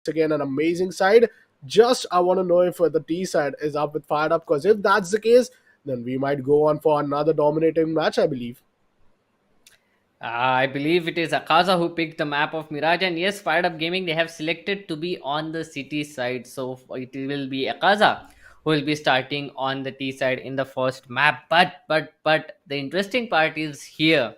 again an amazing side. Just I want to know if the T side is up with Fired Up, because if that's the case, then we might go on for another dominating match, I believe. I believe it is Akasha who picked the map of Mirage, and yes, Fired Up Gaming, they have selected to be on the city side, so it will be Akasha who will be starting on the T side in the first map. But the interesting part is here.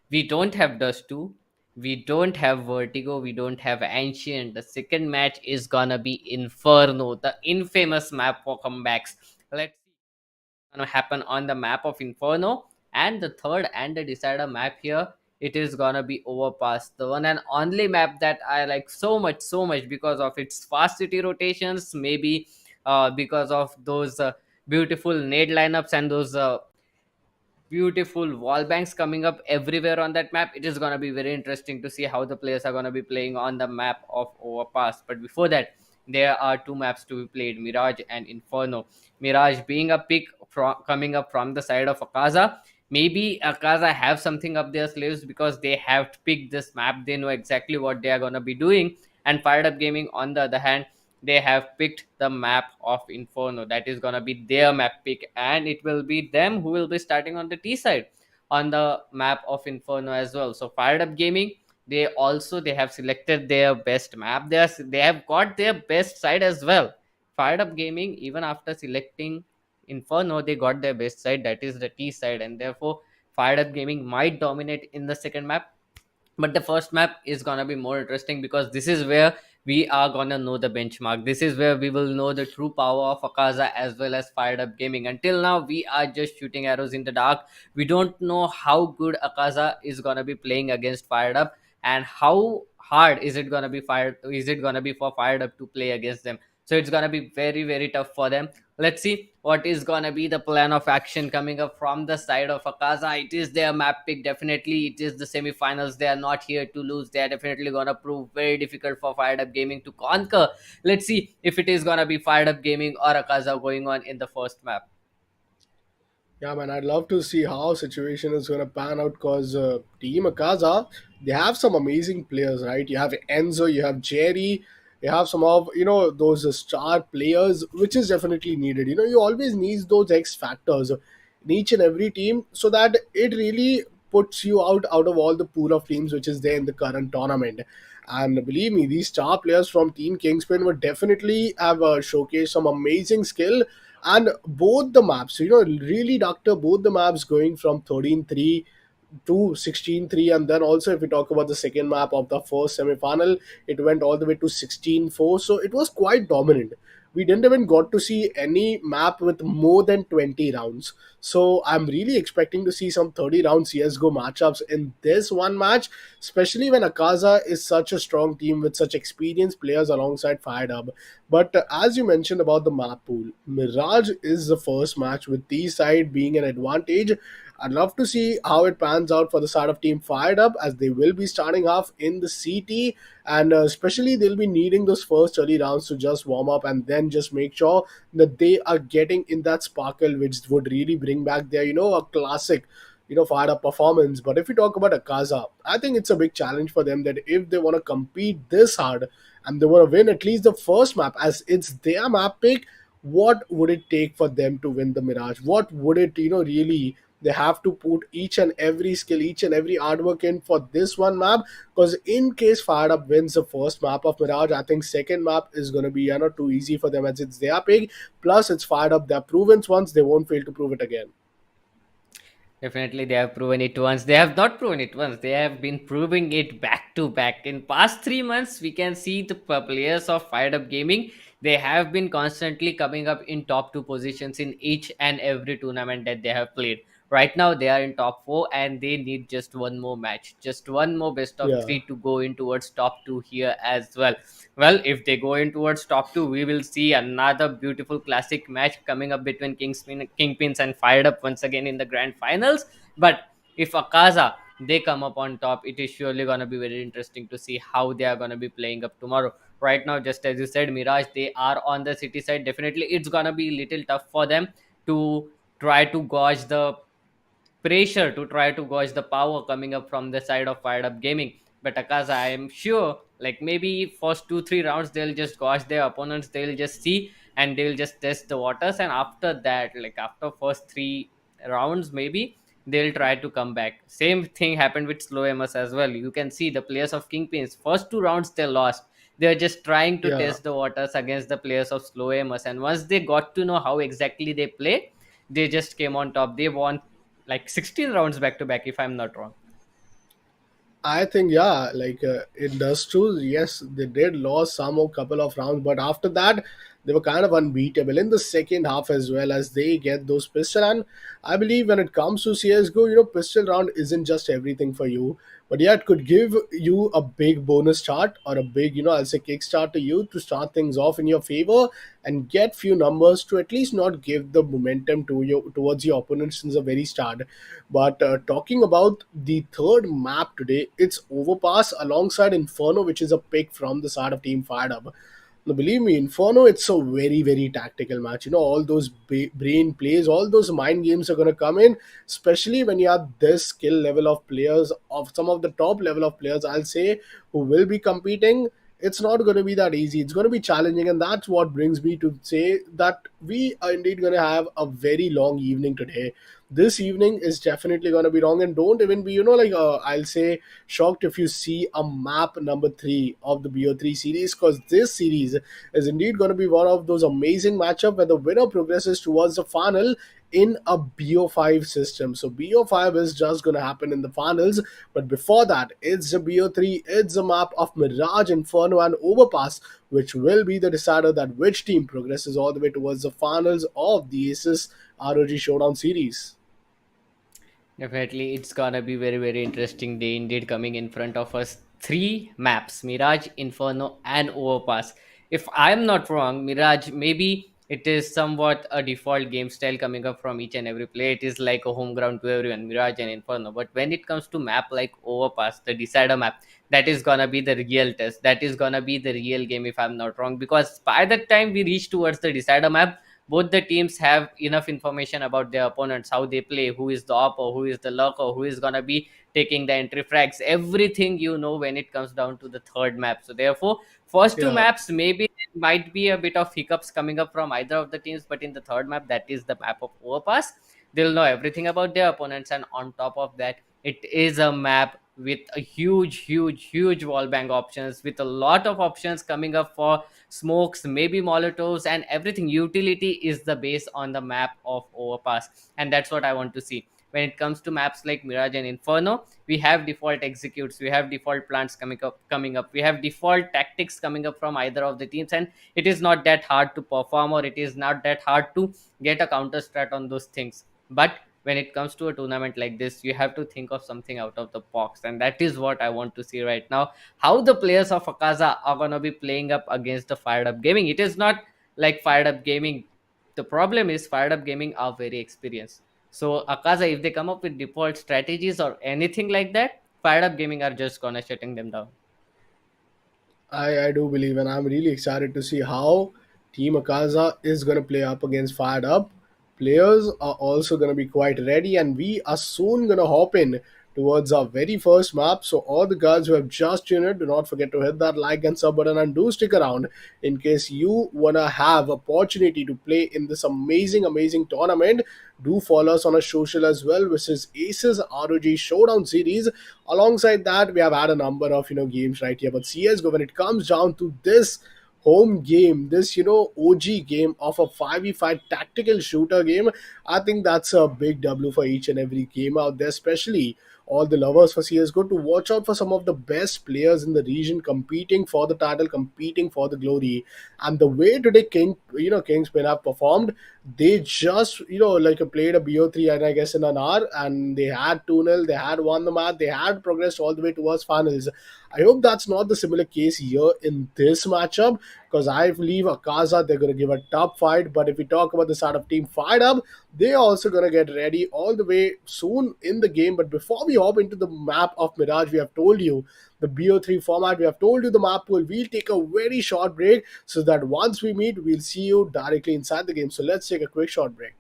We don't have Dust 2, we don't have Vertigo, we don't have Ancient. The second match is gonna be Inferno, the infamous map for comebacks. Let's see gonna happen on the map of Inferno. And the third and the decider map here, it is gonna be Overpass, the one and only map that I like so much because of its fast city rotations, maybe because of those beautiful nade lineups and those beautiful wall banks coming up everywhere on that map. It is going to be very interesting to see how the players are going to be playing on the map of Overpass. But before that, there are two maps to be played, Mirage and Inferno. Mirage being a pick coming up from the side of Akaza. Maybe Akaza have something up their sleeves because they have picked this map. They know exactly what they are going to be doing. And Fired Up Gaming, on the other hand, they have picked the map of Inferno. That is gonna be their map pick, and it will be them who will be starting on the T side on the map of Inferno as well. So Fired Up Gaming, they have selected their best map. They have got their best side as well. Fired Up Gaming, even after selecting Inferno, they got their best side, that is the T side, and therefore Fired Up Gaming might dominate in the second map. But the first map is gonna be more interesting because this is where we are gonna know the benchmark. This is where we will know the true power of Akaza as well as Fired Up Gaming. Until now, we are just shooting arrows in the dark. We don't know how good Akaza is gonna be playing against Fired Up, and how hard is it gonna be for Fired Up to play against them. So it's gonna be very tough for them. Let's see what is gonna be the plan of action coming up from the side of Akaza. It is their map pick, definitely. It is the semifinals. They are not here to lose. They are definitely gonna prove very difficult for Fired Up Gaming to conquer. Let's see if it is gonna be Fired Up Gaming or Akaza going on in the first map. Yeah, man, I'd love to see how situation is going to pan out, because Team Akaza, they have some amazing players, right? You have Enzo, you have Jerry, you have some of, those star players, which is definitely needed. You always need those X factors in each and every team, so that it really puts you out of all the pool of teams which is there in the current tournament. And believe me, these star players from Team Kingspin would definitely have showcased some amazing skill. And both the maps, really doctor both the maps, going from 13-3 to 16-3. And then also, if we talk about the second map of the first semi-final, it went all the way to 16-4. So it was quite dominant. We didn't even got to see any map with more than 20 rounds. So I'm really expecting to see some 30 round CSGO matchups in this one match, especially when Akaza is such a strong team with such experienced players alongside FireDub. But as you mentioned about the map pool, Mirage is the first match with T side being an advantage. I'd love to see how it pans out for the side of Team Fired Up, as they will be starting off in the CT, and especially they'll be needing those first early rounds to just warm up and then just make sure that they are getting in that sparkle, which would really bring back their, a classic, Fired Up performance. But if you talk about Akaza, I think it's a big challenge for them, that if they want to compete this hard and they want to win at least the first map, as it's their map pick, what would it take for them to win the Mirage? What would it, really, they have to put each and every skill, each and every artwork in for this one map? Because in case Fired Up wins the first map of Mirage, I think second map is going to be, too easy for them, as it's their pick. Plus, it's Fired Up. They're proven once, they won't fail to prove it again. Definitely, they have proven it once. They have not proven it once. They have been proving it back to back. In past 3 months, we can see the players of Fired Up Gaming. They have been constantly coming up in top two positions in each and every tournament that they have played. Right now, they are in top four, and they need just one more match, just one more best of Yeah. three to go in towards top two here as well. Well, if they go in towards top two, we will see another beautiful classic match coming up between Kingpins and Fired Up once again in the grand finals. But if Akaza they come up on top, it is surely gonna be very interesting to see how they are gonna be playing up tomorrow. Right now, just as you said, Mirage, they are on the city side. Definitely, it's gonna be little tough for them to try to gauge the power coming up from the side of Fired Up Gaming. But Akaza, I'm sure, like maybe first 2 3 rounds they'll just gouge their opponents, they'll just see, and they'll just test the waters, and after that, like after first 3 rounds maybe, they'll try to come back. Same thing happened with SlowAimers as well. You can see the players of kingpins, first 2 rounds they lost. They're just trying to Yeah, test the waters against the players of SlowAimers, and once they got to know how exactly they play, they just came on top. They won like 16 rounds back to back, if I'm not wrong. I think yeah, it does too. Yes, they did lose some a couple of rounds, but after that, they were kind of unbeatable in the second half as well as they get those pistol. And I believe when it comes to CS:GO, pistol round isn't just everything for you, but yeah, it could give you a big bonus start or a big, I'll say kickstart to you to start things off in your favor and get few numbers to at least not give the momentum to you towards your opponents since the very start. But talking about the third map today, it's Overpass alongside Inferno, which is a pick from the side of Team FireDub. Now, believe me, Inferno, it's a very, very tactical match. All those brain plays, all those mind games are going to come in, especially when you have this skill level of players, of some of the top level of players, I'll say, who will be competing. It's not going to be that easy. It's going to be challenging. And that's what brings me to say that we are indeed going to have a very long evening today. This evening is definitely going to be long, and don't even be I'll say shocked if you see a map number 3 of the BO3 series, because this series is indeed going to be one of those amazing matchup where the winner progresses towards the final in a BO5 system. So BO5 is just going to happen in the finals, but before that, it's the BO3, it's a map of Mirage, Inferno, and Overpass, which will be the decider that which team progresses all the way towards the finals of the ASUS ROG Showdown series. Definitely, it's gonna be very, very interesting day indeed coming in front of us. Three maps: Mirage, Inferno, and Overpass. If I'm not wrong, Mirage, maybe it is somewhat a default game style coming up from each and every player. It is like a home ground to everyone, Mirage and Inferno. But when it comes to map like Overpass, the decider map, that is gonna be the real test. That is gonna be the real game, if I'm not wrong. Because by the time we reach towards the decider map, both the teams have enough information about their opponents, how they play, who is the upper, who is the lurker, who is going to be taking the entry frags, everything, when it comes down to the third map. So therefore, first two Yeah, maps, maybe there might be a bit of hiccups coming up from either of the teams, but in the third map, that is the map of Overpass, they'll know everything about their opponents, and on top of that, it is a map with a huge, huge, huge wall bang options, with a lot of options coming up for smokes, maybe molotovs, and everything. Utility is the base on the map of Overpass, and that's what I want to see. When it comes to maps like Mirage and Inferno, we have default executes, we have default plants coming up, we have default tactics coming up from either of the teams, and it is not that hard to perform, or it is not that hard to get a counter strat on those things. But when it comes to a tournament like this, you have to think of something out of the box, and that is what I want to see right now, how the players of Akaza are going to be playing up against the Fired Up Gaming. It is not like Fired Up Gaming. The problem is Fired Up Gaming are very experienced. So Akaza, if they come up with default strategies or anything like that, Fired Up Gaming are just gonna shutting them down. I do believe, and I'm really excited to see how Team Akaza is going to play up against Fired Up. Players are also going to be quite ready, and we are soon going to hop in towards our very first map. So, all the guys who have just tuned in, do not forget to hit that like and sub button, and do stick around in case you want to have opportunity to play in this amazing, amazing tournament. Do follow us on our social as well, which is ASUS ROG Showdown series. Alongside that, we have had a number of games right here. But CS:GO, when it comes down to this home game, this OG game of a 5v5 tactical shooter game, I think that's a big W for each and every game out there, especially all the lovers for CS:GO, to watch out for some of the best players in the region competing for the title, competing for the glory. And the way today Kingspin have performed, they just played a BO3, and I guess in an hour, and they had 2-0, they had won the match, they had progressed all the way towards finals. I hope that's not the similar case here in this matchup, because I believe Akaza, they're going to give a tough fight. But if we talk about the side of Team Fired Up, they are also going to get ready all the way soon in the game. But before we hop into the map of Mirage, we have told you the BO3 format, we have told you the map pool. We'll take a very short break so that once we meet, we'll see you directly inside the game. So let's take a quick short break.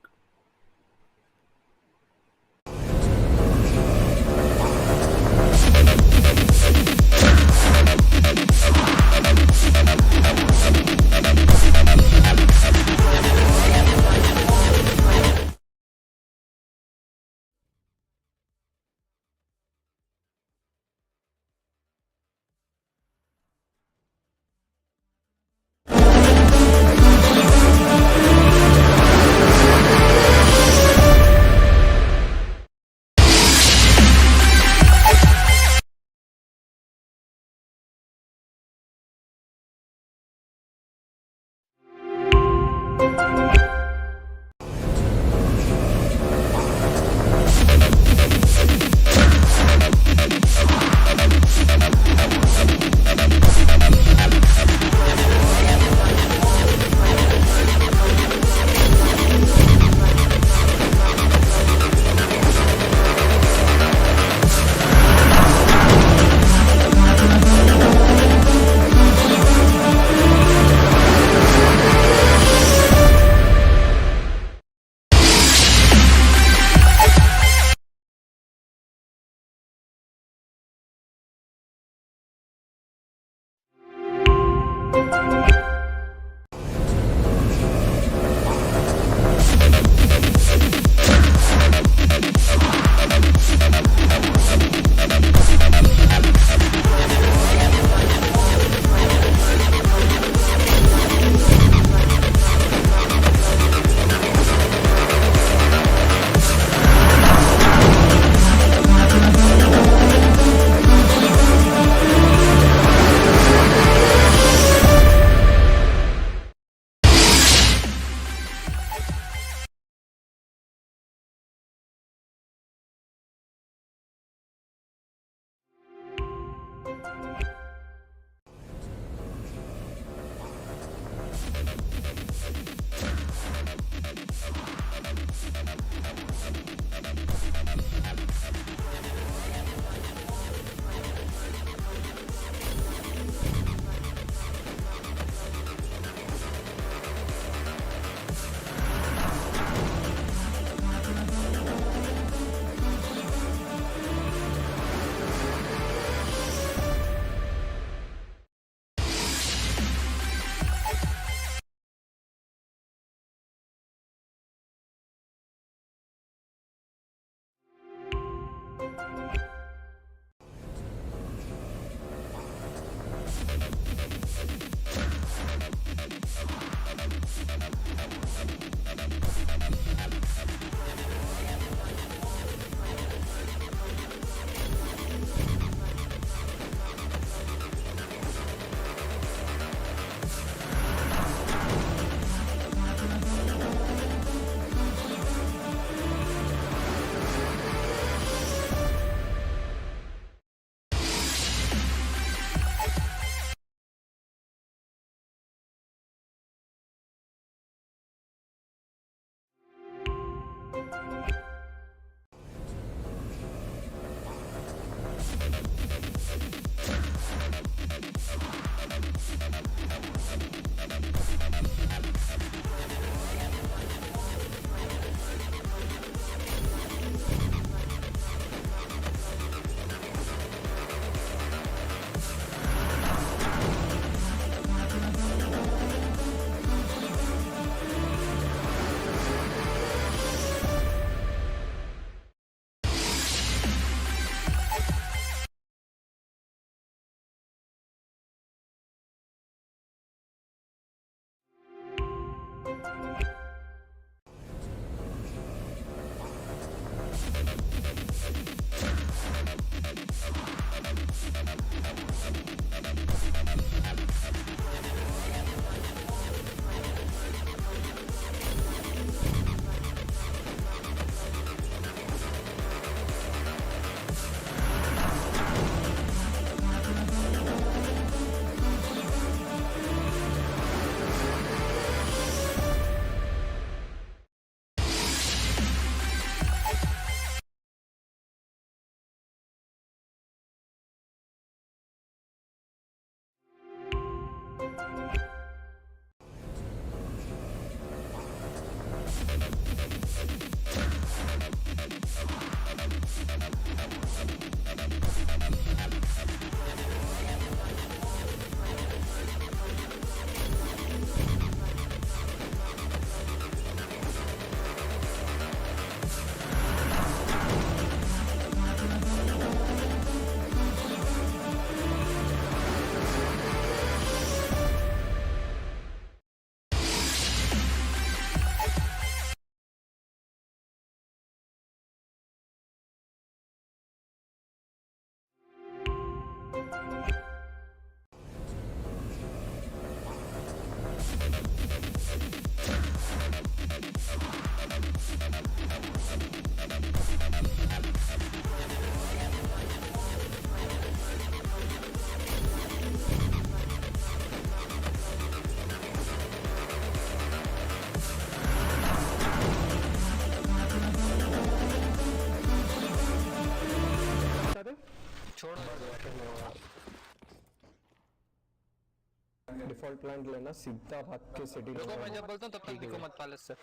Default plan लेना सीधा भाग के city रुको मैं जब बोलता हूँ तब तक दिखो मत पैलेस से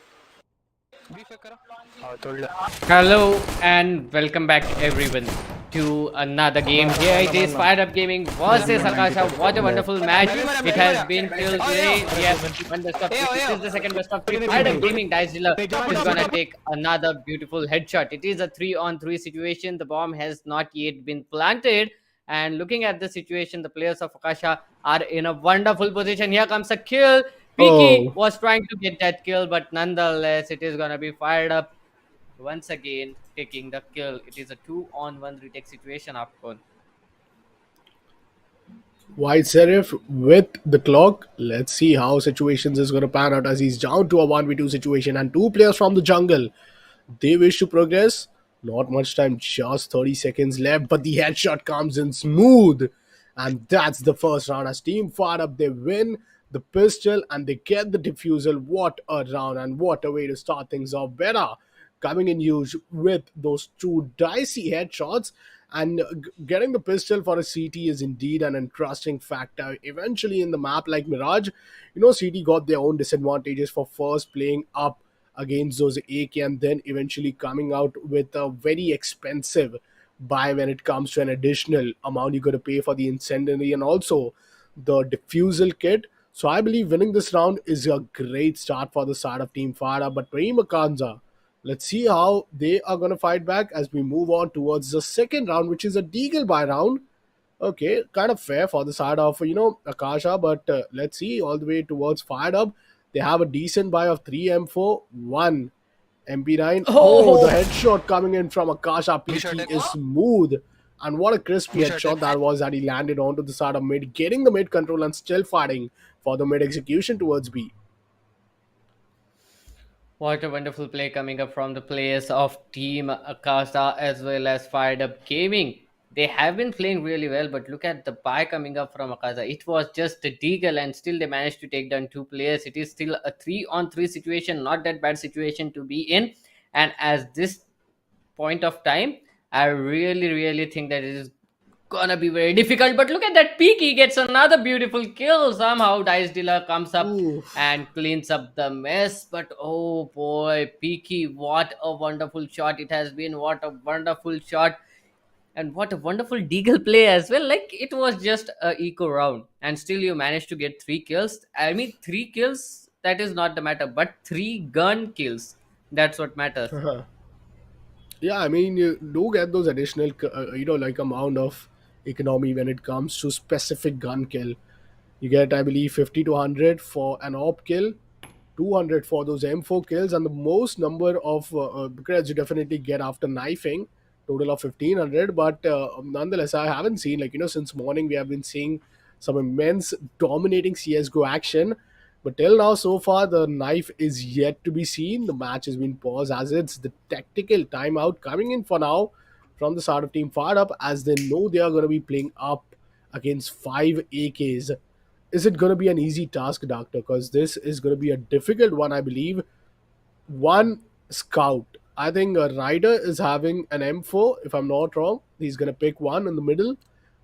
बी फेक करो हाँ तोड़ ले Hello and welcome back everyone to another game. Here it is FIREDUP-Gaming versus Akasha. What a wonderful match it has been till today. We have one best of three. This is the second best of three. FIREDUP-Gaming Dice Dealer is gonna take another beautiful headshot. It is a 3-on-3 situation. The bomb has not yet been planted. And looking at the situation, the players of Akasha are in a wonderful position. Here comes a kill. Peaky Oh, was trying to get that kill, but nonetheless, it is gonna be fired up once again, taking the kill. It is a 2-on-1 retake situation after. White Serif with the clock. Let's see how situations is going to pan out as he's down to a 1v2 situation and two players from the jungle. They wish to progress. Not much time, just 30 seconds left, but the headshot comes in smooth. And that's the first round. As team fired up, they win the pistol and they get the diffusal. What a round and what a way to start things off. Better coming in huge with those two dicey headshots. And getting the pistol for a CT is indeed an interesting factor. Eventually, in the map like Mirage, CT got their own disadvantages for first playing up against those AK and then eventually coming out with a very expensive buy when it comes to an additional amount you got to pay for the incendiary and also the diffusal kit. So I believe winning this round is a great start for the side of Team Fara. But Prima Kanza, let's see how they are going to fight back as we move on towards the second round, which is a Deagle buy round. Okay, kind of fair for the side of Akasha, but let's see all the way towards fired up. They have a decent buy of 3 M4, 1 MP9. Oh, the Oh, headshot coming in from Akasha B shot PT एक is smooth. And what a crispy B shot headshot एक that was that he landed onto the side of mid, getting the mid control and still fighting for the mid execution towards B. what a wonderful play coming up from the players of Team Akasha as well as Fired Up Gaming. They have been playing really well, but look at the buy coming up from Akasha. It was just a deagle, and still they managed to take down two players. It is still a 3-on-3 situation, not that bad situation to be in. And as this point of time, I really think that it is gonna be very difficult. But look at that peak, he gets another beautiful kill. Somehow Dice Dealer comes up Ooh. and cleans up the mess. But oh boy, Peaky, what a wonderful shot it has been. What a wonderful shot. And what a wonderful deagle play as well. Like it was just a eco round. And still you managed to get 3 kills. I mean 3 kills, that is not the matter, but 3 gun kills. That's what matters. Yeah, I mean, you do get those additional, like amount of economy when it comes to specific gun kill. You get, I believe, 50 to 100 for an op kill, 200 for those M4 kills, and the most number of creds you definitely get after knifing, total of 1500. But nonetheless, I haven't seen, since morning, we have been seeing some immense dominating CSGO action. But till now, so far, the knife is yet to be seen. The match has been paused as it's the tactical timeout coming in for now from the side of Team Fired Up as they know they are going to be playing up against 5 AKs. Is it going to be an easy task, Doctor? Because this is going to be a difficult one, I believe. One scout. I think a rider is having an M4, if I'm not wrong. He's going to pick one in the middle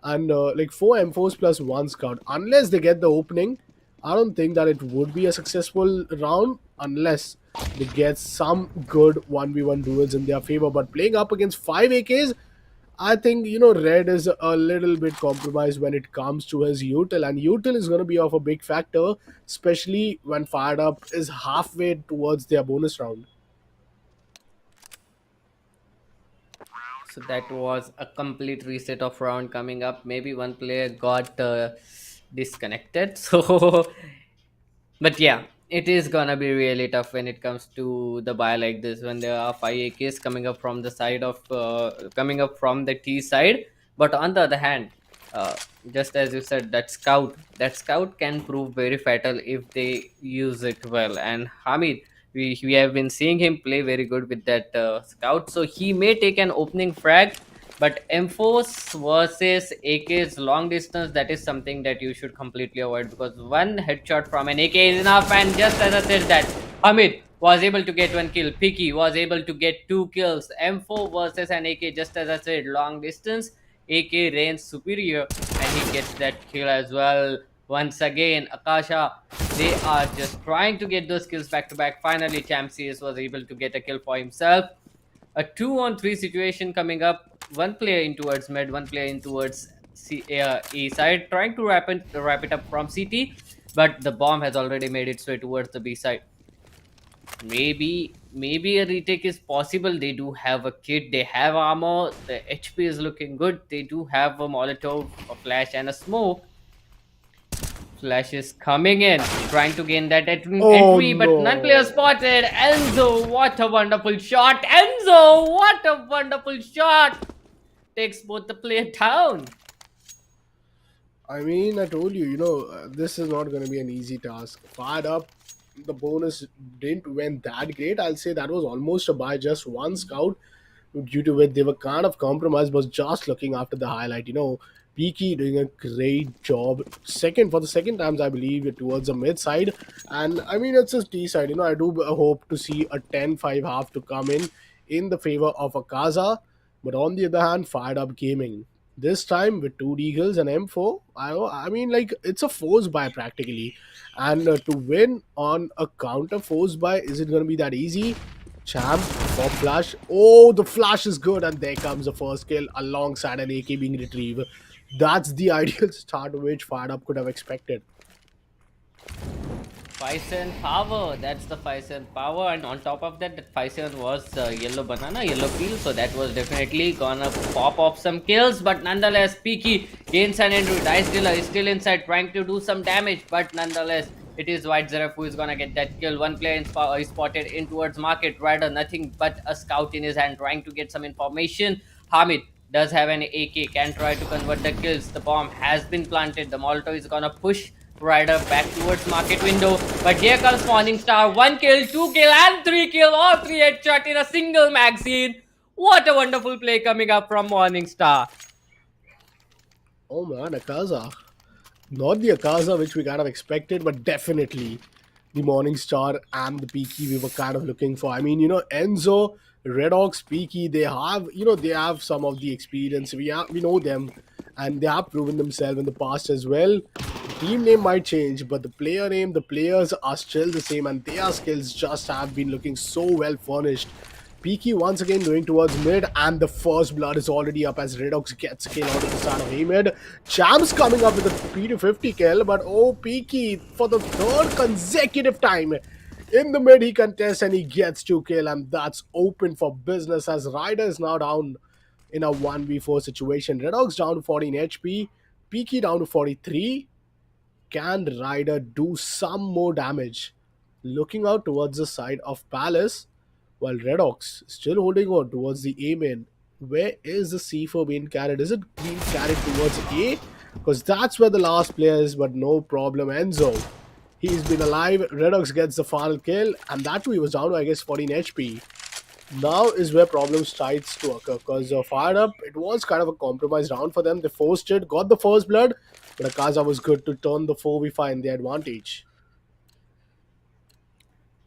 and like 4 M4s plus one scout. Unless they get the opening, I don't think that it would be a successful round unless they get some good 1v1 duels in their favor. But playing up against 5 AKs, I think Red is a little bit compromised when it comes to his util, and util is going to be of a big factor, especially when Fired Up is halfway towards their bonus round. So that was a complete reset of round coming up. Maybe one player got disconnected. So, but yeah, it is gonna be really tough when it comes to the buy like this when there are 5 AKs coming up from the side of coming up from the T side. But on the other hand, uh, just as you said, that scout can prove very fatal if they use it well. And Hamid, we have been seeing him play very good with that scout, so he may take an opening frag. But M4's versus AK's long distance, that is something that you should completely avoid, because one headshot from an AK is enough. And just as I said that, Hamid was able to get one kill, Piki was able to get two kills. M4 versus an AK, just as I said, long distance, AK reigns superior, and he gets that kill as well. Once again, Akasha, they are just trying to get those kills back to back. Finally, Champ CS was able to get a kill for himself. A 2-on-3 situation coming up. One player in towards mid, one player in towards A side, trying to wrap it up from CT, but the bomb has already made its way towards the B side. Maybe a retake is possible. They do have a kit, they have armor, the HP is looking good. They do have a Molotov, a flash, and a smoke. Flash is coming in, trying to gain that Oh entry, but none player no. spotted. Enzo, what a wonderful shot! Enzo, what a wonderful shot! Takes both the player down. I mean, I told you, this is not going to be an easy task. Fired up, the bonus didn't went that great. I'll say that was almost a buy, just one scout, due to which they were kind of compromised, was just looking after the highlight. Peaky doing a great job. Second, for the second times, I believe, towards the mid side. And I mean, it's a T side. I do hope to see a 10-5 half to come in the favor of Akaza. But on the other hand, fired up gaming. This time with two Deagles and M4, I mean, like, it's a force buy practically. And to win on a counter force buy, is it going to be that easy? Champ for flash. Oh, the flash is good, and there comes the first kill alongside an AK being retrieved. That's the ideal start which Fired Up could have expected. 5-7 power, that's the 5-7 power, and on top of that, that 5-7 was yellow banana, yellow peel, so that was definitely gonna pop off some kills. But nonetheless, Peaky gains an injury. Dice Dealer is still inside, trying to do some damage, but nonetheless, it is White Zeref who is gonna get that kill. One player is spotted in towards Market Rider, nothing but a scout in his hand, trying to get some information. Hamid does have an AK, can try to convert the kills. The bomb has been planted, the Molotov is gonna push Rider back towards market window, but here comes Morningstar. 1 kill, 2 kill, and 3 kill. All 3 headshot in a single magazine. What a wonderful play coming up from Morningstar. Oh man, Akaza. Not the Akaza which we kind of expected, but definitely the Morningstar and the Peaky we were kind of looking for. I mean, Enzo, Red Ox, Peaky, they have some of the experience. We know them, and they have proven themselves in the past as well. The team name might change, but the player name, the players are still the same, and their skills just have been looking so well furnished. Peaky once again going towards mid, and the first blood is already up as Redox gets a kill out of the start of Hamid. Champs coming up with a P250 kill, but oh, Peaky for the third consecutive time in the mid he contests and he gets 2 kill, and that's open for business as Ryder is now down in a 1v4 situation. Redox down to 14 HP, Peaky down to 43. Can Ryder do some more damage? Looking out towards the side of Palace, while Redox still holding on towards the A main. Where is the C4 being carried? Is it being carried towards A? Because that's where the last player is, but no problem. Enzo, he's been alive. Redox gets the final kill, and that too he was down to, I guess, 14 HP. Now is where problems starts to occur, because Fired Up, it was kind of a compromise round for them. They forced it, got the first blood, but Akaza was good to turn the 4v5 in their advantage.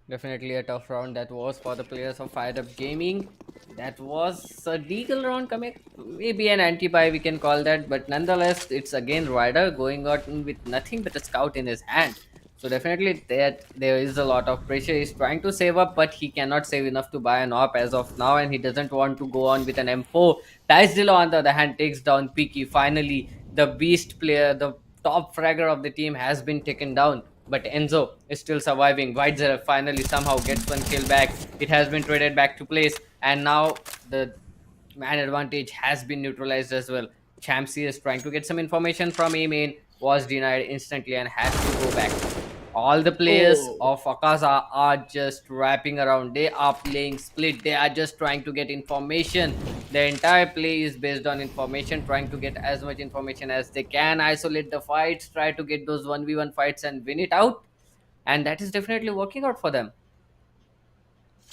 Definitely a tough round that was for the players of FIREDUP-Gaming. That was a legal round coming, maybe an anti-buy we can call that, but nonetheless, it's again Ryder going out with nothing but a scout in his hand. So definitely that there is a lot of pressure. He's trying to save up, but he cannot save enough to buy an AWP as of now, and he doesn't want to go on with an M4. Dice Dilo on the other hand takes down Peaky. Finally, the beast player, the top fragger of the team has been taken down, but Enzo is still surviving. White finally somehow gets one kill back. It has been traded back to place, and now the man advantage has been neutralized as well. Champsy is trying to get some information from A main, was denied instantly and has to go back. All the players Oh, of Akasa are just wrapping around. They are playing split. They are just trying to get information. The entire play is based on information, trying to get as much information as they can, isolate the fights, try to get those 1v1 fights and win it out. And that is definitely working out for them.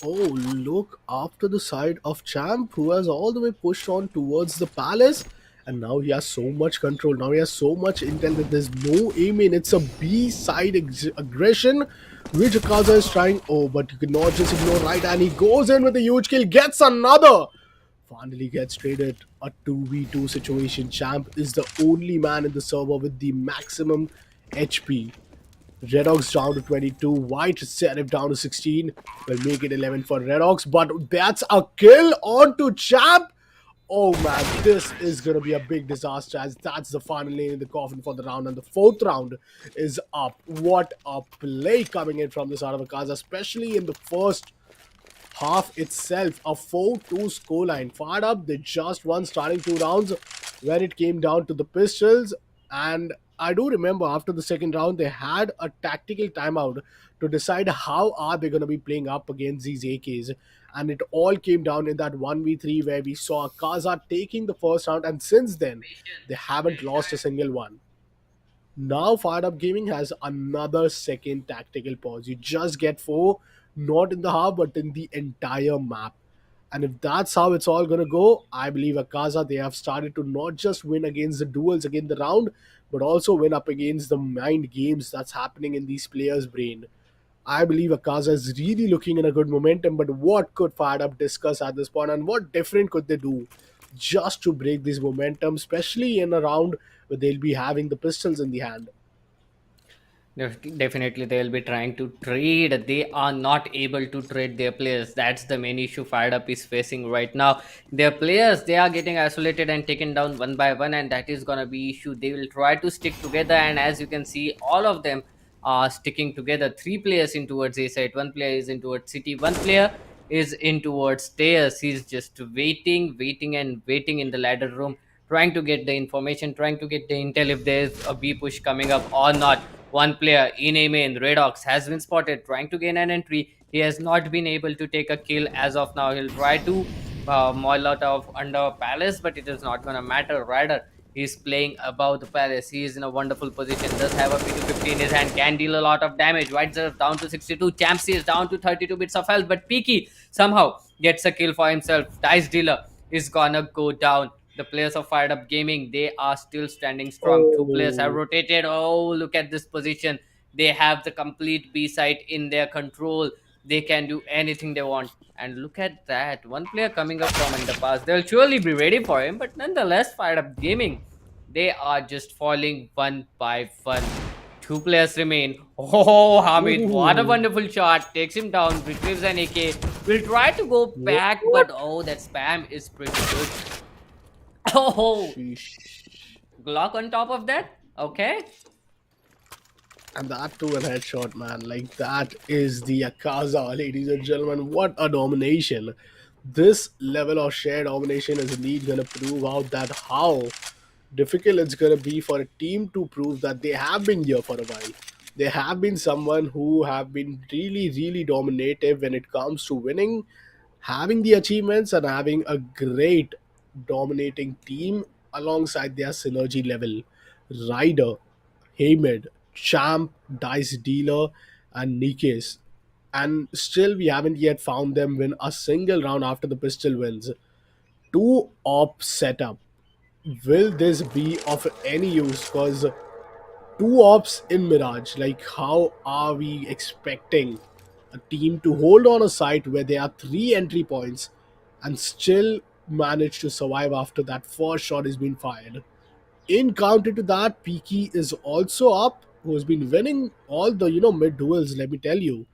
Oh, look after the side of Champ, who has all the way pushed on towards the palace. And now he has so much control. Now he has so much intel that there's no aim in. It's a B side aggression, which Akaza is trying. Oh, but you cannot just ignore right. And he goes in with a huge kill, gets another. Finally gets traded. A 2v2 situation. Champ is the only man in the server with the maximum HP. Redox down to 22. White Serif down to 16. Will make it 11 for Redox. But that's a kill onto Champ. Oh man, this is going to be a big disaster as that's the final nail in the coffin for the round. And the fourth round is up. What a play coming in from the side of Akaza, especially in the first half itself. A 4-2 scoreline. Fired up, they just won starting 2 rounds when it came down to the pistols. And I do remember after the second round, they had a tactical timeout to decide how are they going to be playing up against these AKs. And it all came down in that 1v3 where we saw Kaza taking the first round. And since then, they haven't lost a single one. Now, Fired Up Gaming has another second tactical pause. You just get four, not in the half, but in the entire map. And if that's how it's all gonna go, I believe Akaza they have started to not just win against the duels against the round, but also win up against the mind games that's happening in these players' brain. I believe Akaza is really looking in a good momentum, but what could Fired Up discuss at this point, and what different could they do just to break this momentum, especially in a round where they'll be having the pistols in the hand? Definitely, they will be trying to trade. They are not able to trade their players. That's the main issue Fired Up is facing right now. Their players, they are getting isolated and taken down one by one, and that is gonna be issue. They will try to stick together, and as you can see, all of them are sticking together. Three players in towards A side, one player is in towards City, one player is in towards stairs. He's just waiting and waiting in the ladder room, trying to get the information, trying to get the intel if there's a B push coming up or not. One player in a main, Redox, has been spotted trying to gain an entry. He has not been able to take a kill as of now. He'll try to maul out of under Palace, but it is not going to matter. Rather, he's playing above the Palace. He is in a wonderful position. Does have a P250 in his hand. Can deal a lot of damage. White Zerf down to 62. Champsy is down to 32 bits of health. But Peaky somehow gets a kill for himself. Dice Dealer is gonna go down. The players of Fired Up Gaming, they are still standing strong. Two players have Oh, rotated. Oh, look at this position. They have the complete B site in their control. They can do anything they want. And look at that. One player coming up from underpass. They'll surely be ready for him. But nonetheless, Fired Up Gaming, they are just falling one by one. Two players remain. Oh, Hamid, what a ooh, wonderful shot. Takes him down, retrieves an AK. Will try to go back, what? but oh, that spam is pretty good. Oh, Sheesh. Glock on top of that. Okay. And that too, a headshot, man. Like, that is the Akaza, ladies and gentlemen. What a domination. This level of sheer domination is indeed going to prove out that how difficult it's going to be for a team to prove that they have been here for a while. They have been someone who have been really, really dominative when it comes to winning, having the achievements, and having a great dominating team alongside their synergy level. Ryder, Hamid, Champ, Dice Dealer, and Nikes. And still, we haven't yet found them win a single round after the pistol wins. Two op setup. Will this be of any use? Because two ops in Mirage, like, how are we expecting a team to hold on a site where there are three entry points and still manage to survive after that first shot has been fired? In counter to that, Peaky is also up, who has been winning all the mid duels. Let me tell you,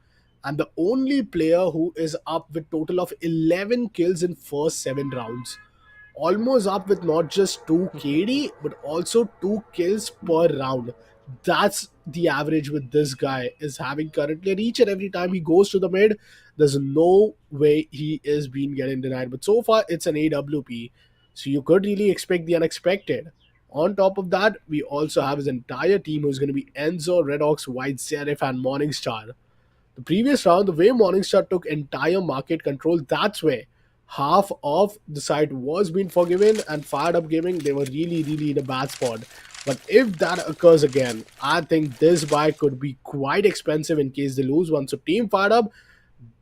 and the only player who is up with total of 11 kills in first 7 rounds, almost up with not just two KD but also two kills per round. That's the average with this guy is having currently, and each and every time he goes to the mid, there's no way he is being getting denied. But so far, it's an AWP, so you could really expect the unexpected. On top of that, we also have his entire team who's going to be Enzo, Redox, White Serif, and Morningstar. The previous round, the way Morningstar took entire market control, that's where half of the site was being forgiven, and Fired Up Gaming, they were really, really in a bad spot. But if that occurs again, I think this buy could be quite expensive in case they lose one. So Team Fired Up,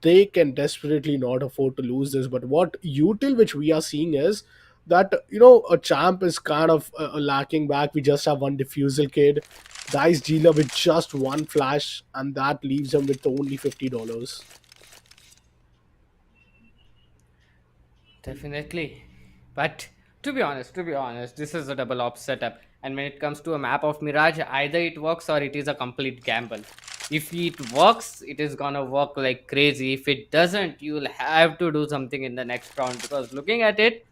they can desperately not afford to lose this. But what util which we are seeing is that a champ is kind of lacking back. We just have one diffusal kid, dice dealer with just one flash, and that leaves him with only $50. Definitely. But to be honest, this is a double op setup. And when it comes to a map of Mirage, either it works or it is a complete gamble. If it works, it is gonna work like crazy. If it doesn't, you'll have to do something in the next round, because looking at it,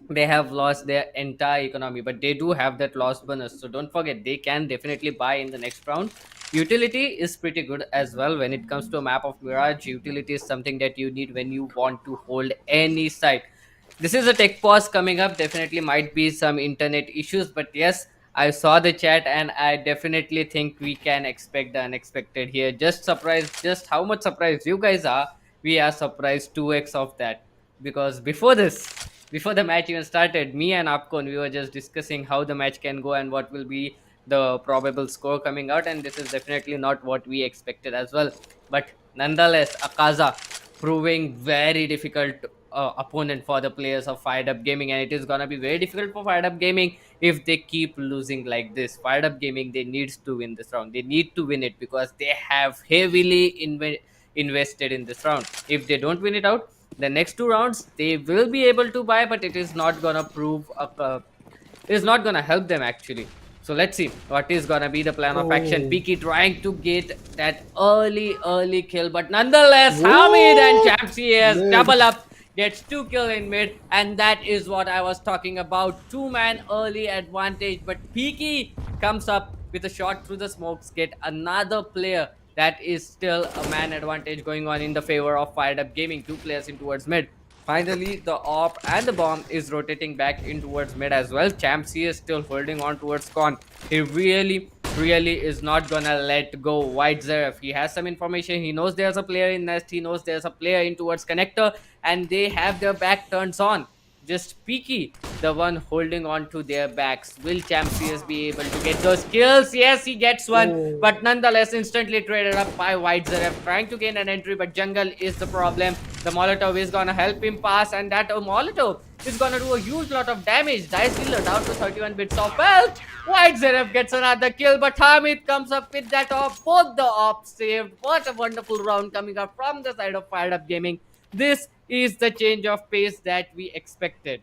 they have lost their entire economy, but they do have that lost bonus. So don't forget, they can definitely buy in the next round. Utility is pretty good as well. When it comes to a map of Mirage, utility is something that you need when you want to hold any site. This is a tech pause coming up. Definitely might be some internet issues, but yes, I saw the chat and I definitely think we can expect the unexpected here. Just surprised, just how much surprised you guys are. We are surprised 2x of that, because before the match even started, me and Apcon, we were just discussing how the match can go and what will be the probable score coming out, and this is definitely not what we expected as well. But nonetheless, Akaza proving very difficult opponent for the players of Fired Up Gaming, and it is gonna be very difficult for Fired Up Gaming if they keep losing like this. Fired Up Gaming, they needs to win this round. They need to win it because they have heavily invested in this round. If they don't win it out, the next two rounds they will be able to buy, but it is not gonna prove is not gonna help them actually. So let's see what is gonna be the plan of action. Oh, Piki trying to get that early kill, but nonetheless, Hamid and whoa, Champs mid. double up, gets 2 kill in mid, and that is what I was talking about. Two-man early advantage, but Piki comes up with a shot through the smokes, get another player. That is still a man advantage going on in the favor of Fired Up Gaming. Two players in towards mid. Finally, the op and the bomb is rotating back in towards mid as well. Champsy is still holding on towards con. He really is not gonna let go. White Zeref, he has some information. He knows there's a player in nest. He knows there's a player in towards connector, and they have their back turns on. Just Peaky, the one holding on to their backs. Will Champions be able to get those kills? Yes, he gets one, Oh, but nonetheless, instantly traded up by White Zeref, trying to gain an entry, but jungle is the problem. The Molotov is gonna help him pass, and that Molotov is gonna do a huge lot of damage. Dice dealer down to 31 bits of health. White Zeref gets another kill, but Hamid comes up with that op. Both the ops saved. What a wonderful round coming up from the side of Fired Up Gaming. This is the change of pace that we expected.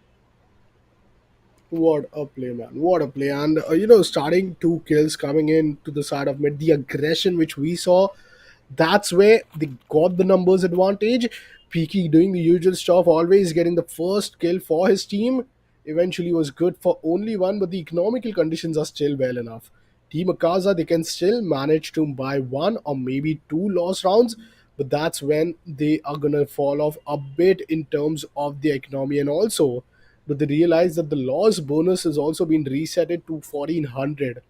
what a play, man. What a play. And, starting two kills coming in to the side of mid, the aggression which we saw, that's where they got the numbers advantage. Peaky doing the usual stuff, always getting the first kill for his team. Eventually was good for only one, but the economical conditions are still well enough. Team Akaza, they can still manage to buy one or maybe two lost rounds, but that's when they are gonna fall off a bit in terms of the economy. And also, but they realize that the loss bonus has also been resetted to 1400.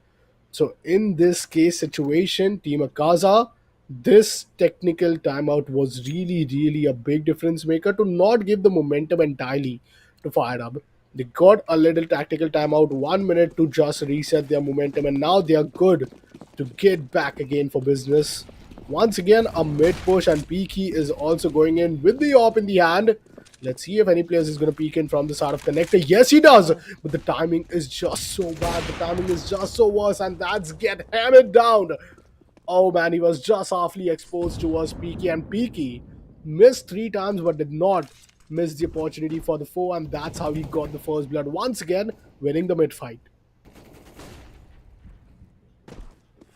So in this case situation, Team Akaza, this technical timeout was really, really a big difference maker to not give the momentum entirely to Fire Up. They got a little tactical timeout, 1 minute to just reset their momentum, and now they are good to get back again for business. Once again, a mid push, and Peaky is also going in with the op in the hand. Let's see if any players is going to peek in from the side of connector. Yes, he does. But the timing is just so bad. The timing is just so worse. And that's get hammered down. Oh, man. He was just halfly exposed towards Peaky. And Peaky missed 3 times but did not miss the opportunity for the foe. And that's how he got the first blood. Once again, winning the mid fight.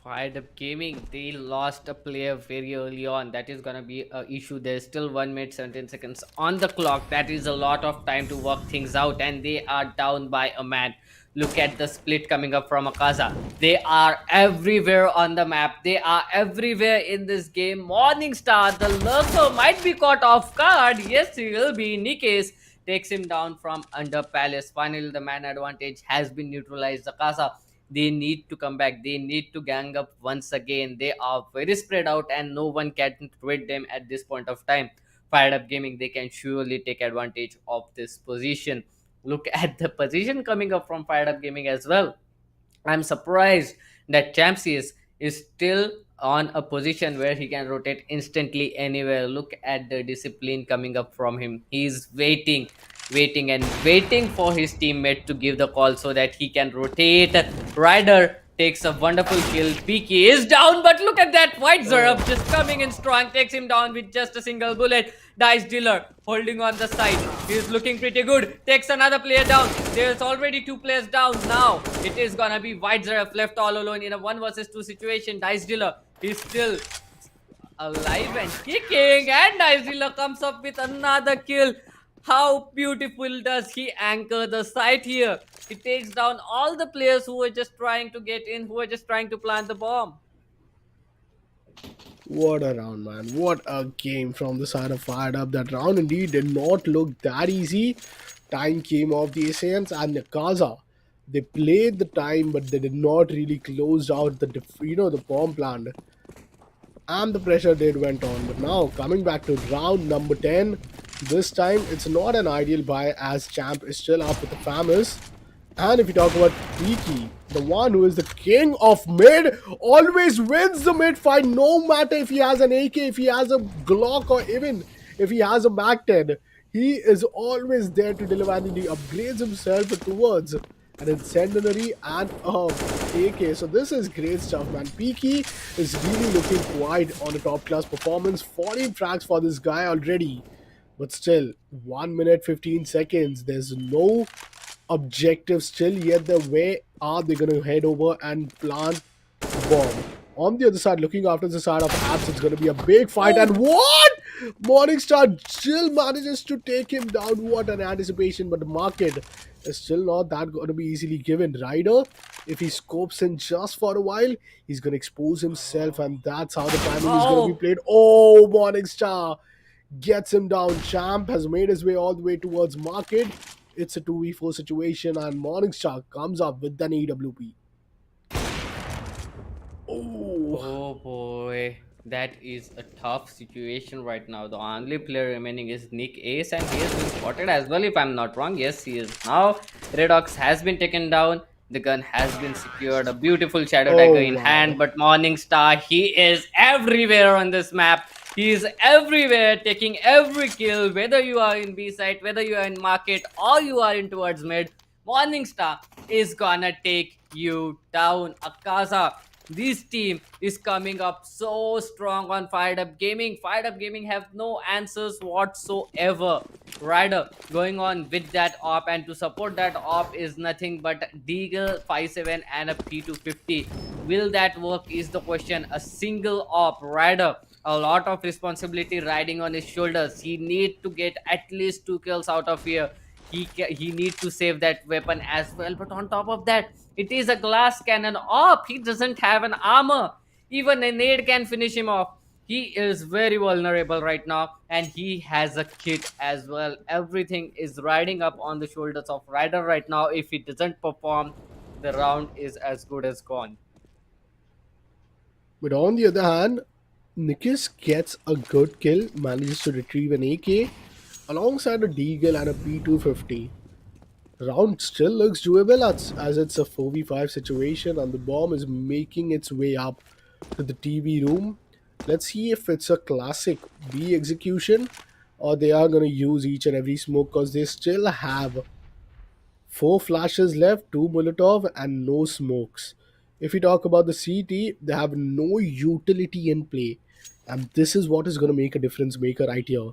Fired Up Gaming, they lost a player very early on. That is gonna be a issue. There's still 1 minute 17 seconds on the clock. That is a lot of time to work things out, and they are down by a man. Look at the split coming up from Akaza. They are everywhere on the map. They are everywhere in this game. Morningstar, the lurker, might be caught off guard. Yes, he will be. Nikes takes him down from under Palace. Finally, the man advantage has been neutralized. Akaza, they need to come back. They need to gang up once again. They are very spread out and no one can trade them at this point of time. Fired Up Gaming, they can surely take advantage of this position. Look at the position coming up from Fired Up Gaming as well. I'm surprised that Champsius is still on a position where he can rotate instantly anywhere. Look at the discipline coming up from him. He's waiting and waiting for his teammate to give the call so that he can rotate. Ryder takes a wonderful kill. Peaky is down, but look at that. White Zerub just coming in strong, takes him down with just a single bullet. Dice Dealer holding on the side. He's looking pretty good. Takes another player down. There's already 2 players down now. It is gonna be White Zerub left all alone in a 1 versus 2 situation. Dice Dealer is still alive and kicking, and Dice Dealer comes up with another kill. How beautiful does he anchor the site here? He takes down all the players who were just trying to get in, who were just trying to plant the bomb. What a round, man. What a game from the side of Fired Up. That round indeed did not look that easy. Time came off the Assassins and the Kaza. They played the time, but they did not really close out the bomb plant. And the pressure did went on. But now, coming back to round number 10, this time it's not an ideal buy as Champ is still up with the Famous. And if you talk about Peaky, the one who is the king of mid, always wins the mid fight, no matter if he has an AK, if he has a Glock, or even if he has a Mac 10. He is always there to deliver, and he upgrades himself towards an incendiary and AK. So this is great stuff, man. Peaky is really looking quite on a top class performance. 14 frags for this guy already. But still, 1 minute 15 seconds. There's no objective still yet. Where are they going to head over and plant the bomb? On the other side, looking after the side of Apps, it's going to be a big fight. And what? Morningstar still manages to take him down. What an anticipation. But the market is still not that going to be easily given. Ryder, if he scopes in just for a while, he's going to expose himself. And that's how the timing is going to be played. Oh, Morningstar gets him down. Champ has made his way all the way towards market. It's a 2v4 situation, and Morningstar comes up with an AWP. Oh boy, that is a tough situation right now. The only player remaining is Nick Ace, and he has been spotted as well, if I'm not wrong. Yes, he is now. Redox has been taken down. The gun has been secured. A beautiful shadow dagger in hand, but Morningstar, he is everywhere on this map. He is everywhere, taking every kill, whether you are in B site, whether you are in market, or you are in towards mid. Morningstar is gonna take you down. Akasha, this team is coming up so strong on Fired Up Gaming. Fired Up Gaming have no answers whatsoever. Ryder going on with that op, and to support that op is nothing but Deagle 57 and a P250. Will that work is the question. A single op, Ryder, a lot of responsibility riding on his shoulders. He need to get at least 2 kills out of here. He need to save that weapon as well. But on top of that, it is a glass cannon op. He doesn't have an armor. Even a nade can finish him off. He is very vulnerable right now, and he has a kit as well. Everything is riding up on the shoulders of Ryder right now. If he doesn't perform, the round is as good as gone. But on the other hand, Nikis gets a good kill, manages to retrieve an AK alongside a Deagle and a P250. Round still looks doable as it's a 4v5 situation, and the bomb is making its way up to the TV room. Let's see if it's a classic B execution, or they are going to use each and every smoke, because they still have 4 flashes left, 2 Molotov, and no smokes. If we talk about the CT, they have no utility in play, and this is what is going to make a difference maker right here.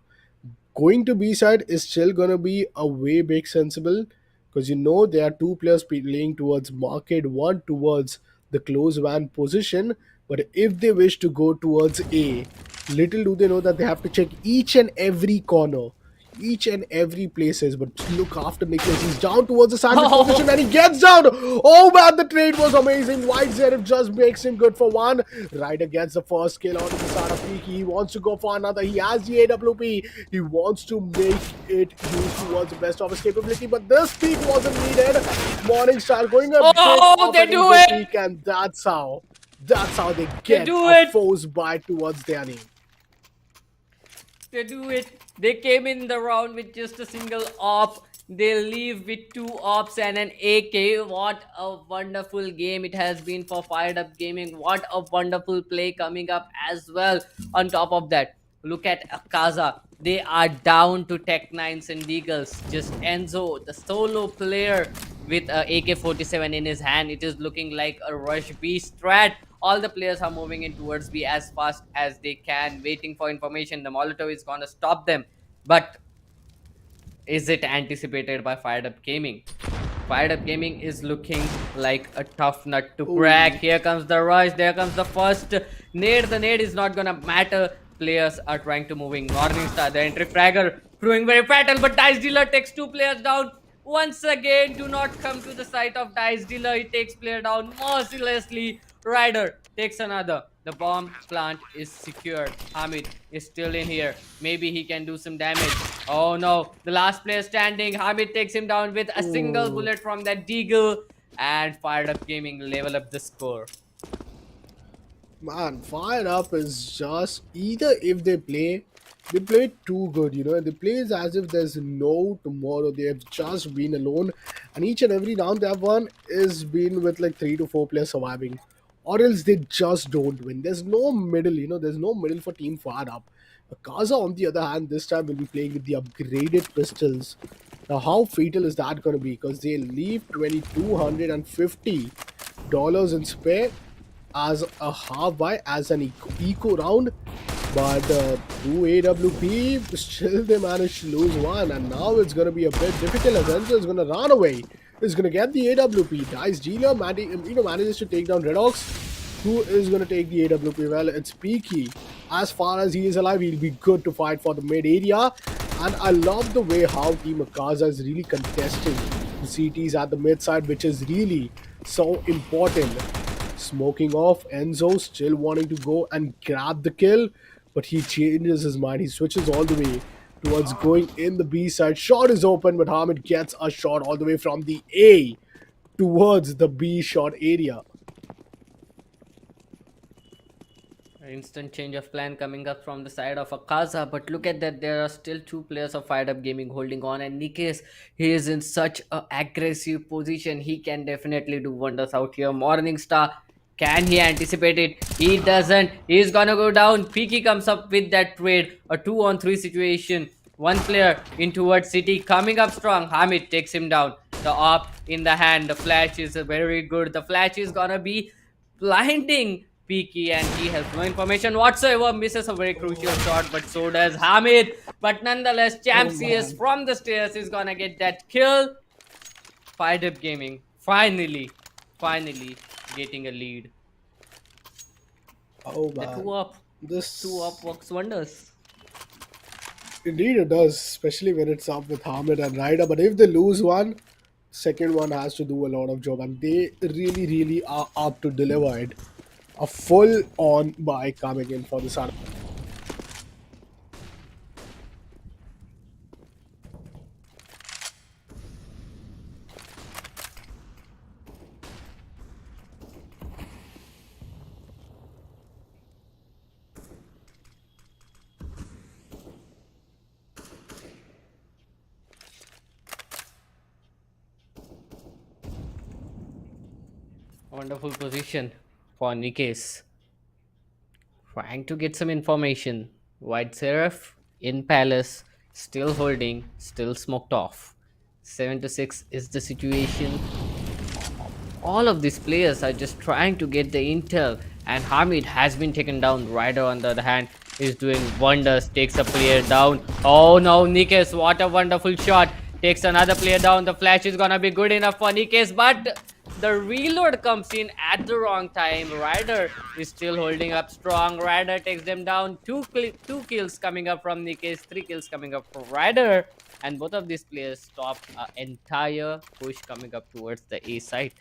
Going to B side is still going to be a way big sensible, because there are 2 players playing towards market, one towards the close van position. But if they wish to go towards A, little do they know that they have to check each and every corner, each and every places. But look after Nicholas, he's down towards the sandwich position, and he gets down. Oh man, the trade was amazing. White Zerif just makes him good for one. Ryder gets the first kill onto the side of Peaky. He wants to go for another. He has the AWP. He wants to make it use towards the best of his capability, but this peak wasn't needed. Morningstar going a bit they do it! Peak, and that's how they get a force bite towards their name. They do it. They came in the round with just a single op. They leave with two ops and an AK. What a wonderful game it has been for Fired Up Gaming. What a wonderful play coming up as well. On top of that, look at Akaza. They are down to Tech 9s and Deagles. Just Enzo, the solo player with a AK-47 in his hand. It is looking like a Rush B strat. All the players are moving in towards B as fast as they can, waiting for information. The Molotov is gonna stop them. But is it anticipated by Fired Up Gaming? Fired Up Gaming is looking like a tough nut to crack. Oh, Here comes the rush. There comes the first nade. The nade is not gonna matter. Players are trying to moving. Morningstar, the entry fragger, proving very fatal, but Dice Dealer takes two players down. Once again, do not come to the site of Dice Dealer. He takes player down mercilessly. Ryder takes another. The bomb plant is secured. Hamid is still in here. Maybe he can do some damage. Oh no, the last player standing. Hamid takes him down with a single oh. bullet from that Deagle, and Fired Up Gaming level up the score. Man, Fire Up is just either if they play too good, they play as if there's no tomorrow. They have just been alone, and each and every round they have won is been with like 3 to 4 players surviving, or else they just don't win. There's no middle, there's no middle for Team Fire Up. Kaza, on the other hand, this time will be playing with the upgraded pistols. Now, how fatal is that going to be? Because they leave $2,250 in spare as a half buy as an eco round, but 2 AWP still they managed to lose one, and now it's gonna be a bit difficult as Enzo is gonna run away. He's gonna get the AWP. Dice Dealer manages to take down Redox, who is gonna take the AWP. Well, it's Peaky. As far as he is alive, he'll be good to fight for the mid area. And I love the way how Team Akaza is really contesting the CTs at the mid side, which is really so important. Smoking off, Enzo still wanting to go and grab the kill, but he changes his mind. He switches all the way towards going in the B side. Shot is open, but Hamid gets a shot all the way from the A towards the B shot area. Instant change of plan coming up from the side of Akaza, but look at that, there are still two players of Fired Up Gaming holding on, and Nikes, he is in such a aggressive position. He can definitely do wonders out here. Morningstar, can he anticipate it? He doesn't. He's gonna go down. Peaky comes up with that trade, a 2-on-3 situation. One player in towards City, coming up strong. Hamid takes him down. The op in the hand. The flash is very good. The flash is gonna be blinding Peaky, and he has no information whatsoever. Misses a very crucial shot, but so does Hamid. But nonetheless, Champ Oh CS man. from the stairs is gonna get that kill. Fired Up Gaming finally getting a lead. Oh The man. two up This works wonders. indeed it does, especially when it's up with Hamid and Ryder. But if they lose one, second one has to do a lot of job, and they really are up to deliver it. A full on buy coming in for the Sun. Wonderful position for Nikes. Trying to get some information. White Seraph in Palace, still holding, still smoked off. 7 to 6 is the situation. All of these players are just trying to get the intel, and Hamid has been taken down. Ryder, on the other hand, is doing wonders, takes a player down. Oh no, Nikes, what a wonderful shot. Takes another player down. The flash is gonna be good enough for Nikes, but the reload comes in at the wrong time. Ryder is still holding up strong. Ryder takes them down. Two kills coming up from Nikes, 3 kills coming up from Ryder, and both of these players stop an entire push coming up towards the A side.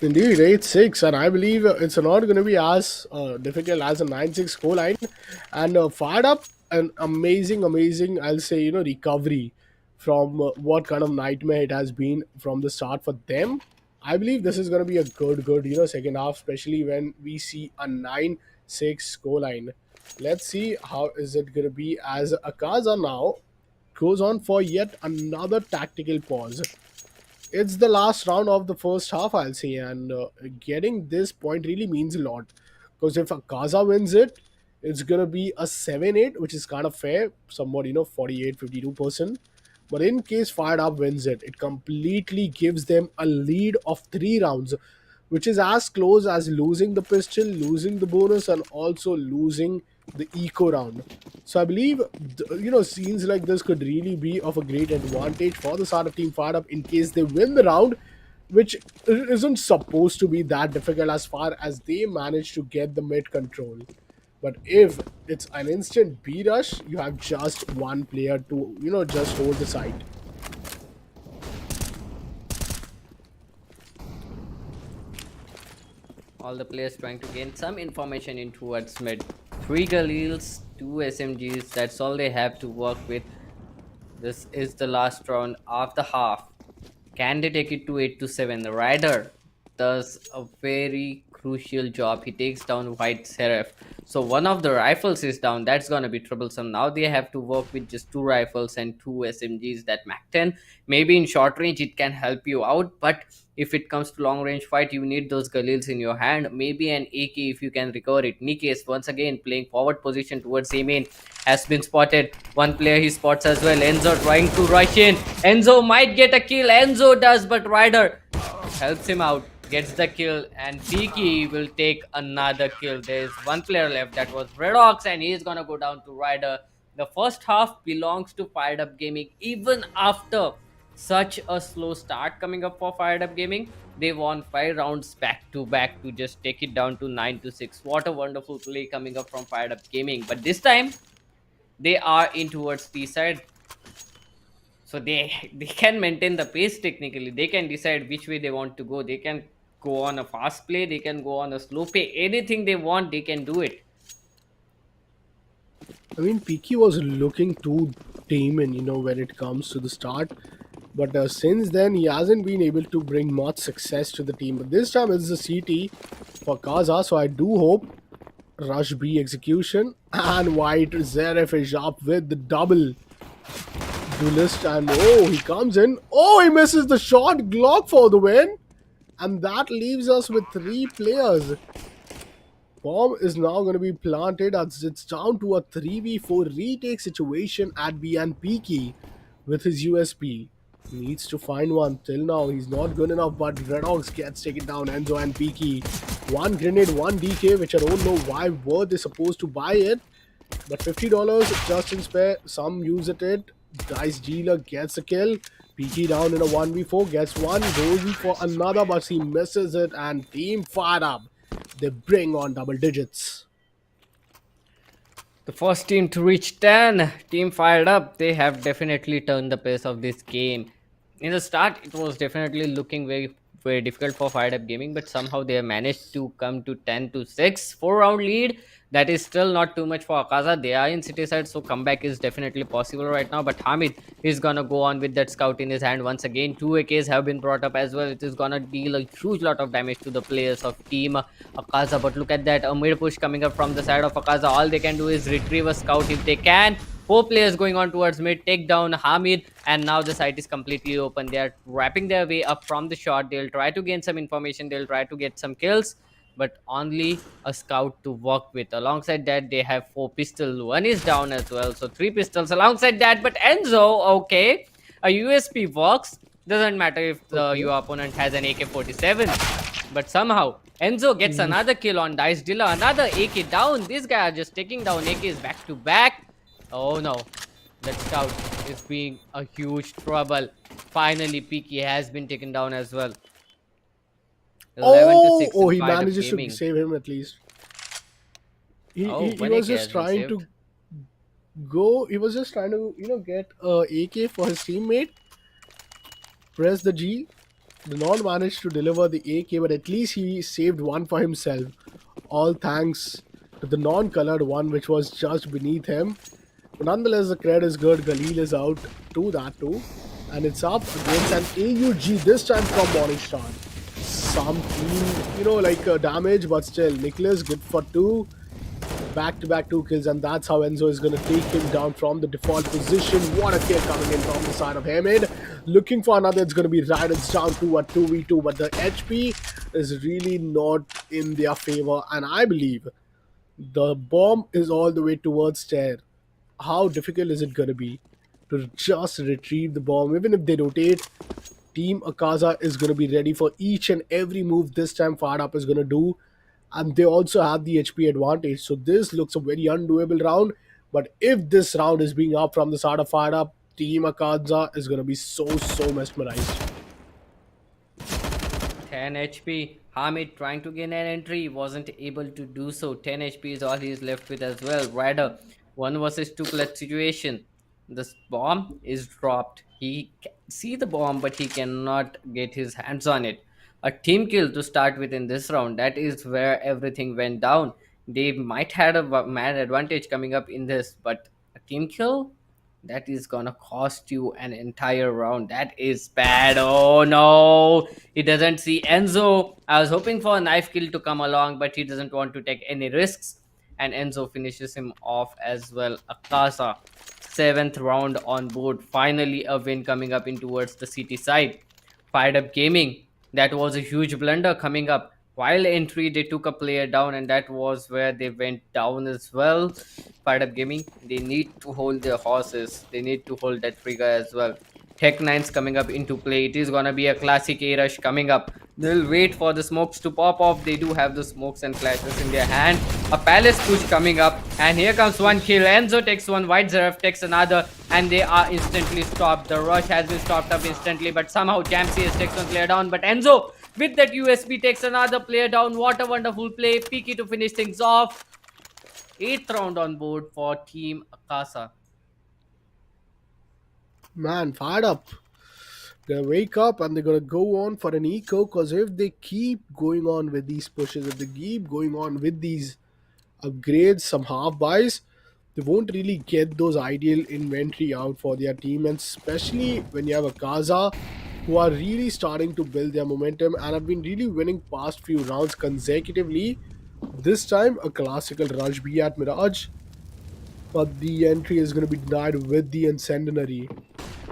Indeed, 8-6, and I believe it's not going to be as difficult as a 9-6 scoreline. And Fired Up, an amazing, I'll say, recovery from what kind of nightmare it has been from the start for them. I believe this is going to be a good, second half, especially when we see a 9-6 scoreline. Let's see how is it gonna be as Akaza now goes on for yet another tactical pause. It's the last round of the first half, I'll say, and getting this point really means a lot. Because if Akaza wins it, it's gonna be a 7-8, which is kind of fair, somewhat 48-52%. But in case Fired Up wins it, it completely gives them a lead of 3 rounds, which is as close as losing the pistol, losing the bonus, and also losing the eco round. So I believe scenes like this could really be of a great advantage for the startup team Fired Up in case they win the round, which isn't supposed to be that difficult as far as they manage to get the mid control. But if it's an instant B rush, you have just one player to just hold the site. All the players trying to gain some information in towards mid. 3 Galils, 2 SMGs, that's all they have to work with. This is the last round of the half. Can they take it to 8 to 7? The Rider does a very crucial job. He takes down White Seraph. So one of the rifles is down. That's gonna be troublesome. Now they have to work with just 2 rifles and 2 SMGs. That Mac 10. Maybe in short range it can help you out, but if it comes to long range fight, you need those Galils in your hand. Maybe an AK if you can recover it. Nikes once again playing forward position towards A main has been spotted. One player he spots as well. Enzo trying to rush in. Enzo might get a kill. Enzo does, but Ryder helps him out, gets the kill, and Piki will take another kill. There's one player left, that was Redox, and he's gonna go down to Ryder. The first half belongs to FIREDUP-Gaming. Even after such a slow start coming up for FIREDUP-Gaming, they won 5 rounds back to back to just take it down to 9 to 6. What a wonderful play coming up from FIREDUP-Gaming. But this time they are in towards the side, so they can maintain the pace. Technically they can decide which way they want to go. They can go on a fast play, they can go on a slow play, anything they want they can do it. I mean, Piki was looking too tame and when it comes to the start, but since then he hasn't been able to bring much success to the team. But this time it's the CT for Kaza, so I do hope Rush B execution and White Zeref is up with the double duelist, and oh, he comes in. Oh, he misses the shot. Glock for the win, and that leaves us with 3 players. Bomb is now going to be planted as it's down to a 3v4 retake situation at B, and Peaky with his USP needs to find one. Till now he's not good enough, but Redox gets taken down. Enzo and Peaky, 1 grenade, 1 DK, which I don't know why were they supposed to buy it, but $50 just in spare. Some use it. Dice dealer gets a kill. Peaky down in a 1v4, gets one, goes in for another, but he misses it, and team Fired Up, they bring on double digits. The first team to reach 10, team Fired Up, they have definitely turned the pace of this game. In the start it was definitely looking very difficult for FIREDUP-Gaming, but somehow they have managed to come to 10 to 6, 4-round lead. That is still not too much for Akaza. They are in city side, so comeback is definitely possible right now. But Hamid is gonna go on with that scout in his hand once again. 2 AKs have been brought up as well. It is gonna deal a huge lot of damage to the players of team Akaza. But look at that, a mid push coming up from the side of Akaza. All they can do is retrieve a scout if they can. 4 players going on towards mid, take down Hamid, and now the site is completely open. They are wrapping their way up from the shot. They'll try to gain some information, they'll try to get some kills, but only a scout to work with. Alongside that, they have 4 pistols. 1 is down as well, so 3 pistols alongside that. But Enzo, okay, a USP works. Doesn't matter if your opponent has an AK-47. But somehow Enzo gets another kill on Dice Dealer. Another AK down. These guys are just taking down AKs back to back. Oh no, that scout is being a huge trouble. Finally, Peaky has been taken down as well. 11 to 6 he manages to save him at least. He was just trying to go. He was just trying to get a AK for his teammate. Press the G. Did not manage to deliver the AK, but at least he saved one for himself. All thanks to the non-colored one, which was just beneath him. But nonetheless, the cred is good. Galil is out to that too. And it's up against an AUG, this time from Morningstar. Some clean, damage, but still. Nicholas, good for 2. Back to back two kills, and that's how Enzo is going to take him down from the default position. What a kill coming in from the side of Hamid. Looking for another, it's going to be Riders down to a 2v2, but the HP is really not in their favor, and I believe the bomb is all the way towards stair. How difficult is it going to be to just retrieve the bomb? Even if they rotate, Team Akaza is going to be ready for each and every move this time FireUp is going to do. And they also have the HP advantage. So this looks a very undoable round. But if this round is being up from the side of FireUp, Team Akaza is going to be so mesmerized. 10 HP. Hamid trying to gain an entry, wasn't able to do so. 10 HP is all he is left with as well. Rider, 1 versus 2 clutch situation. This bomb is dropped. He can see the bomb, but he cannot get his hands on it. A team kill to start with in this round. That is where everything went down. They might had a mad advantage coming up in this, but a team kill, that is gonna cost you an entire round. That is bad. Oh no, he doesn't see Enzo. I was hoping for a knife kill to come along, but he doesn't want to take any risks. And Enzo finishes him off as well. Akasa, seventh round on board. Finally, a win coming up in towards the city side. Fired Up Gaming. That was a huge blunder coming up. While entry, they took a player down, and that was where they went down as well. Fired Up Gaming, they need to hold their horses. They need to hold that trigger as well. Tech 9's coming up into play. It is gonna be a classic A rush coming up. They'll wait for the smokes to pop off. They do have the smokes and flashes in their hand. A palace push coming up, and here comes one kill. Enzo takes one, White Zeref takes another, and they are instantly stopped. The rush has been stopped up instantly, but somehow Jamsius takes one player down. But Enzo, with that USB, takes another player down. What a wonderful play. Peaky to finish things off. 8th round on board for Team Akasa. Man, FireUp. Gonna wake up and they're gonna go on for an eco, because if they keep going on with these pushes, if they keep going on with these upgrades, some half buys, they won't really get those ideal inventory out for their team. And especially when you have a Kaza who are really starting to build their momentum and have been really winning past few rounds consecutively. This time a classical rush B at Mirage, but the entry is going to be denied with the incendiary.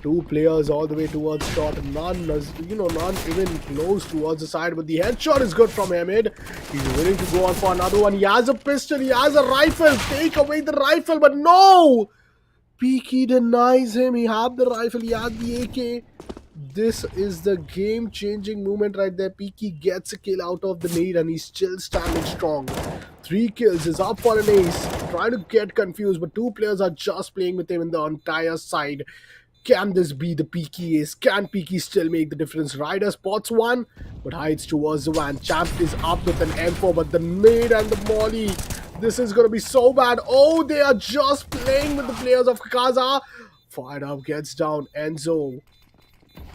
Two players all the way towards shot, none even close towards the side, but the headshot is good from Hamid. He's willing to go on for another one. He has a pistol, he has a rifle. Take away the rifle, but no! Peaky denies him. He had the rifle, he had the AK. This is the game-changing moment right there. Peaky gets a kill out of the nade and he's still standing strong. 3 kills, is up for an ace. Trying to get confused, but two players are just playing with him in the entire side. Can this be the Peaky ace? Can Peaky still make the difference? Ryder spots one, but hides towards the van. Champ is up with an M4, but the nade and the molly. This is going to be so bad. Oh, they are just playing with the players of Kaza. Fired Up gets down. Enzo.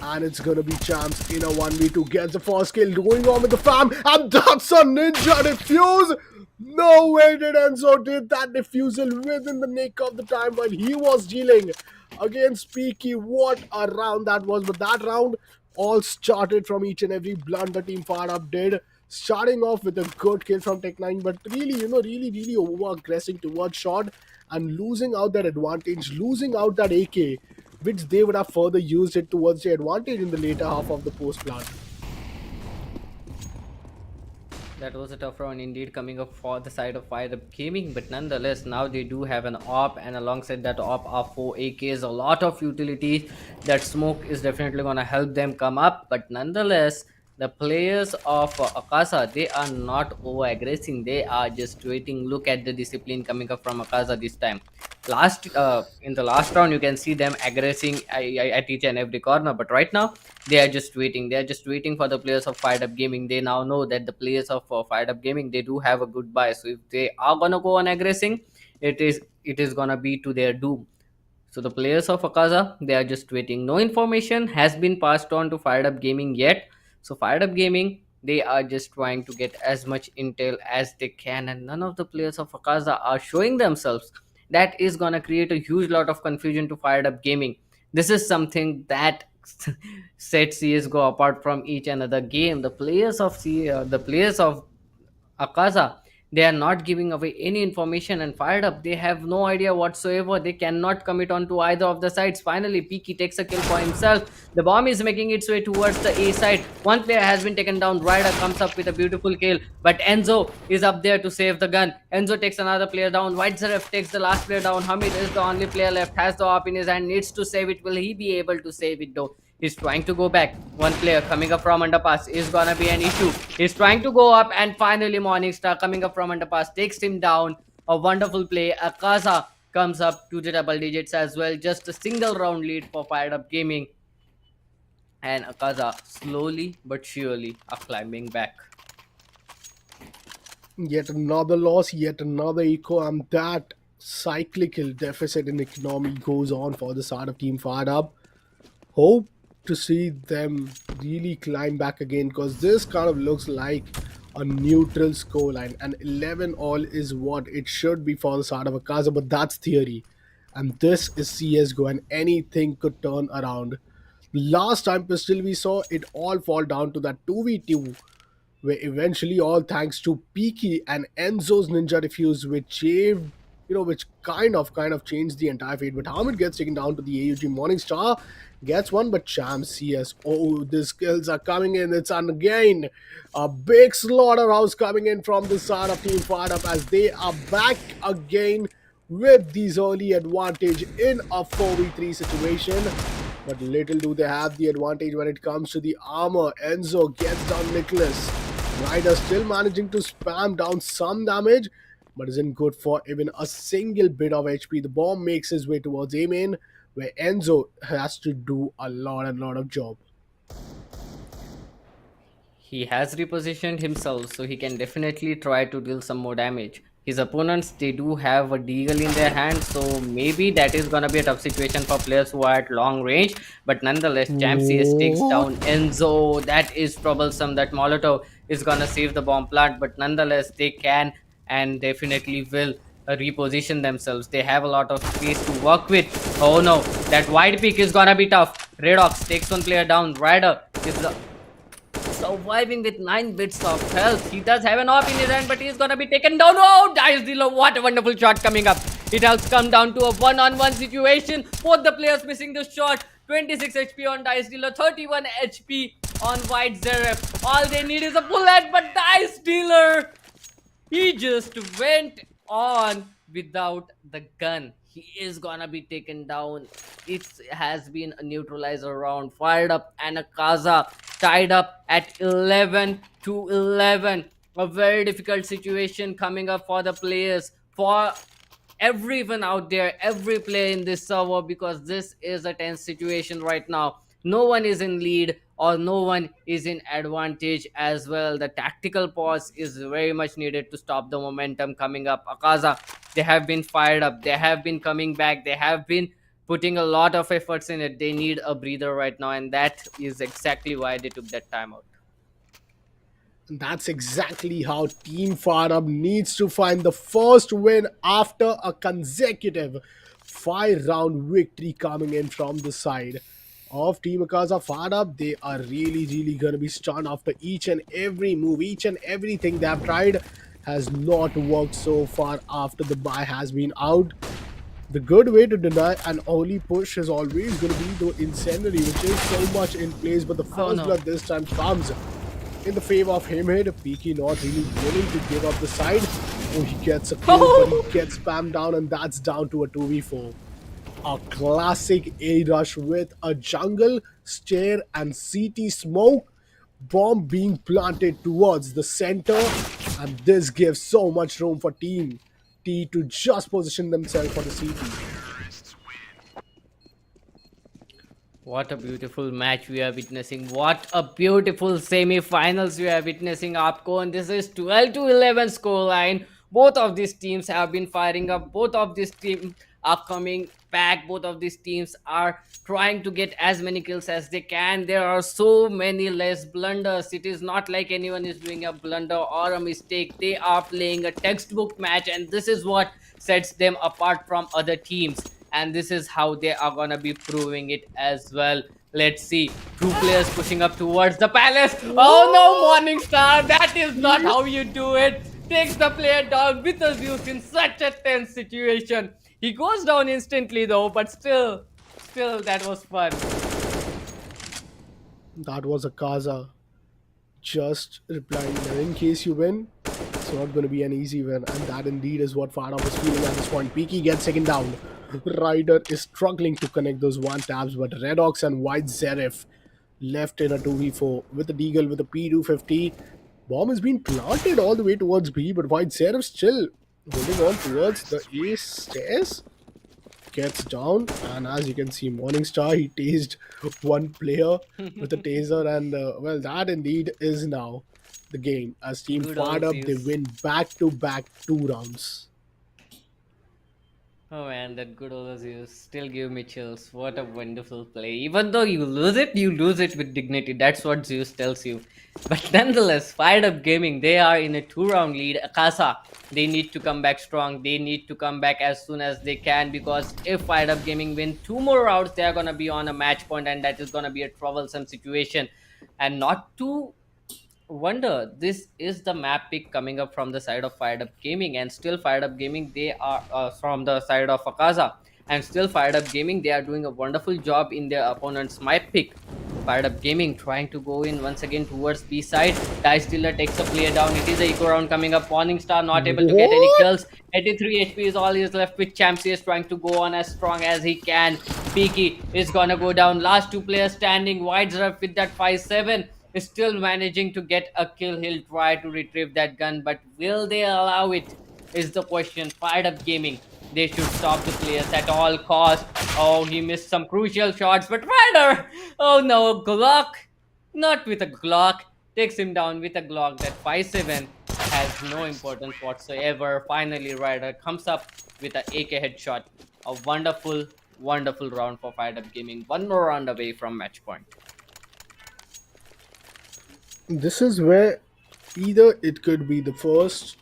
And it's going to be Champs in a 1v2. Gets the first kill. Going on with the fam. And that's a ninja defuse. No way did Enzo did that defusal within the nick of the time while he was dealing against Peaky. What a round that was. But that round all started from each and every blunder Team FireUp did. Starting off with a good kill from Tech 9, but really, really over-aggressing towards shot and losing out that advantage, losing out that AK, which they would have further used it towards the advantage in the later half of the post plan. That was a tough round indeed coming up for the side of FireUp Gaming, but nonetheless, now they do have an AWP, and alongside that AWP are 4 AKs, a lot of utilities. That smoke is definitely going to help them come up, but nonetheless, the players of Akasa, they are not over aggressing, they are just waiting. Look at the discipline coming up from Akasa this time. In the last round, you can see them aggressing at each and every corner, but right now, they are just waiting. They are just waiting for the players of Fired Up Gaming. They now know that the players of Fired Up Gaming, they do have a good buy. So if they are gonna go on aggressing, it is gonna be to their doom. So the players of Akaza, they are just waiting. No information has been passed on to Fired Up Gaming yet. So Fired Up Gaming, they are just trying to get as much intel as they can, and none of the players of Akaza are showing themselves. That is gonna create a huge lot of confusion to Fired Up Gaming. This is something that sets CS:GO apart from each another game. The players of Akaza, They are not giving away any information, and fired up, they have no idea whatsoever. They cannot commit on to either of the sides. Finally, Peaky takes a kill for himself. The bomb is making its way towards the A side. One player has been taken down. Ryder comes up with a beautiful kill, but Enzo is up there to save the gun. Enzo takes another player down. White Zaref takes the last player down. Hamid is the only player left, has the op in his hand, needs to save it. Will he be able to save it though? He's trying to go back. One player coming up from underpass is gonna be an issue. He's trying to go up, and finally Morningstar coming up from underpass takes him down. A wonderful play. Akasha comes up to the double digits as well. Just a single round lead for Fired Up Gaming. And Akasha slowly but surely are climbing back. Yet another loss, yet another eco, and that cyclical deficit in economy goes on for the side of Team Fired Up. Hope to see them really climb back again, because this kind of looks like a neutral scoreline, and 11 all is what it should be for the side of Akaza, but that's theory. And this is CSGO, and anything could turn around. Last time Pistol we saw it all fall down to that 2v2, where eventually, all thanks to Peaky and Enzo's ninja defuse, which shaved, which kind of changed the entire fate. But Hamid gets taken down to the AUG. Morningstar gets one, but Cham CS. Oh, the skills are coming in. It's again a big slaughterhouse coming in from the side of Team Fired Up, as they are back again with these early advantage in a 4v3 situation. But little do they have the advantage when it comes to the armor. Enzo gets down Nicholas. Ryder still managing to spam down some damage, but isn't good for even a single bit of HP. The bomb makes his way towards A main, where Enzo has to do a lot of job. He has repositioned himself, so he can definitely try to deal some more damage. His opponents, they do have a deagle in their hand, so maybe that is gonna be a tough situation for players who are at long range. But nonetheless, Champ CS takes What? down Enzo. That is troublesome. That Molotov is gonna save the bomb plant, but nonetheless, they can and definitely will reposition themselves. They have a lot of space to work with. Oh no, that wide peak is gonna be tough. Redox takes one player down. Ryder is surviving with 9 bits of health. He does have an op in his hand, but he's gonna be taken down. Oh, Dice Dealer, what a wonderful shot coming up. It has come down to a one-on-one situation. Both the players missing the shot. 26 HP on Dice Dealer, 31 HP on White Zeref. All they need is a bullet, but Dice Dealer, he just went on without the gun. He is gonna be taken down. It has been a neutralizer round. Fired up and Akaza tied up at 11 to 11. A very difficult situation coming up for the players, for everyone out there, every player in this server, because this is a tense situation right now. No one is in lead or no one is in advantage as well. The tactical pause is very much needed to stop the momentum coming up. Akaza, they have been fired up, they have been coming back, they have been putting a lot of efforts in it. They need a breather right now, and that is exactly why they took that time out. And that's exactly how Team Fired Up needs to find the first win after a consecutive 5-round victory coming in from the side of Team Akaza. Fired Up, they are really going to be stunned after each and every move, each and everything they have tried has not worked so far after the buy has been out. The good way to deny an early push is always going to be the incendiary, which is so much in place, but the first blood this time comes in the favor of him here. Peaky not really willing to give up the side. Oh, he gets a kill, but he gets spammed down, and that's down to a 2v4. A classic A rush with a jungle, stair, and CT smoke. Bomb being planted towards the center, and this gives so much room for Team T to just position themselves for the CT. What a beautiful match we are witnessing. What a beautiful semi-finals we are witnessing, Aapko. And this is 12 to 11 scoreline. Both of these teams have been firing up. Both of these teams are coming back. Both of these teams are trying to get as many kills as they can. There are so many less blunders. It is not like anyone is doing a blunder or a mistake. They are playing a textbook match, and this is what sets them apart from other teams. And this is how they are gonna be proving it as well. Let's see. Two players pushing up towards the palace. Oh no, Morningstar, that is not how you do it. takes the player down with a Zeus in such a tense situation. He goes down instantly though, but still that was fun. That was a Kaza just replying that in case you win, it's not going to be an easy win. And that indeed is what Farah was feeling at this point. Peaky gets second down. Ryder is struggling to connect those one taps, but Red Ox and White Zerif left in a 2v4 with the Deagle with a P250. Bomb has been planted all the way towards B, but White Zerif still holding on towards the A stairs. Gets down, and as you can see, Morningstar, he tased one player with a taser, and well, that indeed is now the game. As Team Good Fired old Up, they Zeus. win back to back 2 rounds. Oh man, that good old Zeus still give me chills. What a wonderful play. Even though you lose it with dignity. That's what Zeus tells you. But nonetheless, Fired Up Gaming, they are in a 2 round lead. Akasa, they need to come back strong. They need to come back as soon as they can, because if Fired Up Gaming win 2 more rounds, they are gonna be on a match point, and that is gonna be a troublesome situation. And not to wonder, this is the map pick coming up from the side of Fired Up Gaming, and still Fired Up Gaming, they are from the side of Akaza, and still Fired Up Gaming, they are doing a wonderful job in their opponent's map pick. Fired Up Gaming trying to go in once again towards B side. Dice Dealer takes a player down. It is a eco round coming up. Morningstar not able to get any What? kills. 83 HP is all he is left with. Champsy is trying to go on as strong as he can. Peaky is gonna go down. Last two players standing. Wide's up with that 5-7 is still managing to get a kill. He'll try to retrieve that gun, but will they allow it? Is the question. Fired Up Gaming, they should stop the players at all costs. Oh, he missed some crucial shots, but Ryder, oh no, Glock, not with a Glock, takes him down with a Glock. That 5-7 has no importance whatsoever. Finally, Ryder comes up with an AK headshot. A wonderful round for Fired Up Gaming. One more round away from match point. This is where either it could be the first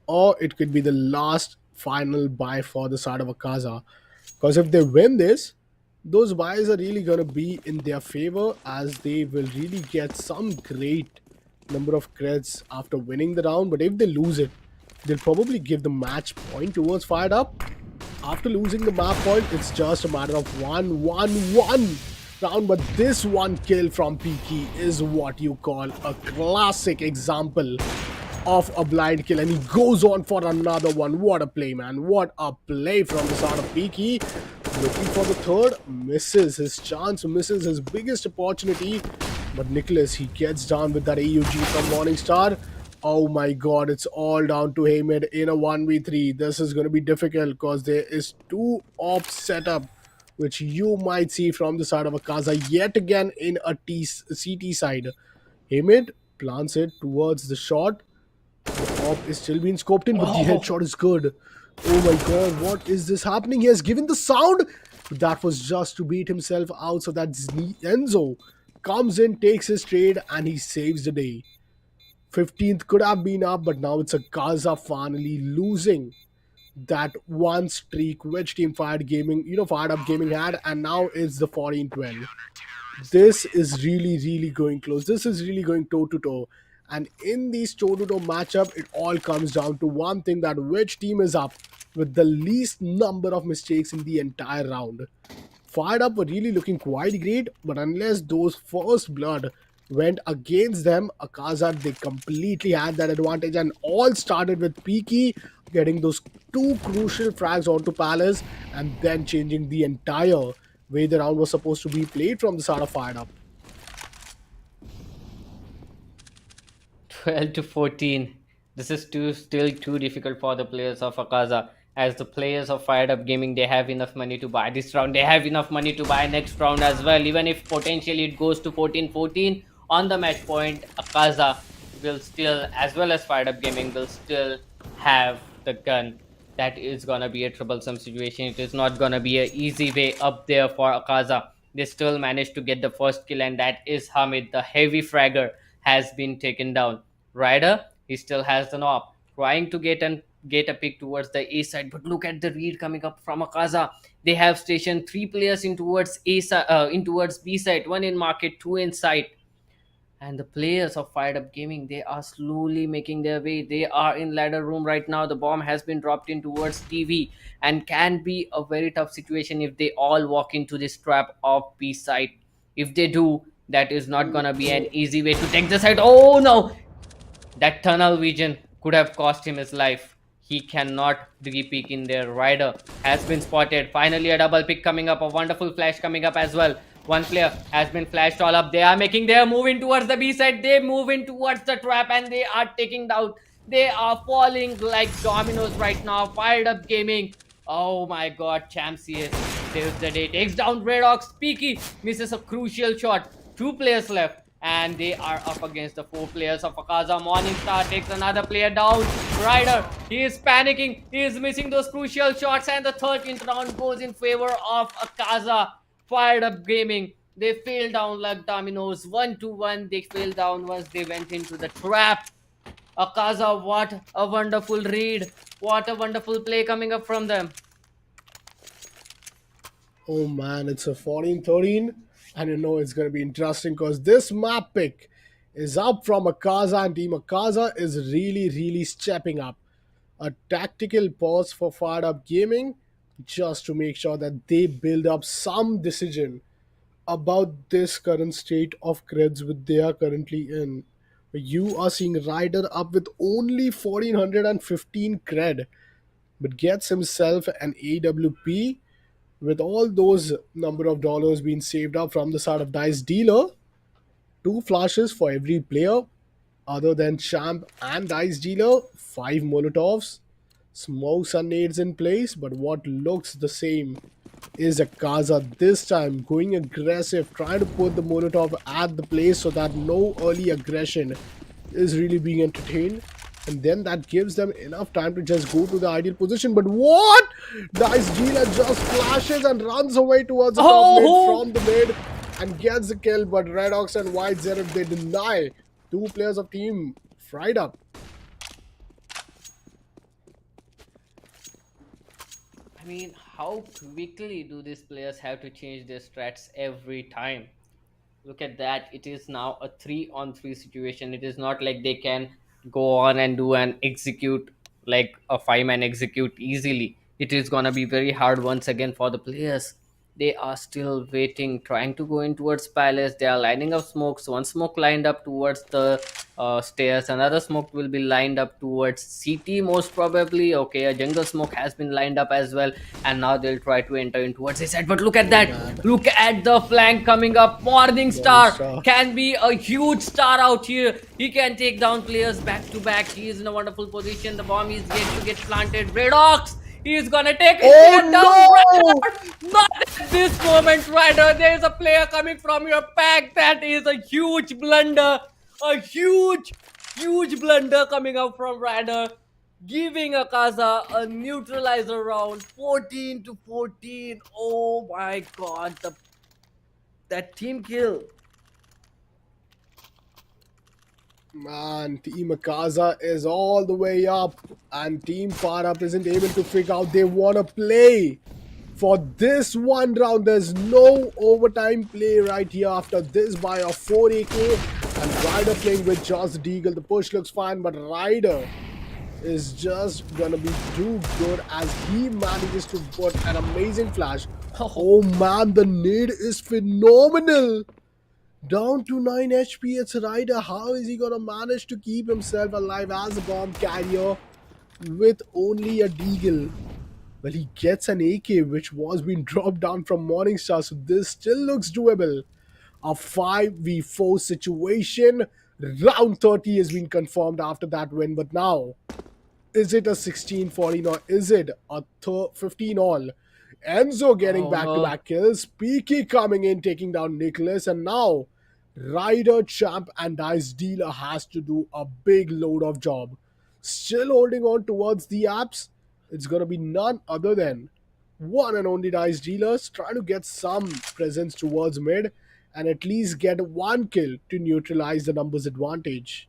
or it could be the last final buy for the side of Akaza. Because if they win this, those buys are really going to be in their favor, as they will really get some great number of creds after winning the round. But if they lose it, they'll probably give the match point towards Fired Up. After losing the map point, it's just a matter of 1-1-1 round. But this one kill from Peaky is what you call a classic example of a blind kill, and he goes on for another one. What a play, man. What a play from the side of Peaky. Looking for the third, misses his chance, misses his biggest opportunity. But Nicholas, he gets down with that AUG from Morningstar. Oh my god, it's all down to Hamid in a 1v3. This is going to be difficult because there is two op setup which you might see from the side of Akaza yet again in a CT side. Hamid plants it towards the shot. The op is still being scoped in, but the Oh, headshot is good. Oh my god, what is this happening? He has given the sound. That was just to beat himself out so that Enzo comes in, takes his trade, and he saves the day. 15th could have been up, but now it's a Gaza finally losing that one streak which Team Fired Up Gaming had, and now it's the 14-12. This is really going close. This is really going toe to toe. And in these toe to toe matchup, it all comes down to one thing, that which team is up with the least number of mistakes in the entire round. Fired Up were really looking quite great, but unless those first blood went against them, Akaza, they completely had that advantage, and all started with Peaky getting those two crucial frags onto Palace and then changing the entire way the round was supposed to be played from the start of Fired Up. 12 to 14. This is still too difficult for the players of Akaza. As the players of Fired Up Gaming, they have enough money to buy this round. They have enough money to buy next round as well. Even if potentially it goes to 14-14 on the match point, Akaza will still, as well as Fired Up Gaming, will still have the gun. That is gonna be a troublesome situation. It is not gonna be an easy way up there for Akaza. They still managed to get the first kill, and that is Hamid. The heavy fragger has been taken down. Ryder, he still has the knob, trying to get a pick towards the A side. But look at the read coming up from Akaza. They have stationed 3 players in towards A side, in towards B side, one in market, two in site. And the players of Fired Up Gaming, they are slowly making their way. They are in ladder room right now. The bomb has been dropped in towards TV, and can be a very tough situation if they all walk into this trap of B side. If they do, that is not gonna be an easy way to take the side. Oh no, that tunnel vision could have cost him his life. He cannot re-peek in there. Rider has been spotted. Finally, a double pick coming up. A wonderful flash coming up as well. One player has been flashed all up. They are making their move in towards the B side. They move in towards the trap and they are taking down. They are falling like dominoes right now. Fired Up Gaming. Oh my god, Champs CS saves the day. Takes down Red Ox. Peaky misses a crucial shot. Two players left, and they are up against the four players of Akasha. Morningstar takes another player down. Ryder, he is panicking. He is missing those crucial shots, and the 13th round goes in favor of Akasha. Fired Up Gaming. They fell down like dominoes. 1-1. They fell down once they went into the trap. Akasha, what a wonderful read. What a wonderful play coming up from them. Oh man, it's a 14-13, and you know it's going to be interesting because this map pick is up from Akasha, and Team Akasha is really stepping up. A tactical pause for Fired Up Gaming just to make sure that they build up some decision about this current state of creds which they are currently in. You are seeing Ryder up with only 1415 cred, but gets himself an AWP with all those number of dollars being saved up from the side of Dice Dealer. Two flashes for every player other than Champ and Dice Dealer, five Molotovs, smokes and nades in place, but what looks the same is Akasha this time going aggressive, trying to put the Molotov at the place so that no early aggression is really being entertained. And then that gives them enough time to just go to the ideal position. But what? Dice Dealer just flashes and runs away towards the top mid Oh, from the mid and gets the kill. But Red Ox and White Zenith, they deny two players of team Fried Up. I mean, how quickly do these players have to change their strats every time? Look at that. It is now a 3-on-3 situation. It is not like they can go on and do an execute like a five-man execute easily. It is gonna be very hard once again for the players. They are still waiting, trying to go in towards palace. They are lining up smokes. One smoke lined up towards the stairs. Another smoke will be lined up towards CT most probably. Okay, a jungle smoke has been lined up as well, and now they'll try to enter in towards his side. But look at Oh that! man, Look at the flank coming up. Morning Star Morningstar. can be a huge star out here. He can take down players back to back. He is in a wonderful position. The bomb is yet to get planted. Redox, he is gonna take it down. Oh Ryder, not at this moment, Ryder. There is a player coming from your pack. That is a huge blunder. A huge blunder coming out from Ryder, giving Akasha a neutralizer round, 14-14. Oh my god, that team kill. man, Team Akasha is all the way up, and Team Far Up isn't able to figure out they want to play. For this one round, there's no overtime play right here after this by a 4 AK, and Ryder playing with just Deagle. The push looks fine, but Ryder is just gonna be too good as he manages to put an amazing flash. Oh man, the nade is phenomenal. Down to 9 HP, it's Ryder. How is he gonna manage to keep himself alive as a bomb carrier with only a Deagle? Well, he gets an AK which was being dropped down from Morningstar, so this still looks doable. A 5v4 situation. Round 30 has been confirmed after that win, but now is it a 16-14 or is it a 15 all? Enzo getting Oh no. back-to-back kills. Peaky coming in, taking down Nicholas. And now Ryder, Champ, and Dice Dealer has to do a big load of job. Still holding on towards the apps. It's going to be none other than one and only Dice Dealers trying to get some presence towards mid and at least get one kill to neutralize the numbers advantage.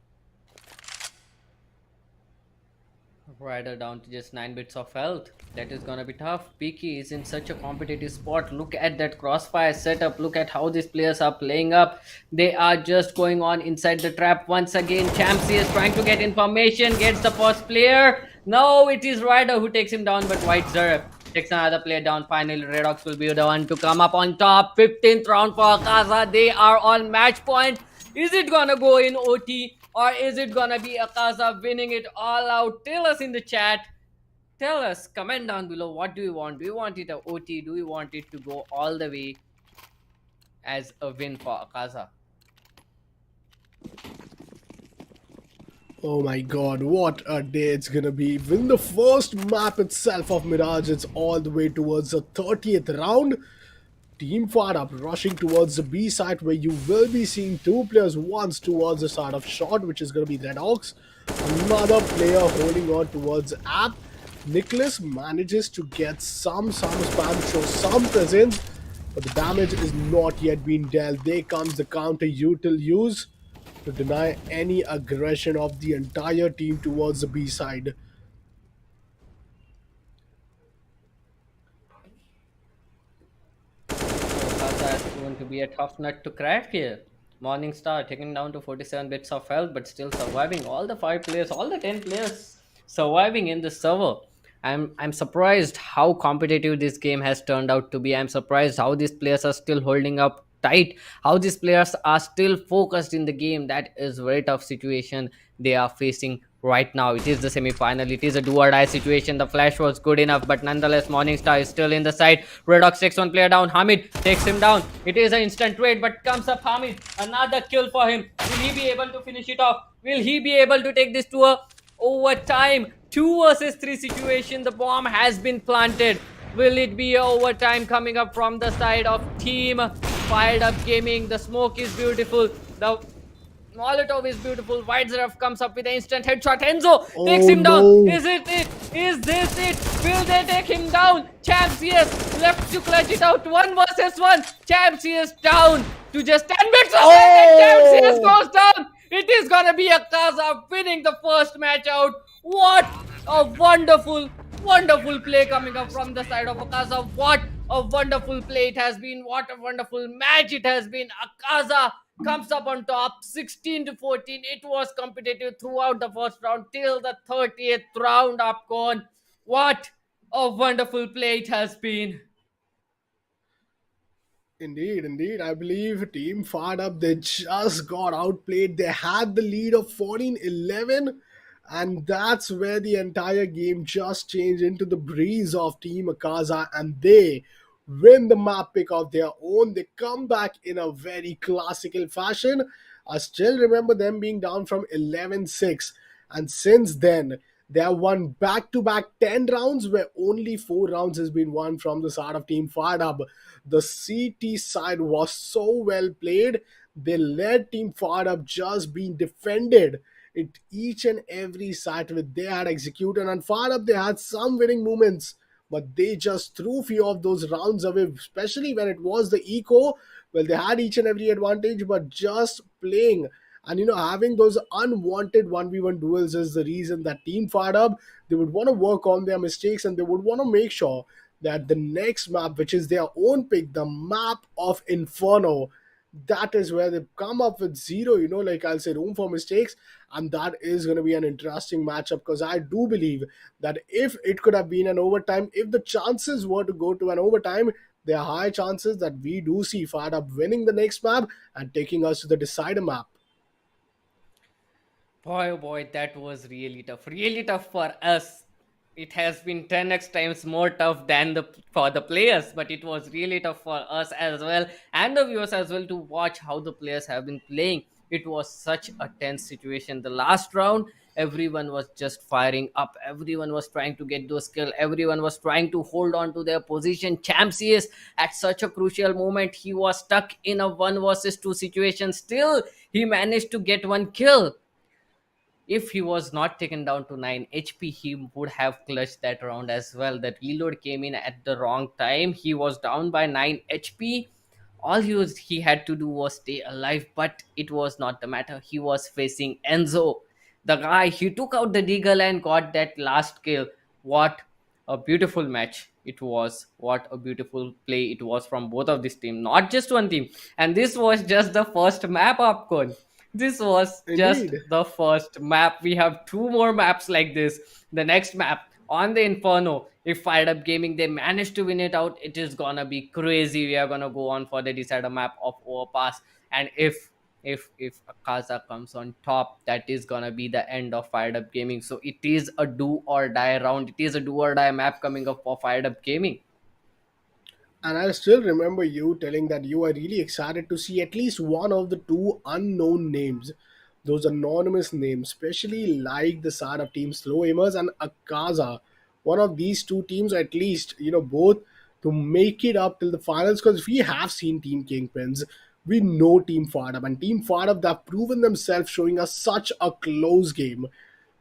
Rider down to just 9 bits of health. That is gonna be tough. Peaky is in such a competitive spot. Look at that crossfire setup. Look at how these players are playing up. They are just going on inside the trap once again. Champsy is trying to get information, gets the first player. No, it is Rider who takes him down, but White Zerf takes another player down. Finally, Redox will be the one to come up on top. 15th round for Akasha. They are on match point. Is it gonna go in OT or is it gonna be Akasha winning it all out? Tell us in the chat. Tell us, comment down below. What do you want? Do you want it a OT? Do you want it to go all the way as a win for Akasha? Oh my god, what a day it's gonna be. Win the first map itself of Mirage, it's all the way towards the 30th round. Team FIREDUP rushing towards the B site where you will be seeing two players, once towards the start of shot, which is going to be Red Ox. Another player holding on towards App. Nicholas manages to get some spam, show some presence, but the damage is not yet being dealt. There comes the counter util use to deny any aggression of the entire team towards the B side. Akasha is going to be a tough nut to crack here. Morningstar taking down to 47 bits of health, but still surviving. All the 5 players, all the 10 players surviving in the server. I'm surprised how competitive this game has turned out to be. I'm surprised how these players are still holding up tight, how these players are still focused in the game. That is a very tough situation they are facing right now. It is the semi-final. It is a do or die situation. The flash was good enough, but nonetheless, Morningstar is still in the side. Redox takes one player down. Hamid takes him down. It is an instant trade, but comes up Hamid. Another kill for him. Will he be able to finish it off? Will he be able to take this to a overtime 2 versus 3 situation? The bomb has been planted. Will it be a overtime coming up from the side of team FIREDUP-Gaming? The smoke is beautiful. The Molotov is beautiful. White Zerf comes up with an instant headshot. Enzo takes Oh him down. no! Is it it? Is this it? Will they take him down? Champs left to clutch it out. 1 versus 1. Champs down to just 10 bits of health, and Champs Oh! goes down. It is gonna be Akasha winning the first match out. What a wonderful play coming up from the side of Akasha. What a wonderful play it has been. What a wonderful match it has been. Akasha comes up on top 16 to 14. It was competitive throughout the first round till the 30th round up gone. What a wonderful play it has been. Indeed, indeed. I believe Team FIREDUP, they just got outplayed. They had the lead of 14-11, and that's where the entire game just changed into the breeze of Team Akaza, and they win the map pick of their own. They come back in a very classical fashion. I still remember them being down from 11-6, and since then, they have won back-to-back 10 rounds, where only 4 rounds has been won from the side of Team FIREDUP. The CT side was so well played. They led Team FIREDUP just being defended at each and every site which they had executed. And FIREDUP, they had some winning moments, but they just threw few of those rounds away, especially when it was the eco. Well, they had each and every advantage, but just playing and having those unwanted 1v1 duels is the reason that Team FIREDUP, they would want to work on their mistakes, and they would want to make sure that the next map, which is their own pick, the map of Inferno, that is where they come up with zero, like I'll say, room for mistakes. And that is going to be an interesting matchup, because I do believe that if it could have been an overtime, if the chances were to go to an overtime, there are high chances that we do see FIREDUP winning the next map and taking us to the decider map. Boy, oh boy, that was really tough. Really tough for us. It has been 10x times more tough than the for the players, but it was really tough for us as well and the viewers as well to watch how the players have been playing. It was such a tense situation. The last round, everyone was just firing up. Everyone was trying to get those kills. Everyone was trying to hold on to their position. Champsius, at such a crucial moment, he was stuck in a 1 versus 2 situation. Still, he managed to get one kill. If he was not taken down to 9 HP, he would have clutched that round as well. That reload came in at the wrong time. He was down by 9 HP. All he had to do was stay alive, but it was not the matter. He was facing Enzo. The guy, he took out the deagle and got that last kill. What a beautiful match it was. What a beautiful play it was from both of this team, not just one team. And this was just the first map, Popcorn. This was just Indeed. the first map. We have two more maps like this. The next map on the Inferno, if Fired Up Gaming they manage to win it out, it is gonna be crazy. We are gonna go on for the decider map of Overpass. And if Akaza comes on top, that is gonna be the end of Fired Up Gaming. So it is a do or die round. It is a do or die map coming up for Fired Up Gaming. And I still remember you telling that you are really excited to see at least one of the two unknown names, those anonymous names, especially like the side of Team SlowAimers and Akaza. One of these two teams, at least, both to make it up till the finals. Because we have seen Team Kingpins, we know Team Firedup, and Team Firedup, they've proven themselves showing us such a close game.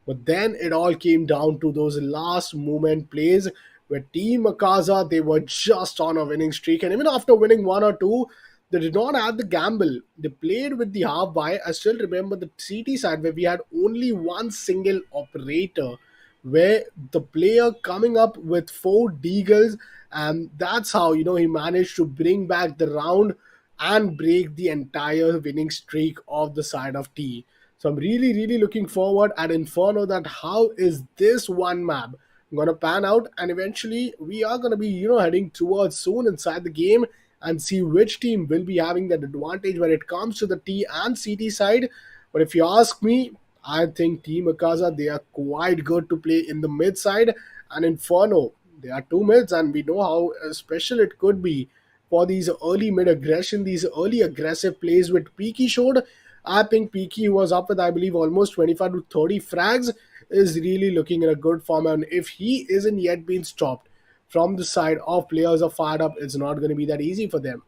But then it all came down to those last moment plays where Team Akaza, they were just on a winning streak. And even after winning one or two, they did not have the gamble. They played with the half buy. I still remember the CT side where we had only one single operator, where the player coming up with four deagles, and that's how he managed to bring back the round and break the entire winning streak of the side of T. So I'm really, really looking forward at Inferno that how is this one map gonna pan out, and eventually we are gonna be heading towards soon inside the game and see which team will be having that advantage when it comes to the T and CT side. But if you ask me, I think Team Akaza, they are quite good to play in the mid side, and Inferno, they are two mids, and we know how special it could be for these early mid aggression, these early aggressive plays with Peaky showed. I think Peaky was up with, I believe, almost 25 to 30 frags, is really looking in a good form. And if he isn't yet been stopped from the side of players of Fired Up, it's not going to be that easy for them.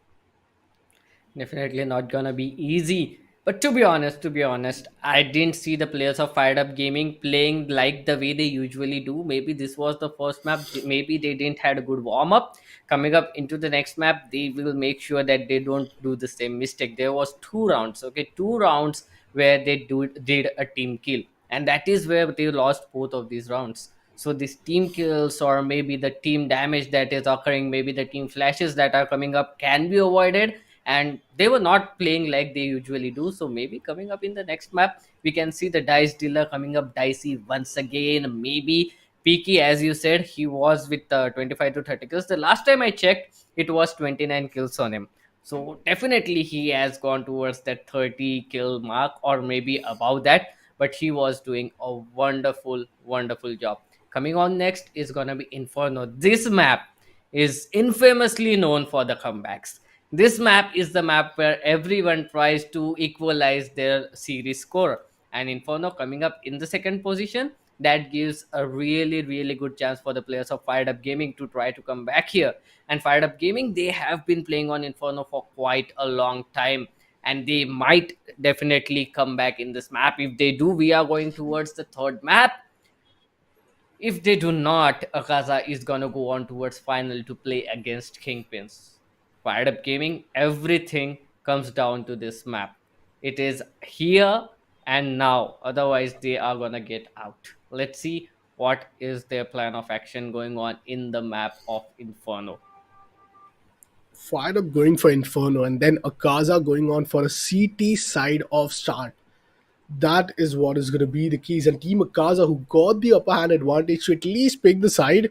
Definitely not gonna be easy. But to be honest, I didn't see the players of Fired Up Gaming playing like the way they usually do. Maybe this was the first map. Maybe they didn't had a good warm up. Coming up into the next map, they will make sure that they don't do the same mistake. There was two rounds, okay, two rounds where they did a team kill, and that is where they lost both of these rounds. So these team kills or maybe the team damage that is occurring, maybe the team flashes that are coming up can be avoided, and they were not playing like they usually do. So maybe coming up in the next map, we can see the dice dealer coming up dicey once again. Maybe Peaky, as you said, he was with 25 to 30 kills. The last time I checked, it was 29 kills on him. So definitely he has gone towards that 30 kill mark or maybe above that. But he was doing a wonderful, wonderful job. Coming on next is gonna be Inferno. This map is infamously known for the comebacks. This map is the map where everyone tries to equalize their series score. And Inferno coming up in the second position, that gives a really, really good chance for the players of Fired Up Gaming to try to come back here. And Fired Up Gaming, they have been playing on Inferno for quite a long time. And they might definitely come back in this map. If they do, we are going towards the third map. If they do not, Akaza is gonna go on towards final to play against Kingpins. Fired Up Gaming, everything comes down to this map. It is here and now. Otherwise, they are gonna get out. Let's see what is their plan of action going on in the map of Inferno. Fired Up going for Inferno, and then Akaza going on for a CT side of start. That is what is going to be the keys. And Team Akaza, who got the upper hand advantage to at least pick the side,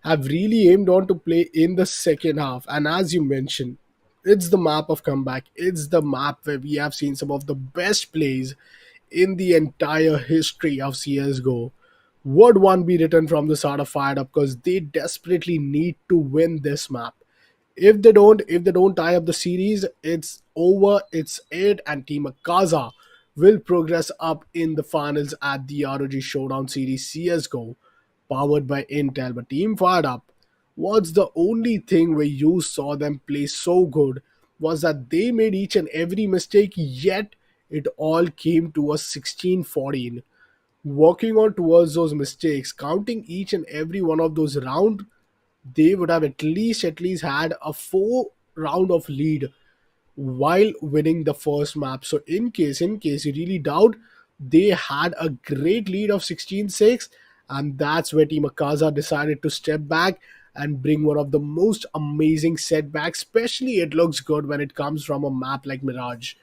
have really aimed on to play in the second half. And as you mentioned, it's the map of comeback. It's the map where we have seen some of the best plays in the entire history of CSGO. Would one be written from the start of Fired Up, because they desperately need to win this map. If they don't tie up the series, it's over, it's it, and Team Akaza will progress up in the finals at the ROG Showdown Series CSGO, powered by Intel. But Team Fired Up, what's the only thing where you saw them play so good was that they made each and every mistake, yet it all came to a 16-14. Working on towards those mistakes, counting each and every one of those rounds, they would have at least had a 4 round of lead while winning the first map. So in case you really doubt, they had a great lead of 16-6, and that's where Team Akaza decided to step back and bring one of the most amazing setbacks. Especially, it looks good when it comes from a map like Mirage.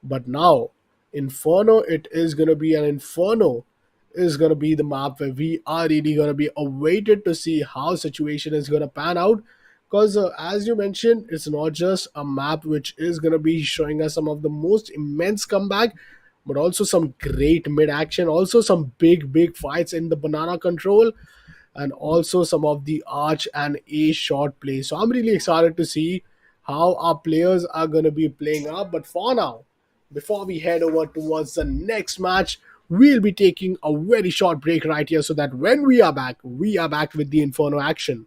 But now, Inferno, it is going to be an Inferno is going to be the map where we are really going to be awaited to see how situation is going to pan out. Because as you mentioned, it's not just a map which is going to be showing us some of the most immense comeback, but also some great mid action, also some big fights in the banana control, and also some of the arch and a short play. So I'm really excited to see how our players are going to be playing up. But for now, before we head over towards the next match, we'll be taking a very short break right here so that when we are back with the Inferno action.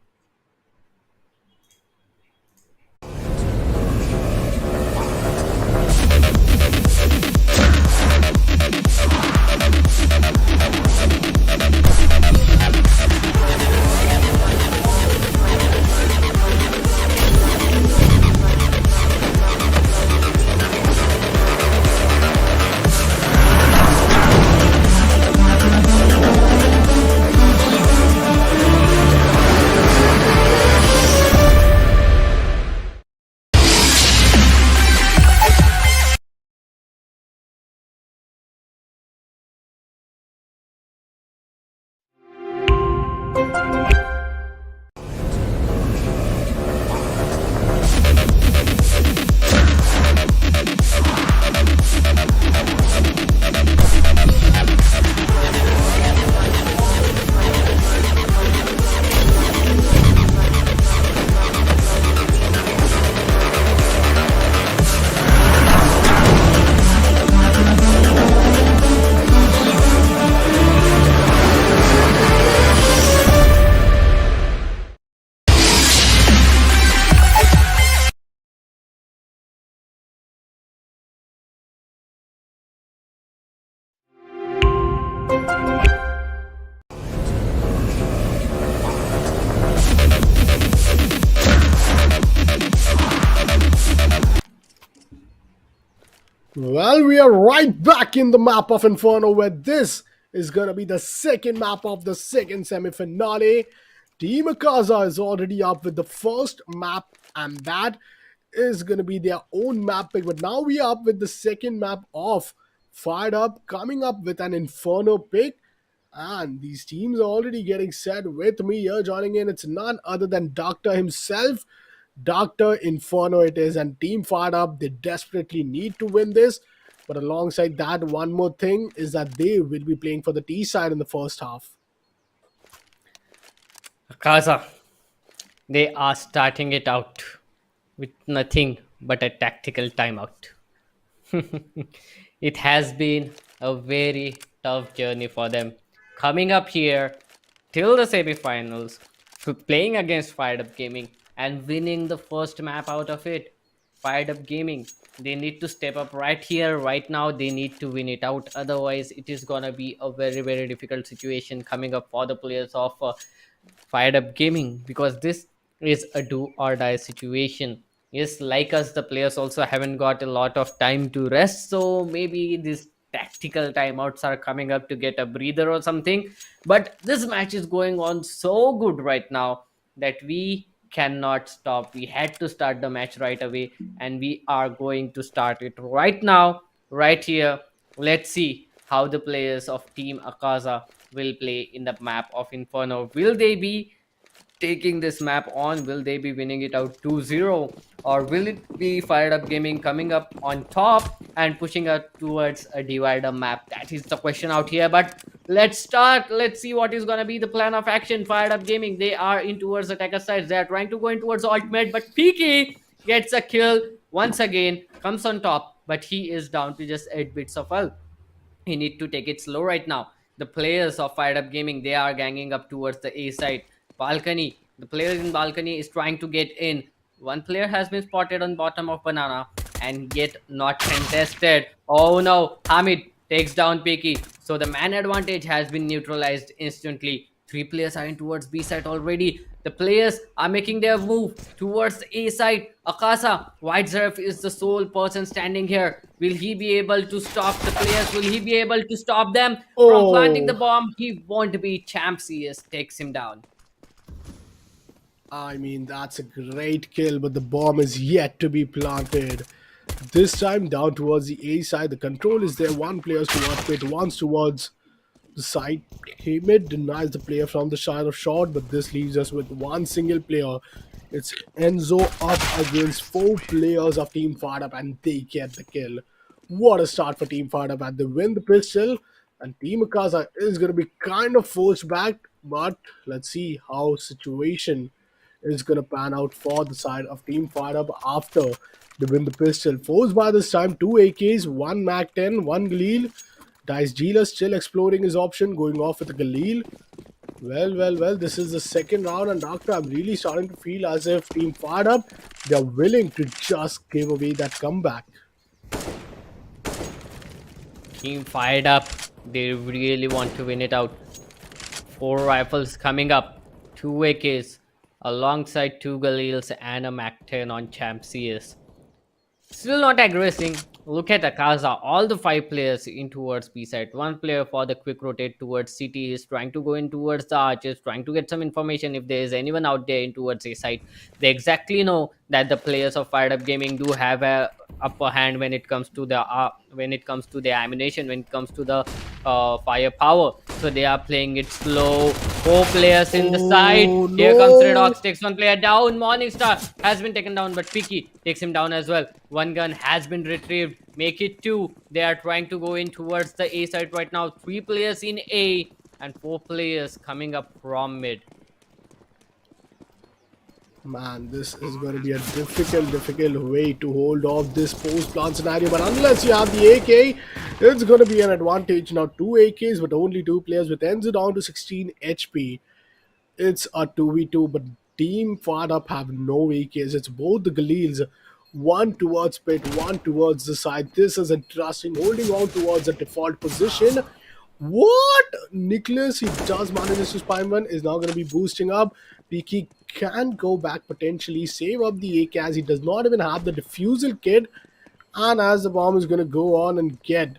Well, we are right back in the map of Inferno, where this is going to be the second map of the second semi-finale. Team Akaza is already up with the first map, and that is going to be their own map pick. But now we are up with the second map of Fired Up, coming up with an Inferno pick. And these teams are already getting set. With me here joining in, it's none other than Doctor himself. Doctor Inferno it is, and Team Fired Up, they desperately need to win this. But alongside that, one more thing is that they will be playing for the T side in the first half. Akaza, they are starting it out with nothing but a tactical timeout. It has been a very tough journey for them. Coming up here till the semifinals, playing against Fired Up Gaming and winning the first map out of it. Fired Up Gaming, they need to step up right here, right now. They need to win it out. Otherwise, it is gonna be a very difficult situation coming up for the players of Fired Up Gaming, because this is a do or die situation. Yes, like us, the players also haven't got a lot of time to rest, so maybe these tactical timeouts are coming up to get a breather or something. But this match is going on so good right now that we cannot stop. We had to start the match right away, and we are going to start it right now, right here. Let's see how the players of Team Akaza will play in the map of Inferno. Will they be taking this map on? Will they be winning it out 2-0, or will it be Fired Up Gaming coming up on top and pushing out towards a divider map? That is the question out here. But let's start. Let's see what is going to be the plan of action. Fired Up Gaming, they are in towards attacker sides. They are trying to go in towards ultimate, but Peaky gets a kill once again, comes on top, but he is down to just 8 bits of health. He need to take it slow right now. The players of Fired Up Gaming, they are ganging up towards the A side balcony. The players in balcony is trying to get in. One player has been spotted on bottom of banana and yet not contested. Oh no, Hamid takes down Peaky. So the man advantage has been neutralized instantly. 3 players are in towards B side already. The players are making their move towards the A side. Akasha, White Zerf is the sole person standing here. Will he be able to stop the players? Will he be able to stop them from planting the Oh, bomb? He won't be. Champ CS takes him down. I mean, that's a great kill, but the bomb is yet to be planted. This time down towards the A side, the control is there. One player's towards pit, one's towards the side. Mid denies the player from the side of shot, but this leaves us with one single player. It's Enzo up against four players of Team FIREDUP, and they get the kill. What a start for Team FIREDUP, and they win the pistol. And Team Akasa is going to be kind of forced back, but let's see how situation is going to pan out for the side of Team FIREDUP after they win the pistol. Forced by this time, two AKs, one Mac 10, one Galil. Dice Dealer still exploring his option, going off with a Galil. Well, this is the second round, and Doctor, I'm really starting to feel as if Team FIREDUP, they're willing to just give away that comeback. Team fired up. They really want to win it out. Four rifles coming up. Two AKs alongside two Galils and a Mac 10 on Champ CS. Still not aggressing. Look at Akaza. All the five players in towards B side. One player for the quick rotate towards CT is trying to go in towards the arches, trying to get some information if there is anyone out there in towards A side. They exactly know that the players of FIREDUP-Gaming do have a upper hand when it comes to the ammunition, when it comes to the firepower. So they are playing it slow. Four players in the side. Oh Here comes Red no! Ox, takes one player down. Morningstar has been taken down, but Peaky takes him down as well. One gun has been retrieved. Make it two. They are trying to go in towards the A side right now. Three players in A and four players coming up from mid. Man, this is going to be a difficult way to hold off this post-plant scenario. But unless you have the AK, it's going to be an advantage. Now, two AKs, but only two players with Enzo down to 16 HP. It's a 2v2, but Team FIREDUP have no AKs. It's both the Galils, one towards pit, one towards the side. This is interesting, holding on towards the default position. What? Nicholas, he does manages to spine one, is now going to be boosting up. Peaky can go back potentially, save up the AK as he does not even have the defusal kit. And as the bomb is going to go on and get,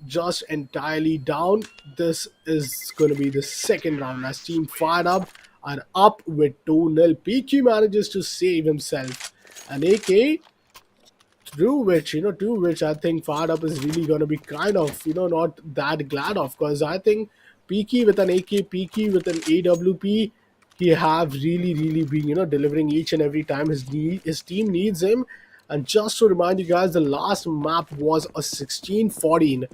just entirely down, this is going to be the second round as Team FIREDUP are up with 2-0. PQ manages to save himself an AK, through which I think FIREDUP is really going to be kind of, not that glad of, because I think PQ with an AK, PQ with an AWP, he have really been, delivering each and every time his team needs him. And just to remind you guys, the last map was a 16-14.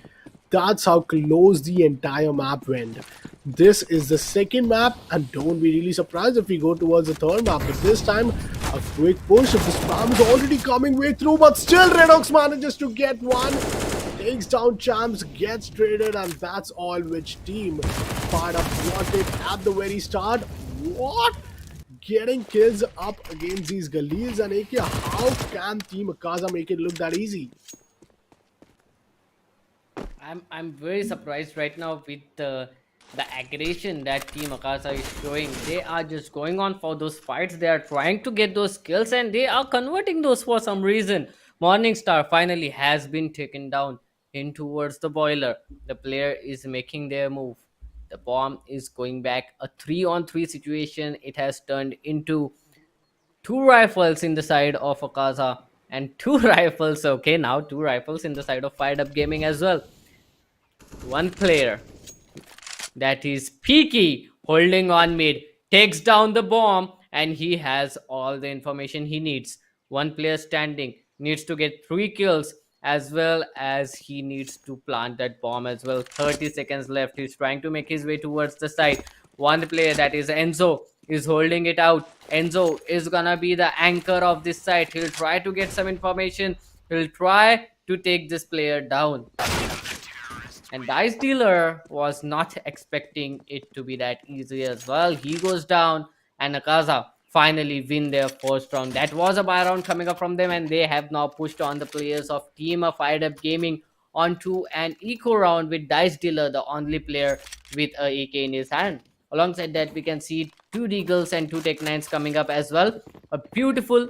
That's how close the entire map went. This is the second map, and don't be really surprised if we go towards the third map. But this time, a quick push. If the spam is already coming way through, but still Redox manages to get one. Takes down Champs, gets traded, and that's all which Team FIREDUP wanted at the very start. What? Getting kills up against these Galils and AK. How can Team Akaza make it look that easy? I'm very surprised right now with the aggression that Team Akasa is showing. They are just going on for those fights. They are trying to get those kills and they are converting those for some reason. Morningstar finally has been taken down in towards the boiler. The player is making their move. The bomb is going back. A 3-on-3 situation. It has turned into two rifles in the side of Akaza and two rifles. Okay, now two rifles in the side of FIREDUP-Gaming as well. One player, that is Peaky, holding on mid, takes down the bomb and he has all the information he needs. One player standing needs to get 3 kills as well as he needs to plant that bomb as well. 30 seconds left. He's trying to make his way towards the side. One player, that is Enzo, is holding it out. Enzo is gonna be the anchor of this side. He'll try to get some information. He'll try to take this player down. And Dice Dealer was not expecting it to be that easy as well. He goes down and Akaza finally win their first round. That was a buy round coming up from them, and they have now pushed on the players of Team of FIREDUP-Gaming onto an eco round with Dice Dealer, the only player with a AK in his hand. Alongside that, we can see two Deagles and two Tech 9s coming up as well. A beautiful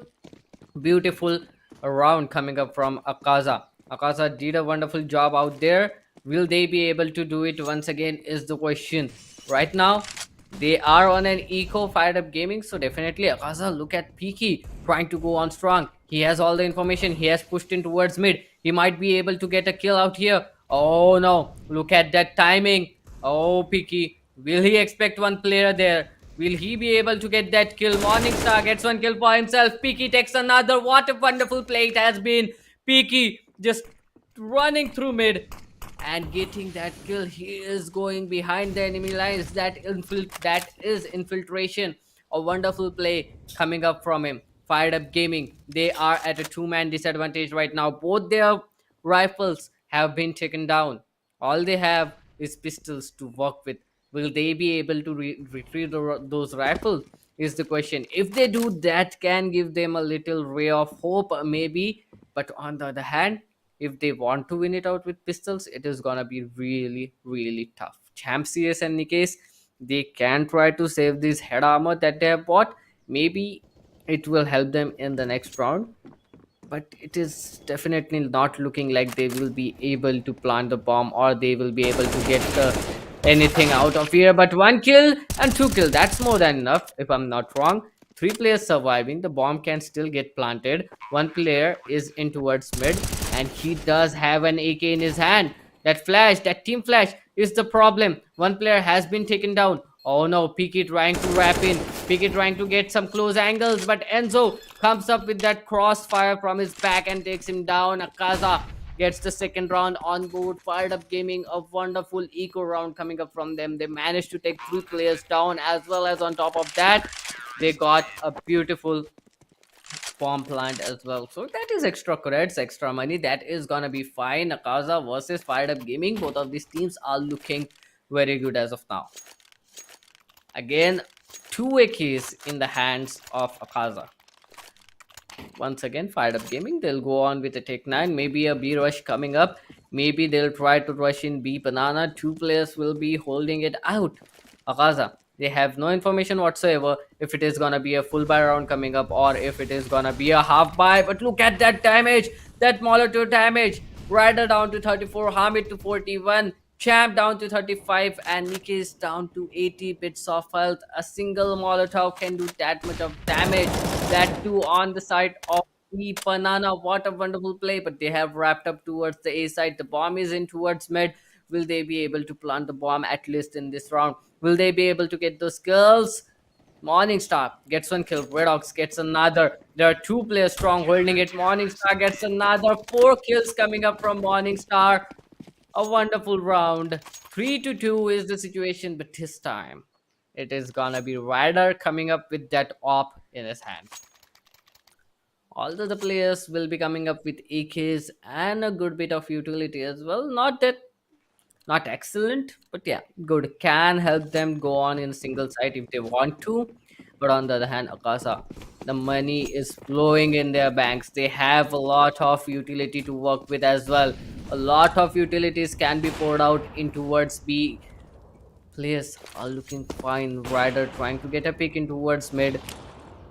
round coming up from Akasha. Akasha did a wonderful job out there. Will they be able to do it once again is the question. Right now, they are on an eco fired up gaming, so definitely Akasha, look at Peaky trying to go on strong. He has all the information, he has pushed in towards mid. He might be able to get a kill out here. Oh no, look at that timing. Oh, Peaky, will he expect one player there? Will he be able to get that kill? Morningstar gets one kill for himself. Peaky takes another. What a wonderful play it has been. Peaky just running through mid and getting that kill. He is going behind the enemy lines. That is infiltration. A wonderful play coming up from him. Fired Up Gaming. They are at a two-man disadvantage right now. Both their rifles have been taken down. All they have is pistols to work with. Will they be able to retrieve those rifles? Is the question. If they do, that can give them a little ray of hope, maybe. But on the other hand, if they want to win it out with pistols, it is gonna be really, really tough. Champ CS and Nikes, they can try to save this head armor that they have bought. Maybe it will help them in the next round, but it is definitely not looking like they will be able to plant the bomb or they will be able to get anything out of here. But one kill and two kill, that's more than enough if I'm not wrong. Three players surviving, the bomb can still get planted. One player is in towards mid and he does have an AK in his hand. That team flash is the problem. One player has been taken down. Oh no, Peaky trying to wrap in. Peaky trying to get some close angles, but Enzo comes up with that crossfire from his back and takes him down. Akasha gets the second round on board. Fired Up Gaming, a wonderful eco round coming up from them. They managed to take three players down, as well as on top of that, they got a beautiful bomb plant as well. So that is extra credits, extra money. That is gonna be fine. Akasha versus Fired Up Gaming. Both of these teams are looking very good as of now. Again, two AKs in the hands of Akasha. Once again, Fired Up Gaming, they'll go on with a Tech 9, maybe a B rush coming up. Maybe they'll try to rush in B banana. Two players will be holding it out. Akasha, they have no information whatsoever if it is gonna be a full buy round coming up or if it is gonna be a half buy. But look at that damage, that Molotov damage. Rider down to 34, Hamid to 41. Champ down to 35 and Nikki down to 80 bits of health. A single Molotov can do that much of damage. That too on the side of the banana. What a wonderful play, but they have wrapped up towards the A side. The bomb is in towards mid. Will they be able to plant the bomb at least in this round? Will they be able to get those kills? Morningstar gets one kill. Redox gets another. There are two players strong holding it. Morningstar gets another. Four kills coming up from Morningstar. A wonderful round. 3-2 is the situation, but this time it is gonna be Ryder coming up with that op in his hand. All the other players will be coming up with AKs and a good bit of utility as well. Not excellent, but yeah, good. Can help them go on in a single site if they want to. But on the other hand, Akasha, the money is flowing in their banks. They have a lot of utility to work with as well. A lot of utilities can be poured out in towards B. Players are looking fine. Rider trying to get a pick in towards mid.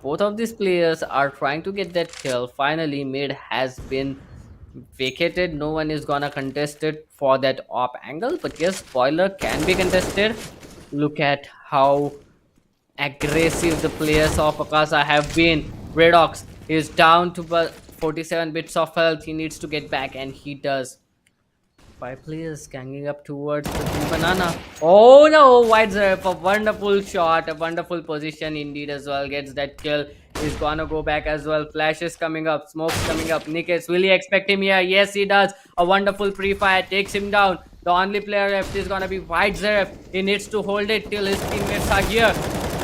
Both of these players are trying to get that kill. Finally, mid has been vacated. No one is gonna contest it for that op angle, but yes, spoiler can be contested. Look at how aggressive the players of Akasha have been. Redox is down to 47 bits of health. He needs to get back, and he does. Five players ganging up towards the blue banana. Oh no, White Zerf, a wonderful shot, a wonderful position indeed as well. Gets that kill. He's gonna go back as well. Flashes coming up, smokes coming up. Nickets, will he expect him here? Yes, he does. A wonderful pre-fire takes him down. The only player left is gonna be White Zerf. He needs to hold it till his teammates are here.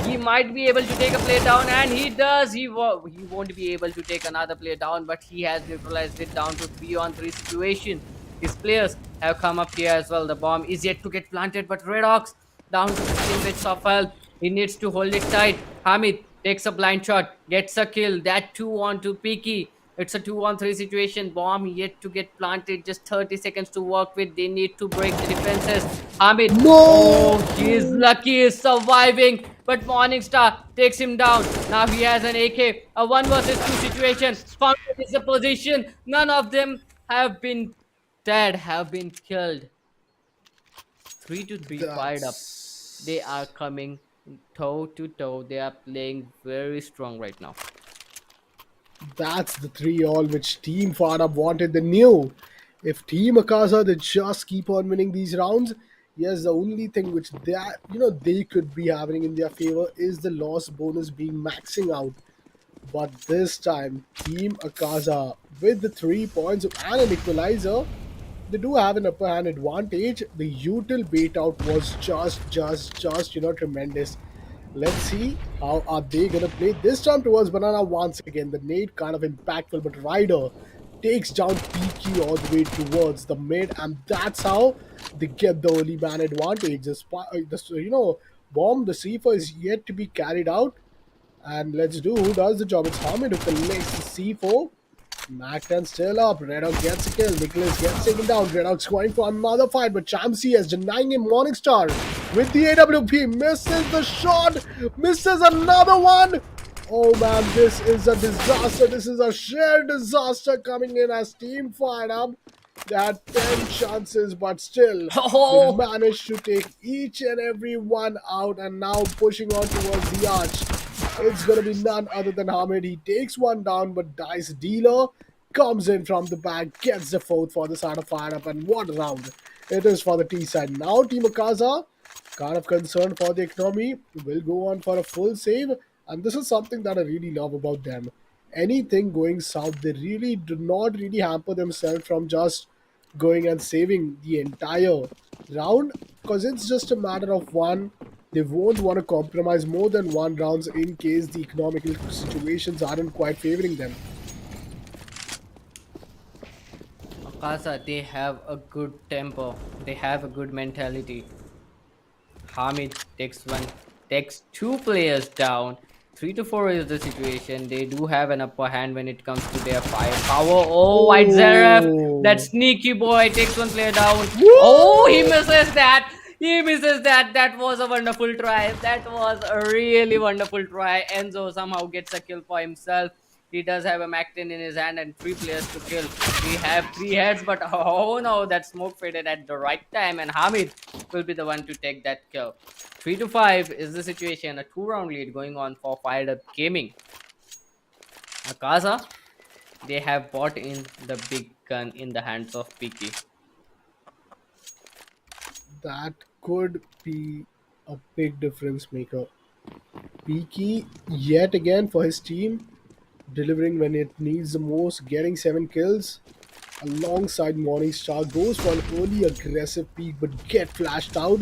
He might be able to take a player down, and he does. He won't be able to take another player down, but he has neutralized it down to 3-on-3 situation. His players have come up here as well. The bomb is yet to get planted, but Redox down to 15 bits of health. He needs to hold it tight. Hamid takes a blind shot, gets a kill. That 2 onto Peaky. It's a 2-on-3 situation. Bomb yet to get planted. Just 30 seconds to work with. They need to break the defenses. Hamid. No! Oh, he's lucky he's surviving. But Morningstar takes him down. Now he has an AK. A 1 versus 2 situation. Found is a position. None of them have been dead, have been killed. 3 to 3 fired up. They are That's coming toe to toe. They are playing very strong right now. that's the 3-all which Team Farab wanted. They knew if Team Akasa they just keep on winning these rounds. Yes, the only thing which they could be having in their favor is the loss bonus being maxing out. But this time, Team Akaza with the 3 points and an equalizer, they do have an upper hand advantage. The util bait out was just tremendous. Let's see how are they gonna play this time towards Banana once again. The nade kind of impactful, but Ryder takes down PQ all the way towards the mid, and that's how they get the early man advantage. Bomb the C4 is yet to be carried out, and let's do who does the job. It's Hamid who collects the C4. Mac-10 still up. Red Hawk gets a kill. Nicholas gets taken down. Red Hawk's going for another fight, but Chamsi is denying him Morningstar with the AWP. Misses the shot. Misses another one. Oh man, this is a disaster. This is a shared disaster coming in as team fired up. They had 10 chances, but still, they Oh, managed to take each and every one out and now pushing on towards the arch. It's gonna be none other than Hamid. He takes one down, but Dice Dealer comes in from the back, gets the fourth for the side of Fire Up, and what round it is for the T side. Now Team Akaza, kind of concerned for the economy, will go on for a full save, and this is something that I really love about them. Anything going south, they really do not really hamper themselves from just going and saving the entire round, because it's just a matter of one. They won't want to compromise more than one rounds in case the economical situations aren't quite favoring them. Akasa, they have a good temper. They have a good mentality. Hamid takes two players down. 3 to 4 is the situation. They do have an upper hand when it comes to their firepower. Oh, White Zaref, that Oh, sneaky boy takes one player down. Oh, he woo! misses that. He misses that. That was a wonderful try. That was a really wonderful try. Enzo somehow gets a kill for himself. He does have a Mac-10 in his hand and 3 players to kill. We have 3 heads, but oh no, that smoke faded at the right time, and Hamid will be the one to take that kill. 3 to 5 is the situation. A 2 round lead going on for FIREDUP-Gaming. Akaza, they have bought in the big gun in the hands of Piki. That could be a big difference maker. Peaky yet again for his team, delivering when it needs the most, getting 7 kills. Alongside Morningstar goes for an early aggressive peak but get flashed out.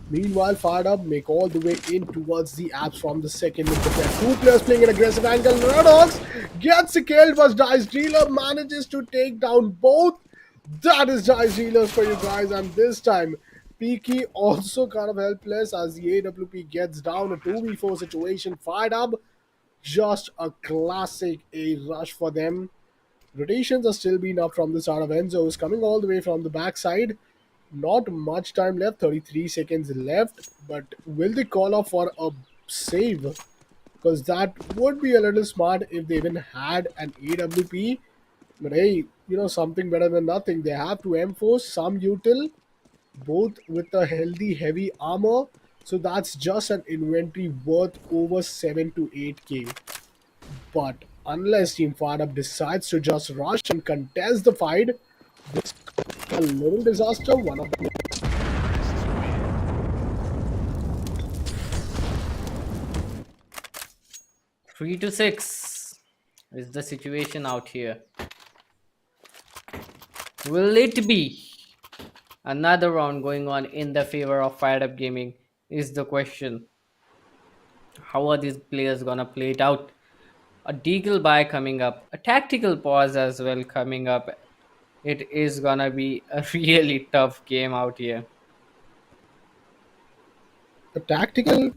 Meanwhile, Fired Up make all the way in towards the apps from the second with the best. 2 players playing an aggressive angle. Redox gets killed, but Dice Dealer manages to take down both. That is Dice Dealers for you guys, and this time Peaky also kind of helpless as the AWP gets down. A 2v4 situation. Fired Up, just a classic A rush for them. Rotations are still being up from the start of Enzo's coming all the way from the backside. Not much time left, 33 seconds left. But will they call off for a save? Because that would be a little smart if they even had an AWP. But hey, something better than nothing. They have to M4 some util, both with a healthy heavy armor. So that's just an inventory worth over 7 to 8k. But unless Team Firedup decides to just rush and contest the fight, a little disaster. One of them. 3 to 6 is the situation out here. Will it be another round going on in the favor of FIREDUP-Gaming? Is the question. How are these players gonna play it out? A deagle buy coming up, a tactical pause as well coming up. It is gonna be a really tough game out here. A tactical.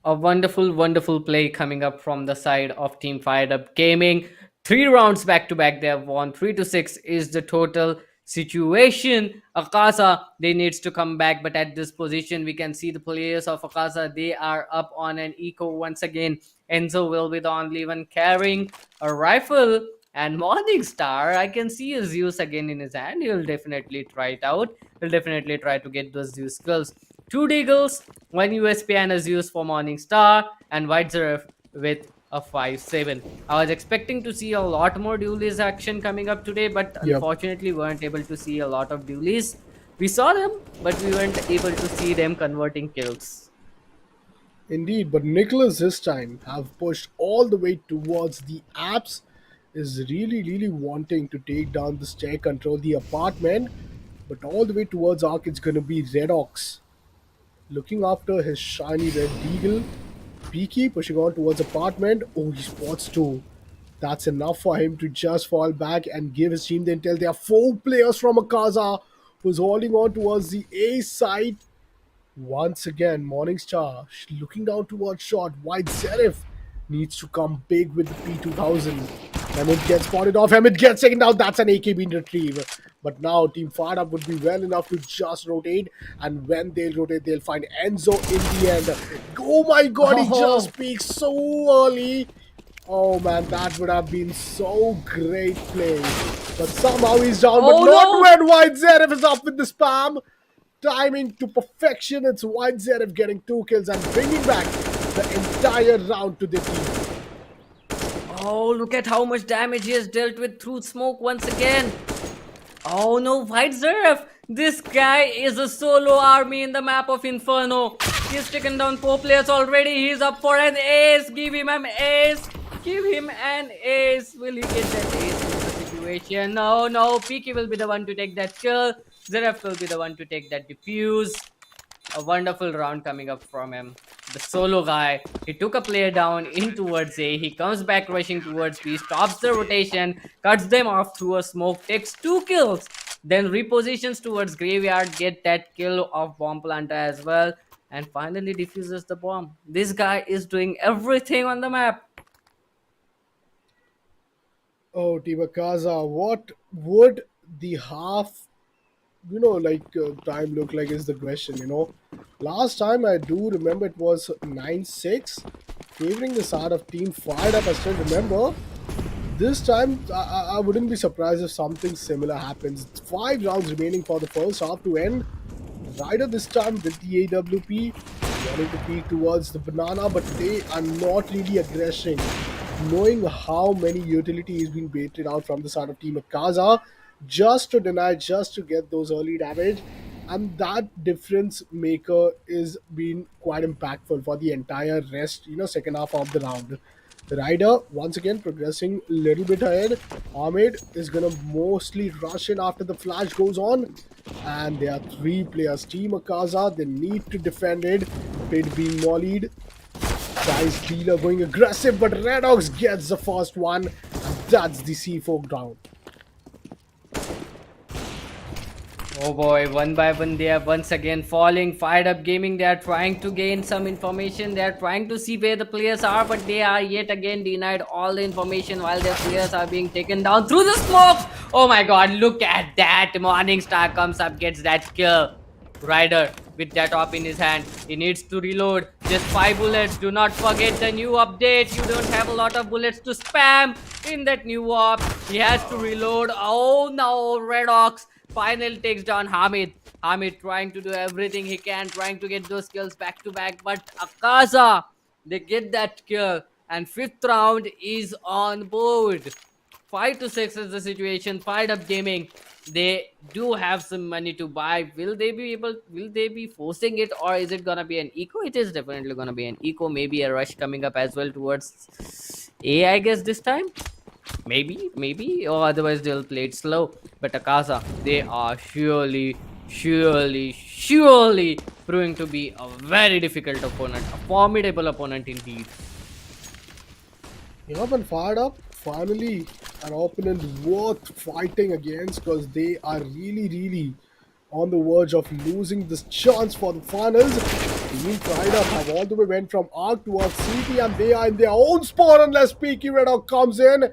A wonderful, wonderful play coming up from the side of Team Fired Up Gaming. 3 rounds back to back, they have won. 3-6 is the total situation. Akasha, they needs to come back, but at this position, we can see the players of Akasha, they are up on an eco once again. Enzo will be the only one carrying a rifle. And Morningstar, I can see a Zeus again in his hand. He'll definitely try it out. He'll definitely try to get those Zeus skills. 2 Deagles, 1 USP and a Zeus for Morningstar, and White Zeref with a 5-7. I was expecting to see a lot more duelies action coming up today, but Yep. unfortunately weren't able to see a lot of duelies. We saw them, but we weren't able to see them converting kills. Indeed, but Nicholas this time have pushed all the way towards the apps, is really wanting to take down the stair, control the apartment, but all the way towards Arc it's gonna be Red Ox looking after his shiny red deagle. Peaky pushing on towards apartment. Oh, he spots two. That's enough for him to just fall back and give his team the intel. There are 4 players from Akaza who's holding on towards the A side. Once again, Morningstar looking down towards shot. White Serif needs to come big with the P2000. Emmett gets spotted off. Emmett gets taken down. That's an AK being retrieved. But now Team FIREDUP would be well enough to just rotate. And when they'll rotate, they'll find Enzo in the end. Oh my god, he just peaks so early. Oh man, that would have been so great play. But somehow he's down. But Oh not no! when White Zerif is up with the spam. Timing to perfection. It's White Zerif getting 2 kills and bringing back the entire round to the team. Oh, look at how much damage he has dealt with through smoke once again. Oh no, White Zeref! This guy is a solo army in the map of Inferno. He's taken down 4 players already. He's up for an ace. Give him an ace. Give him an ace. Will he get that ace in the situation? No, no. Peaky will be the one to take that kill. Zeref will be the one to take that defuse. A wonderful round coming up from him. The solo guy, he took a player down in towards A. He comes back rushing towards B, stops the rotation, cuts them off through a smoke, takes 2 kills, then repositions towards graveyard, get that kill of bomb planter as well, and finally defuses the bomb. This guy is doing everything on the map. Oh, Team Akaza, what would the half, time look like is the question. Last time I do remember it was 9-6, favoring the side of Team FIREDUP. I still remember. This time, I wouldn't be surprised if something similar happens. 5 rounds remaining for the first half to end. Ryder this time with the AWP, wanting to peek towards the banana, but they are not really aggressing. Knowing how many utility is being baited out from the side of Team Akaza, just to deny, just to get those early damage, and that difference maker is being quite impactful for the entire rest, second half of the round. Ryder once again progressing a little bit ahead. Ahmed is gonna mostly rush in after the flash goes on, and there are 3 players. Team Akaza, they need to defend it. Pit being mollied. Dice dealer going aggressive, but Redox gets the first one. And that's the C4 down. Oh boy, one by one they are once again falling. Fired Up Gaming, they are trying to gain some information. They are trying to see where the players are, but they are yet again denied all the information while their players are being taken down through the smokes. Oh my god, look at that. Morningstar comes up, gets that kill. Ryder with that op in his hand. He needs to reload. Just 5 bullets. Do not forget the new update. You don't have a lot of bullets to spam in that new op. He has to reload. Oh no, Redox finally takes down Hamid. Hamid trying to do everything he can, trying to get those kills back to back. But Akasha, they get that kill. And 5th round is on board. 5-6 is the situation. Fired Up Gaming, they do have some money to buy. Will they be forcing it, or is it gonna be an eco? It is definitely gonna be an eco. Maybe a rush coming up as well towards A, I guess this time. Maybe, or otherwise they'll play it slow. But Akasha, they are surely proving to be a very difficult opponent, a formidable opponent indeed. Been fired up. Finally, an opponent worth fighting against, because they are really on the verge of losing this chance for the finals. Team Pride Up have all the way went from Arc towards CT, and they are in their own spot unless Peaky Red Hawk comes in,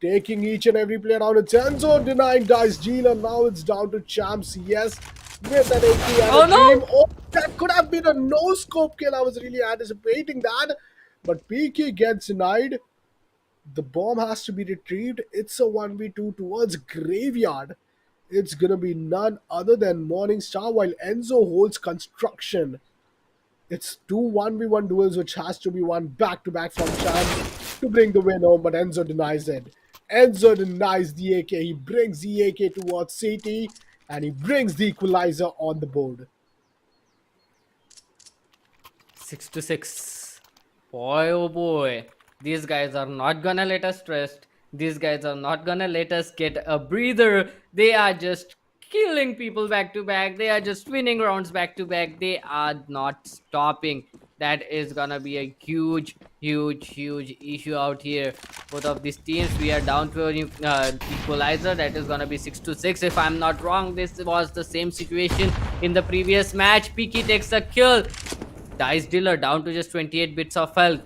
taking each and every player down. It's Enzo denying Dice Deal, and now it's down to Champs. Yes, with an 80 and Oh a dream. no! Oh, that could have been a no scope kill. I was really anticipating that, but Peaky gets denied. The bomb has to be retrieved. It's a 1v2 towards Graveyard. It's gonna be none other than Morningstar while Enzo holds construction. It's two 1v1 duels which has to be won back to back from Champs to bring the win home, but Enzo denies it. Enzo denies the AK. He brings the AK towards CT and he brings the equalizer on the board. 6-6. Boy, oh boy. These guys are not gonna let us rest. These guys are not gonna let us get a breather. They are just killing people back to back. They are just winning rounds back to back. They are not stopping. That is gonna be a huge, huge issue out here. Both of these teams, we are down to an equalizer. That is gonna be 6-6. If I'm not wrong, this was the same situation in the previous match. Peaky takes a kill. Dice Dealer down to just 28 bits of health.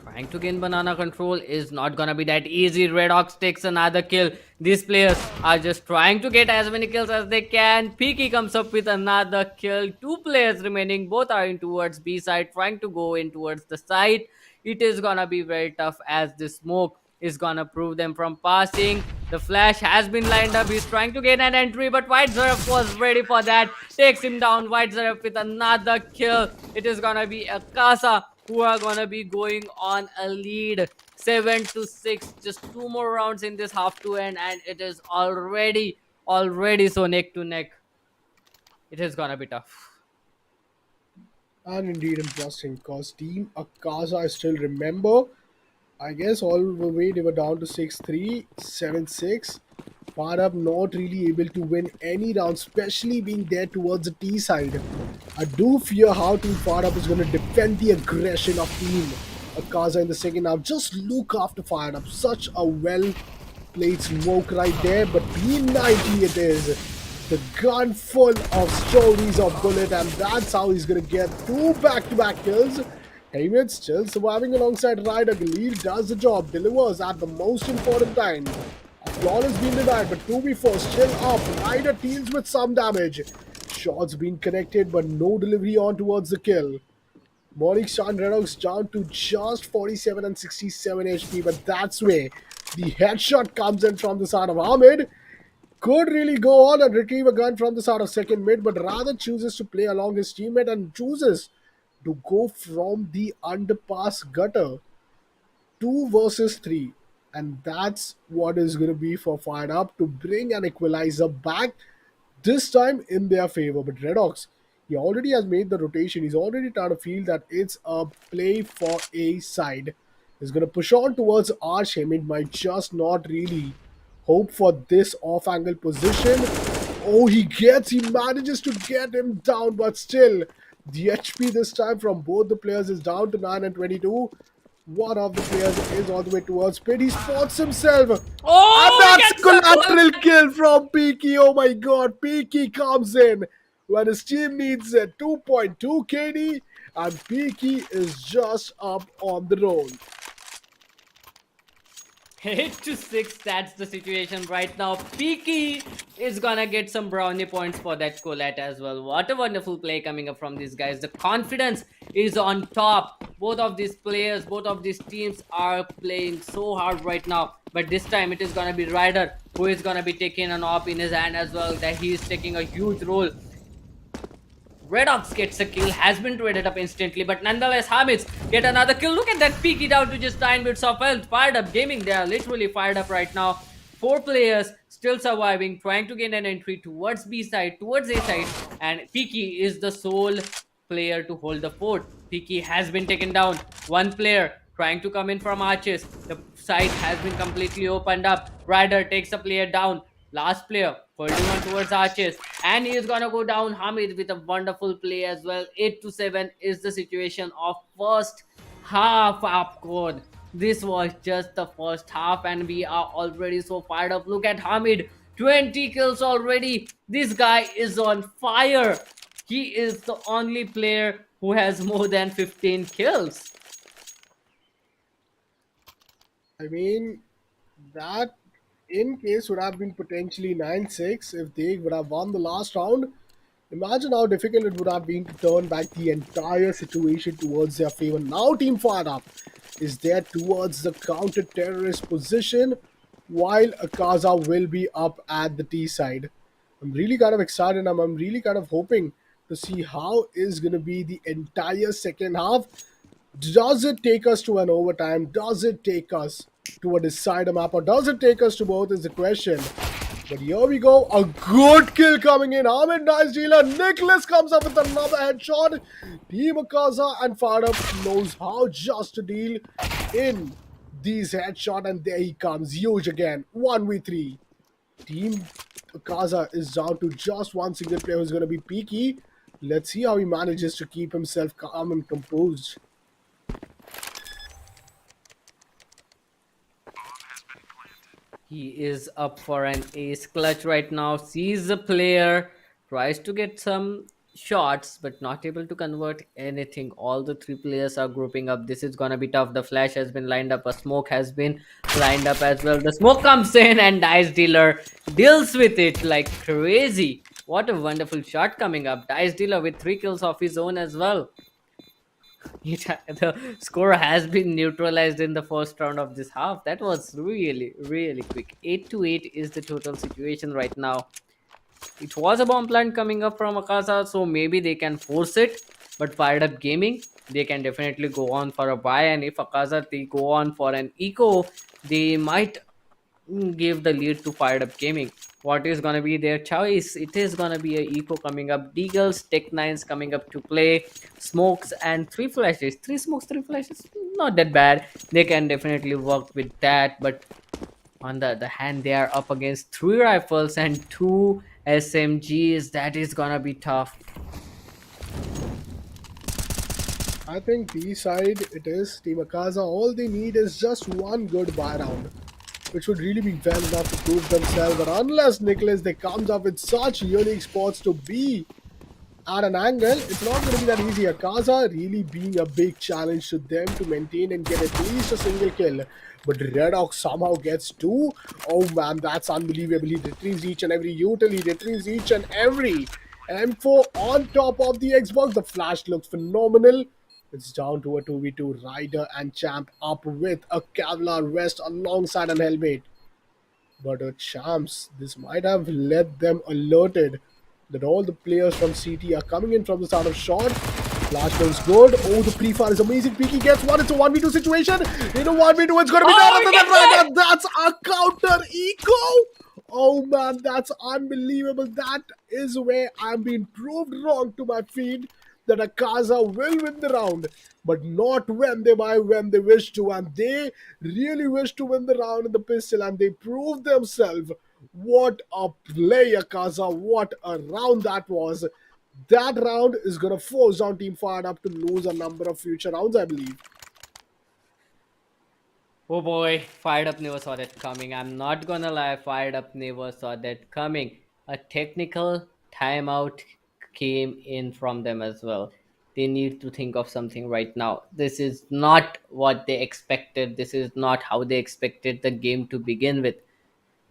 Trying to gain banana control is not gonna be that easy. Red Hawks takes another kill. These players are just trying to get as many kills as they can. Peaky comes up with another kill. Two players remaining. Both are in towards B side, trying to go in towards the side. It is gonna be very tough as the smoke is gonna prove them from passing. The flash has been lined up. He's trying to get an entry, but White Zerf was ready for that. Takes him down. White Zerf with another kill. It is gonna be Akasha who are gonna be going on a lead 7-6. Just two more rounds in this half to end, and it is already so neck to neck. It is gonna be tough. And indeed interesting because Team Akasha, I still remember, I guess all the way they were down to 6-3, 7-6. FIREDUP not really able to win any round, especially being there towards the T side. I do fear how Team FIREDUP is going to defend the aggression of Team Akasha in the second half. Just look after FIREDUP. Such a well played smoke right there, but P90 it is. The gun full of stories of bullet, and that's how he's going to get two back-to-back kills. Hayman still surviving alongside Ryder. Galil does the job, delivers at the most important time. A flawless being denied, but 2v4 still up. Ryder deals with some damage. Shots being connected, but no delivery on towards the kill. Morningstar and Red Hawks down to just 47 and 67 HP, but that's where the headshot comes in from the side of Ahmed. Could really go on and retrieve a gun from the side of second mid, but rather chooses to play along his teammate and chooses to go from the underpass gutter. 2 versus 3, and that's what is going to be for FIREDUP to bring an equalizer back, this time in their favor. But Red Hawks, he already has made the rotation. He's already trying to feel that it's a play for a side. He's going to push on towards Arch. Hemid might just not really hope for this off angle position. Oh, he manages to get him down, but still, the HP this time from both the players is down to 9 and 22. One of the players is all the way towards pit. He spots himself. And Oh, he that's gets the collateral kill from Peaky. Oh my god. Peaky comes in when his team needs a 2.2 KD. And Peaky is just up on the roll. 8-6. That's the situation right now. Peaky is gonna get some brownie points for that collat as well. What a wonderful play coming up from these guys. The confidence is on top. Both of these players, both of these teams are playing so hard right now. But this time it is gonna be Ryder who is gonna be taking an op in his hand as well. That he is taking a huge role. Red Hawks gets a kill, has been traded up instantly, but nonetheless, Hamids get another kill. Look at that, Peaky down to just 9 bits of health. FIREDUP-Gaming, they are literally fired up right now. 4 players still surviving, trying to gain an entry towards B side, towards A side, and Peaky is the sole player to hold the fort. Peaky has been taken down. One player trying to come in from arches. The side has been completely opened up. Ryder takes a player down. Last player holding on towards arches, and he is gonna go down. Hamid with a wonderful play as well. 8-7 is the situation of first half up code. This was just the first half, and we are already so fired up. Look at Hamid, 20 kills already. This guy is on fire. He is the only player who has more than 15 kills. I mean, that in case would have been potentially 9-6 if they would have won the last round. Imagine how difficult it would have been to turn back the entire situation towards their favor. Now, Team Fired Up is there towards the counter terrorist position, while Akaza will be up at the T side. I'm really kind of excited. I'm really kind of hoping to see how is going to be the entire second half. Does it take us to an overtime? Does it take us to a decider map? Or does it take us to both is the question. But here we go. A good kill coming in. Ahmed, nice dealer. Nicholas comes up with another headshot. Team Akaza and Firedup knows how just to deal in these headshot. And there he comes. Huge again. 1v3. Team Akaza is down to just one single player who's going to be peaky. Let's see how he manages to keep himself calm and composed. He is up for an ace clutch right now. Sees the player, tries to get some shots, but not able to convert anything. All the three players are grouping up. This is gonna be tough. The flash has been lined up, a smoke has been lined up as well. The smoke comes in, and Dice Dealer deals with it like crazy. What a wonderful shot coming up. Dice Dealer with 3 kills of his own as well. The score has been neutralized in the first round of this half. That was really, really quick. 8-8 is the total situation right now. It was a bomb plant coming up from Akasa, so maybe they can force it. But Fired Up Gaming, they can definitely go on for a buy. And if Akasa they go on for an eco, they might give the lead to Fired Up Gaming. What is gonna be their choice? It is gonna be a eco coming up, Deagles, Tech Nines coming up to play, smokes and 3 flashes. 3 smokes, 3 flashes, not that bad. They can definitely work with that, but on the other hand, they are up against 3 rifles and 2 SMGs. That is gonna be tough. I think B side it is Team Akaza. All they need is just one good buy round, which would really be well enough to prove themselves. But unless Nicholas they comes up with such unique spots to be at an angle, it's not going to be that easy. Akaza really being a big challenge to them to maintain and get at least a single kill. But Red Ox somehow gets two. Oh man, that's unbelievable. He retrieves each and every util. He retrieves each and every M4 on top of the Xbox. The flash looks phenomenal. It's down to a 2v2. Ryder and Champ up with a Kevlar vest alongside an helmet. But Champs, this might have led them alerted that all the players from CT are coming in from the start of shot. Flash looks good. Oh, the pre-fire is amazing. Peaky gets one. It's a 1v2 situation. In a 1v2, it's going to be Oh, that's a counter eco. Oh man, that's unbelievable. That is where I'm being proved wrong to my feet that Akaza will win the round, but not when they buy, when they wish to. And they really wish to win the round in the pistol, and they proved themselves. What a play, Akaza. What a round that was. That round is going to force down Team Fired Up to lose a number of future rounds, I believe. oh boy, Fired Up never saw that coming. I'm not gonna lie, Fired Up never saw that coming. A technical timeout came in from them as well. They need to think of something right now. This is not what they expected. This is not how they expected the game to begin with.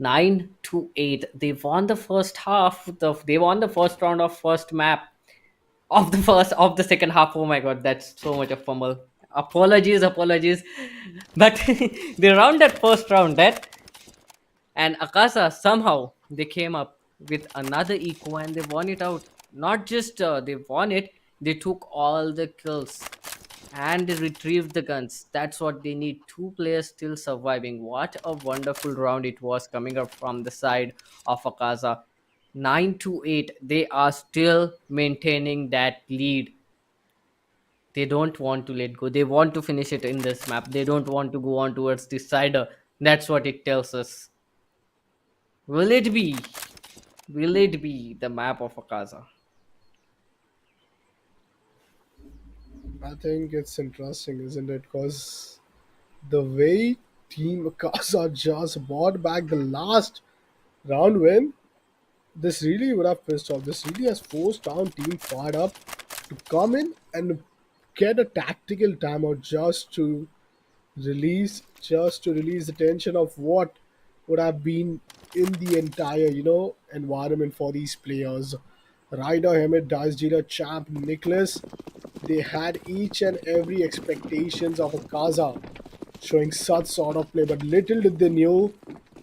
9-8. They won the first half. They won the first round of first map of the second half. Oh my god, that's so much of fumble. Apologies. But they round that first round that, and Akasa somehow they came up with another eco and they won it out. Not just they won it, they took all the kills and they retrieved the guns. That's what they need. 2 players still surviving. What a wonderful round it was coming up from the side of Akaza. 9-8. They are still maintaining that lead. They don't want to let go. They want to finish it in this map. They don't want to go on towards the cider. That's what it tells us. Will it be? Will it be the map of Akaza? I think it's interesting, isn't it? Because the way Team Akaza just bought back the last round win, This really would have pissed off. This really has forced down Team Fired Up to come in and get a tactical timeout just to release the tension of what would have been in the entire environment for these players. Ryder, Hamid, Dice Dealer, Champ, Nicholas, they had each and every expectations of a Kaza showing such sort of play, but little did they knew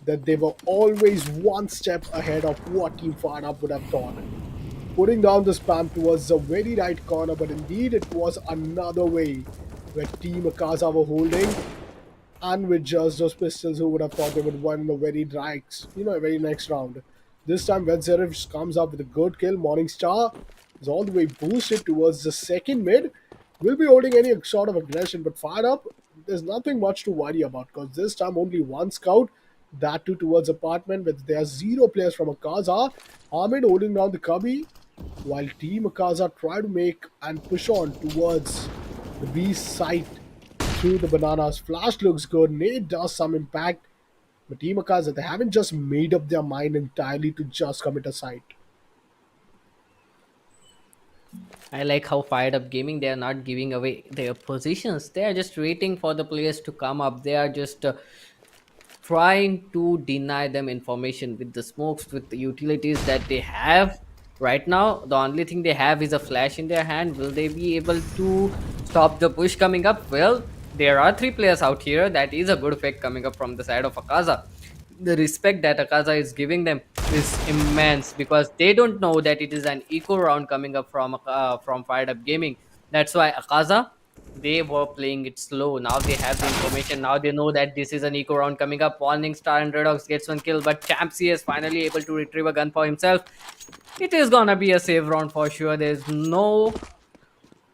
that they were always one step ahead of what Team Fired Up would have thought. Putting down the spam towards the very right corner, but indeed it was another way where Team Akaza were holding, and with just those pistols, who would have thought they would win the very next round. This time, Vedzerif comes up with a good kill. Morningstar is all the way boosted towards the second mid. Will be holding any sort of aggression, but Fire Up, there's nothing much to worry about because this time only one scout, that too towards apartment, with there are zero players from Akaza. Ahmed holding down the cubby, while Team Akaza try to make and push on towards the B site through the bananas. Flash looks good. Nate does some impact. But Team Akaza, they haven't just made up their mind entirely to just commit a site. I like how Fired Up Gaming, they are not giving away their positions. They are just waiting for the players to come up. They are just trying to deny them information with the smokes, with the utilities that they have right now. The only thing they have is a flash in their hand. Will they be able to stop the push coming up? Well, there are three players out here. That is a good effect coming up from the side of Akaza. The respect that Akaza is giving them is immense because they don't know that it is an eco round coming up from Fired Up Gaming. That's why Akaza, they were playing it slow. Now they have the information. Now they know that this is an eco round coming up. Warning Star and Redox gets one kill, but Champsy is finally able to retrieve a gun for himself. It is gonna be a save round for sure. There's no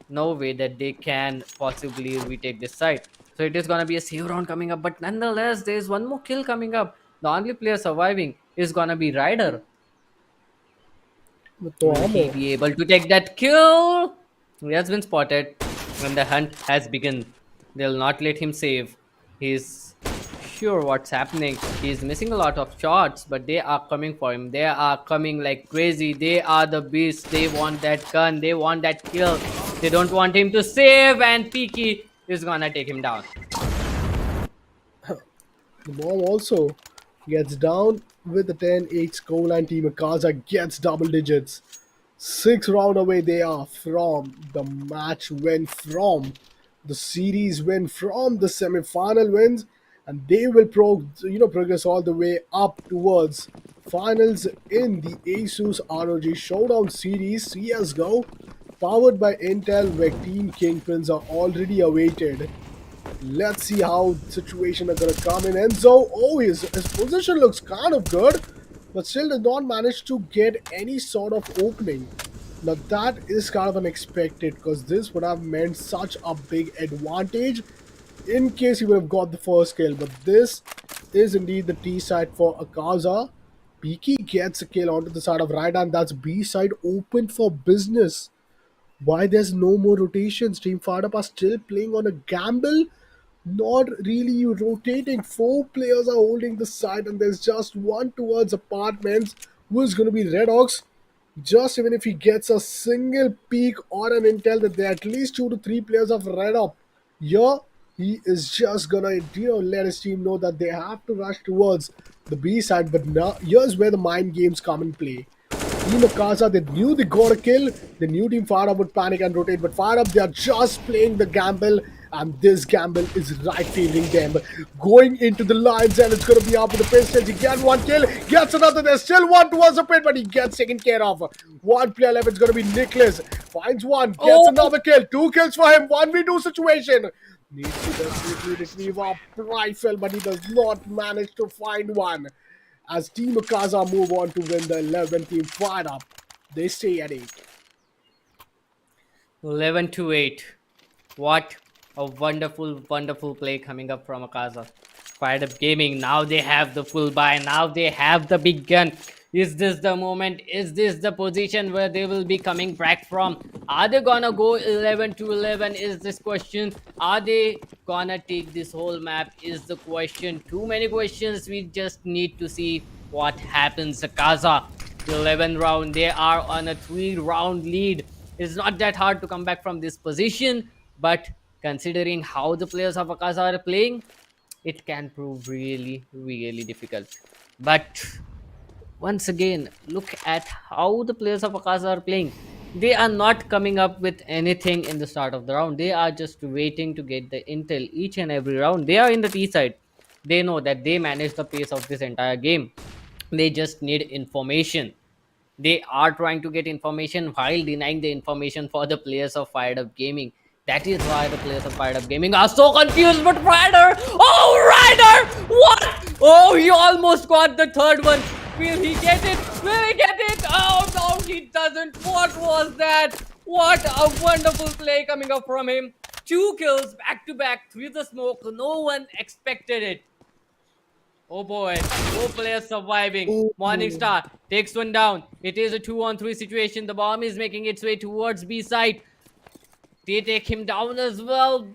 way that they can possibly retake this side. So it is gonna be a save round coming up, but nonetheless, there's one more kill coming up. The only player surviving is gonna be Ryder. With no Will he armor. be able to take that kill? He has been spotted and the hunt has begun. They'll not let him save. He's sure what's happening. He's missing a lot of shots, but they are coming for him. They are coming like crazy. They are the beasts. They want that gun. They want that kill. They don't want him to save, and Peaky is gonna take him down. The bomb also gets down with the 10-8 scoreline. Team Akaza gets double digits. 6 round away they are from the match win, from the series win, from the semi-final wins, and they will progress all the way up towards finals in the ASUS ROG Showdown series CS:GO, powered by Intel, where Team Kingpins are already awaited. Let's see how the situation are gonna come in. Enzo, oh, his position looks kind of good, but still did not manage to get any sort of opening. Now that is kind of unexpected because this would have meant such a big advantage in case he would have got the first kill. But this is indeed the T side for Akaza. Peaky gets a kill onto the side of right, and that's B side open for business. Why there's no more rotations? Team Firedup are still playing on a gamble, not really rotating. Four players are holding the side, and there's just one towards apartments who is going to be Redox. Just even if he gets a single peek or an intel that there are at least 2 to 3 players of Red Up here, he is just gonna let his team know that they have to rush towards the B side. But now here's where the mind games come in play. Team Akasa, they knew they got a kill. The new team Fire Up would panic and rotate, but Fire Up, they are just playing the gamble, and this gamble is right favoring them. Going into the lines, and it's going to be up with the pistols. He gets one kill, gets another. There's still one towards the pit, but he gets taken care of. One player left, it's going to be Nicholas. Finds one, gets Oh, another kill. 2 kills for him, 1v2 situation. Needs to desperately retrieve a rifle, but he does not manage to find one. As Team Akaza move on to win the 11th team Fired Up, they stay at 8. 11 to 8. What a wonderful, wonderful play coming up from Akaza. Fired Up Gaming. Now they have the full buy. Now they have the big gun. Is this the moment? Is this the position where they will be coming back from? Are they gonna go 11 to 11? Is this question? Are they gonna take this whole map? Is the question. Too many questions. We just need to see what happens. Akaza, 11 round. They are on a 3-round lead. It's not that hard to come back from this position, but considering how the players of Akasha are playing, it can prove really, really difficult. But once again, look at how the players of Akasha are playing. They are not coming up with anything in the start of the round. They are just waiting to get the intel each and every round. They are in the T side. They know that they manage the pace of this entire game. They just need information. They are trying to get information while denying the information for the players of Fired Up Gaming. That is why the players of Fired Up Gaming are so confused. But Ryder, oh Ryder, what? Oh, he almost got the third one. Will he get it? Will he get it? Oh no, he doesn't. What was that? What a wonderful play coming up from him. 2 kills back to back through the smoke. No one expected it. Oh boy, no players surviving. Oh, Morningstar takes one down. It is a 2-on-3 situation. The bomb is making its way towards B side. They take him down as well.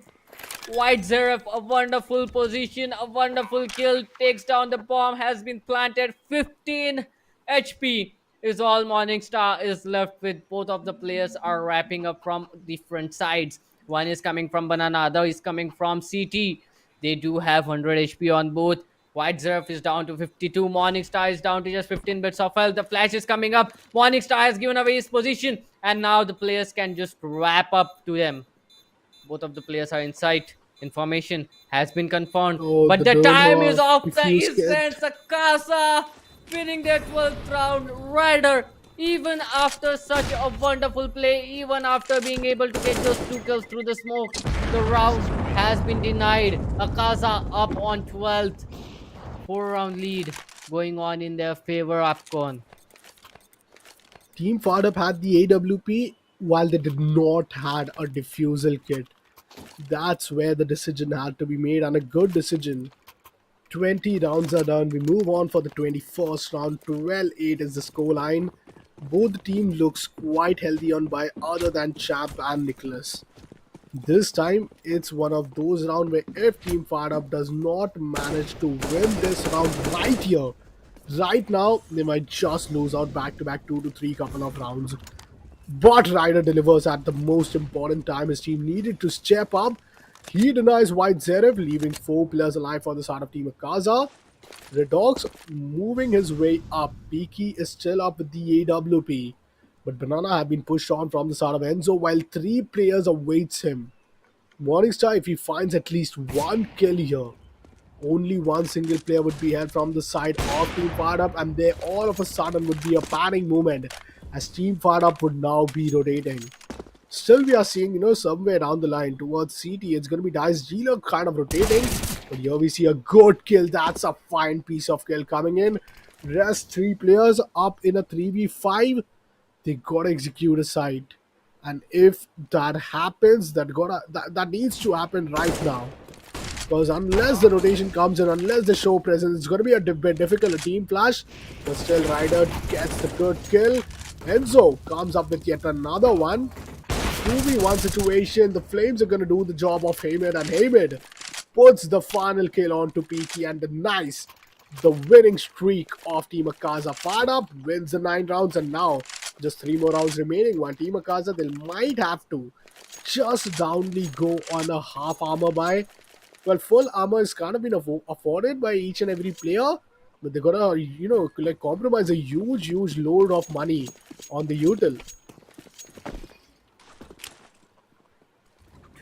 White Zeref, a wonderful position, a wonderful kill. Takes down the bomb, has been planted. 15 HP is all Morningstar is left with. Both of the players are wrapping up from different sides. One is coming from Banana, other is coming from CT. They do have 100 HP on both. White Zerf is down to 52. Morningstar is down to just 15 bits of health. The flash is coming up. Morningstar has given away his position. And now the players can just wrap up to them. Both of the players are in sight. Information has been confirmed. oh, But the the burn time is was off. The diffuse kit. Essence Akasha winning their 12th round. Ryder, even after such a wonderful play, even after being able to get those 2 kills through the smoke, the round has been denied. Akasha up on 12th. 4-round lead going on in their favor. Afcon. Team FIREDUP had the AWP while they did not had a diffusal kit. That's where the decision had to be made, and a good decision. 20 rounds are done. We move on for the 21st round. 12-8 is the scoreline. Both teams looks quite healthy on by other than Champ and Nicholas. This time, it's one of those rounds where if Team FIREDUP does not manage to win this round right here, right now, they might just lose out back-to-back 2 to 3 couple of rounds. But Ryder delivers at the most important time. His team needed to step up. He denies White Zeref, leaving 4 players alive for the start of Team Akasha. Redox moving his way up. Peaky is still up with the AWP. But Banana have been pushed on from the start of Enzo while 3 players awaits him. Morningstar, if he finds at least 1 kill here, only 1 single player would be held from the side of Team FIREDUP, and there all of a sudden would be a panic moment as Team FIREDUP would now be rotating. Still, we are seeing, somewhere down the line towards CT, it's going to be Dice Dealer kind of rotating. But here we see a good kill. That's a fine piece of kill coming in. Rest 3 players up in a 3v5. They got to execute a site. And if that happens, that needs to happen right now. Because unless the rotation comes in, unless they show presence, it's going to be a bit difficult. A team flash, but still Ryder gets the good kill. Enzo comes up with yet another one. 2v1 situation. The Flames are going to do the job of Hamid, and Hamid puts the final kill onto Peaky and denies the winning streak of Team Akasha. FIREDUP wins the 9 rounds, and now just 3 more rounds remaining. One Team Akasha, they might have to just downly go on a half armor buy. Well, full armor is kind of been afforded by each and every player, but they're gonna, compromise a huge load of money on the util.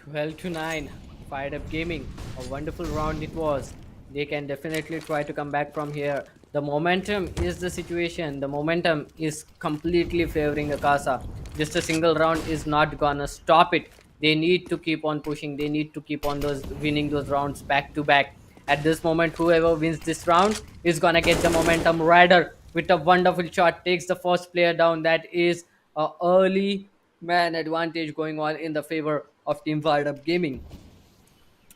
12-9. Fired Up Gaming. A wonderful round it was. They can definitely try to come back from here. The momentum is the situation. The momentum is completely favoring Akasha. Just a single round is not gonna stop it. They need to keep on pushing. They need to keep on winning those rounds back to back. At this moment, whoever wins this round is gonna get the momentum. Ryder with a wonderful shot takes the first player down. That is a early man advantage going on in the favor of Team Fired Up Gaming.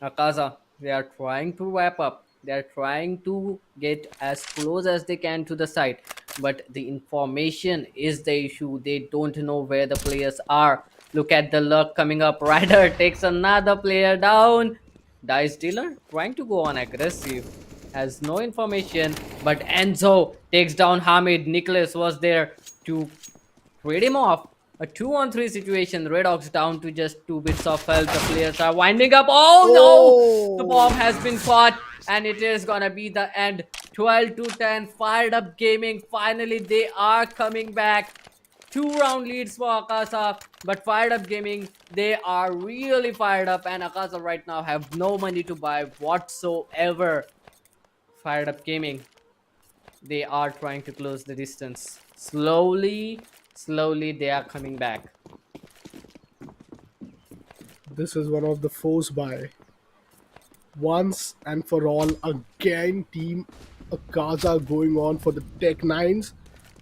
Akasha, they are trying to wrap up. They are trying to get as close as they can to the site, but the information is the issue. They don't know where the players are. Look at the luck coming up. Ryder takes another player down. Dice Dealer trying to go on aggressive. has no information, but Enzo takes down Hamid. Nicholas was there to trade him off. A 2-on-3 situation. Red Ox down to just 2 bits of health. The players are winding up. Oh no! The bomb Oh, has been caught, and it is gonna be the end. 12 to 10. Fired up gaming. Finally, they are coming back. 2 round leads for Akasha, but fired up gaming, they are really fired up, and Akasha right now have no money to buy whatsoever. Fired up gaming, they are trying to close the distance. Slowly, they are coming back. this is one of the force buy. Once and for all, again, Team Akaza going on for the Tech 9s,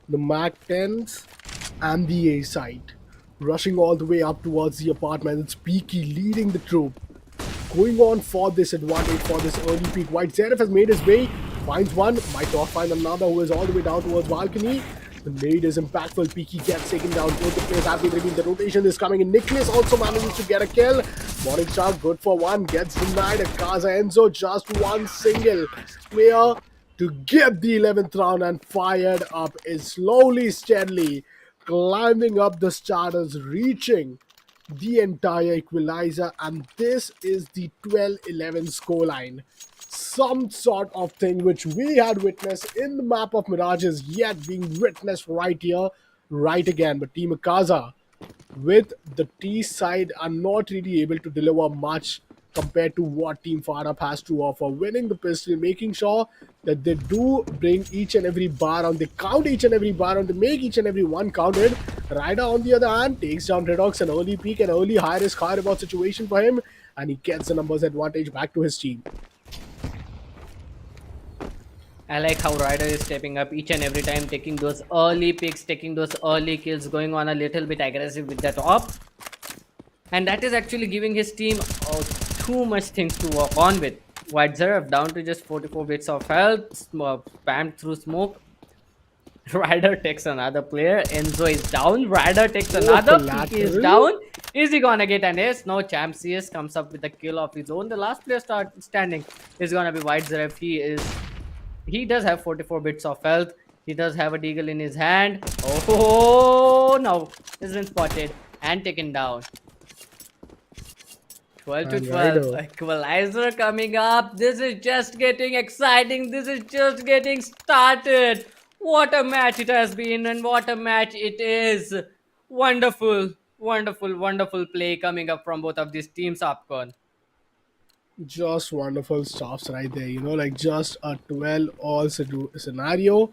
the Mac 10s, and the A side. Rushing all the way up towards the apartment. It's Peaky leading the troop. Going on for this advantage for this early peak. White Zeref has made his way, finds one, might not find another who is all the way down towards balcony. The nade is impactful. Peaky gets taken down. Both the players have been revealed. The rotation is coming in. Nicholas also manages to get a kill. Morningstar good for one, gets denied. Akaza Enzo just one single player to get the 11th round, and fired up is slowly, steadily climbing up the starters, reaching the entire equalizer, and this is the 12-11 scoreline. Some sort of thing which we had witnessed in the map of Mirage is yet being witnessed right here, right again. But Team Akaza with the T side are not really able to deliver much compared to what Team FIREDUP has to offer. Winning the pistol, making sure that they do bring each and every bar on, they count each and every bar on, they make each and every one counted. Ryder on the other hand takes down Redox, an early peak, an early high risk, high reward situation for him, and he gets the numbers advantage back to his team. I like how Ryder is stepping up each and every time, taking those early picks, taking those early kills, going on a little bit aggressive with that op. And that is actually giving his team too much things to work on with. White Zeref down to just 44 bits of health, spammed through smoke. Ryder takes another player. Enzo is down. Ryder takes another. Peaky is down. Is he gonna get an ace? No. Champ CS comes up with a kill of his own. The last player standing is gonna be White Zeref. He does have 44 bits of health. He does have a deagle in his hand. Oh no! He's been spotted and taken down. 12 to 12. Equalizer coming up. This is just getting exciting. This is just getting started. What a match it has been, and what a match it is. Wonderful, wonderful play coming up from both of these teams, Upcon. Just wonderful stuffs right there, like just a 12 all scenario.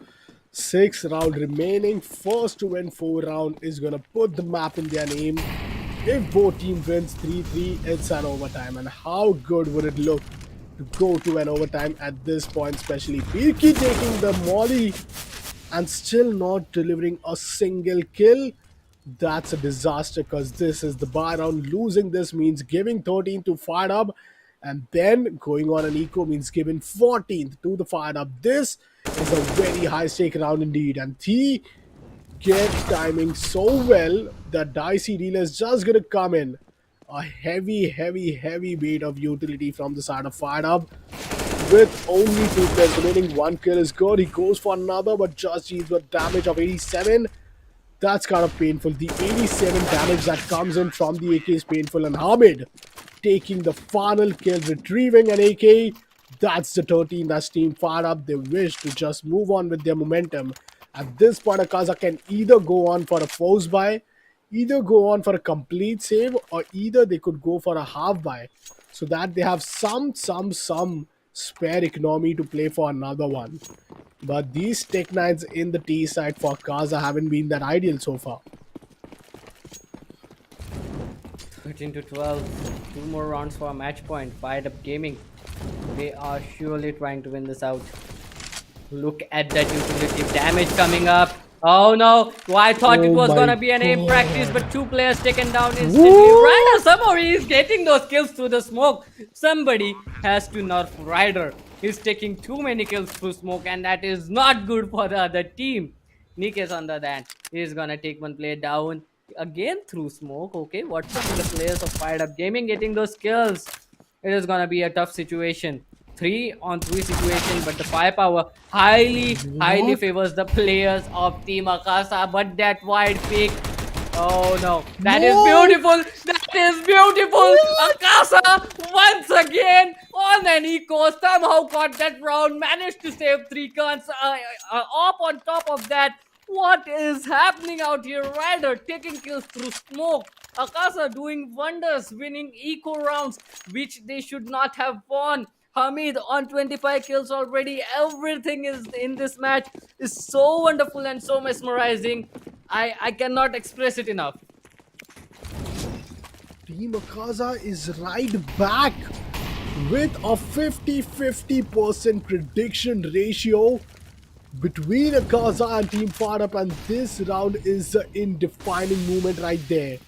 6 round remaining, first to win 4 round is gonna put the map in their name. If both teams wins 3-3, it's an overtime, and how good would it look to go to an overtime at this point, especially Peaky taking the molly and still not delivering a single kill. That's a disaster, because this is the buy round. Losing this means giving 13th to FIREDUP, and then going on an eco means giving 14th to the FIREDUP. This is a very high stake round indeed, and he gets timing so well that Dicey Dealer is just gonna come in. A heavy weight of utility from the side of FIREDUP. With only 2 players remaining, 1 kill is good. He goes for another, but just deals with damage of 87. That's kind of painful. The 87 damage that comes in from the AK is painful. And Hamid taking the final kill, retrieving an AK. That's the 13. That's Team FIREDUP. They wish to just move on with their momentum. At this point, Akaza can either go on for a force buy, either go on for a complete save, or either they could go for a half buy, so that they have some spare economy to play for another one. But these Tech 9s in the T side for Akaza haven't been that ideal so far. 13 to 12. 2 more rounds for a match point. Fired Up Gaming. They are surely trying to win this out. Look at that utility damage coming up. Oh no! I thought it was gonna be an aim practice, but 2 players taken down instantly. Ryder somehow he is getting those kills through the smoke. Somebody has to nerf Ryder. He's taking too many kills through smoke, and that is not good for the other team. Nick is on the other hand. He's gonna take 1 player down again through smoke. Okay, what's up with the players of Fired Up Gaming getting those kills? It is gonna be a tough situation. 3-on-3 situation, but the firepower highly What? favors the players of Team Akasha. But that wide pick, oh no, that is No! beautiful. That is beautiful. Akasha once again on an eco somehow got that round, managed to save 3 guns. Up on top of that, what is happening out here? Ryder taking kills through smoke. Akasha doing wonders, winning eco rounds, which they should not have won. Hamid on 25 kills already. Everything is in this match is so wonderful and so mesmerizing. I cannot express it enough. Team Akaza is right back with a 50-50% prediction ratio between Akaza and Team FIREDUP, and this round is the defining moment right there.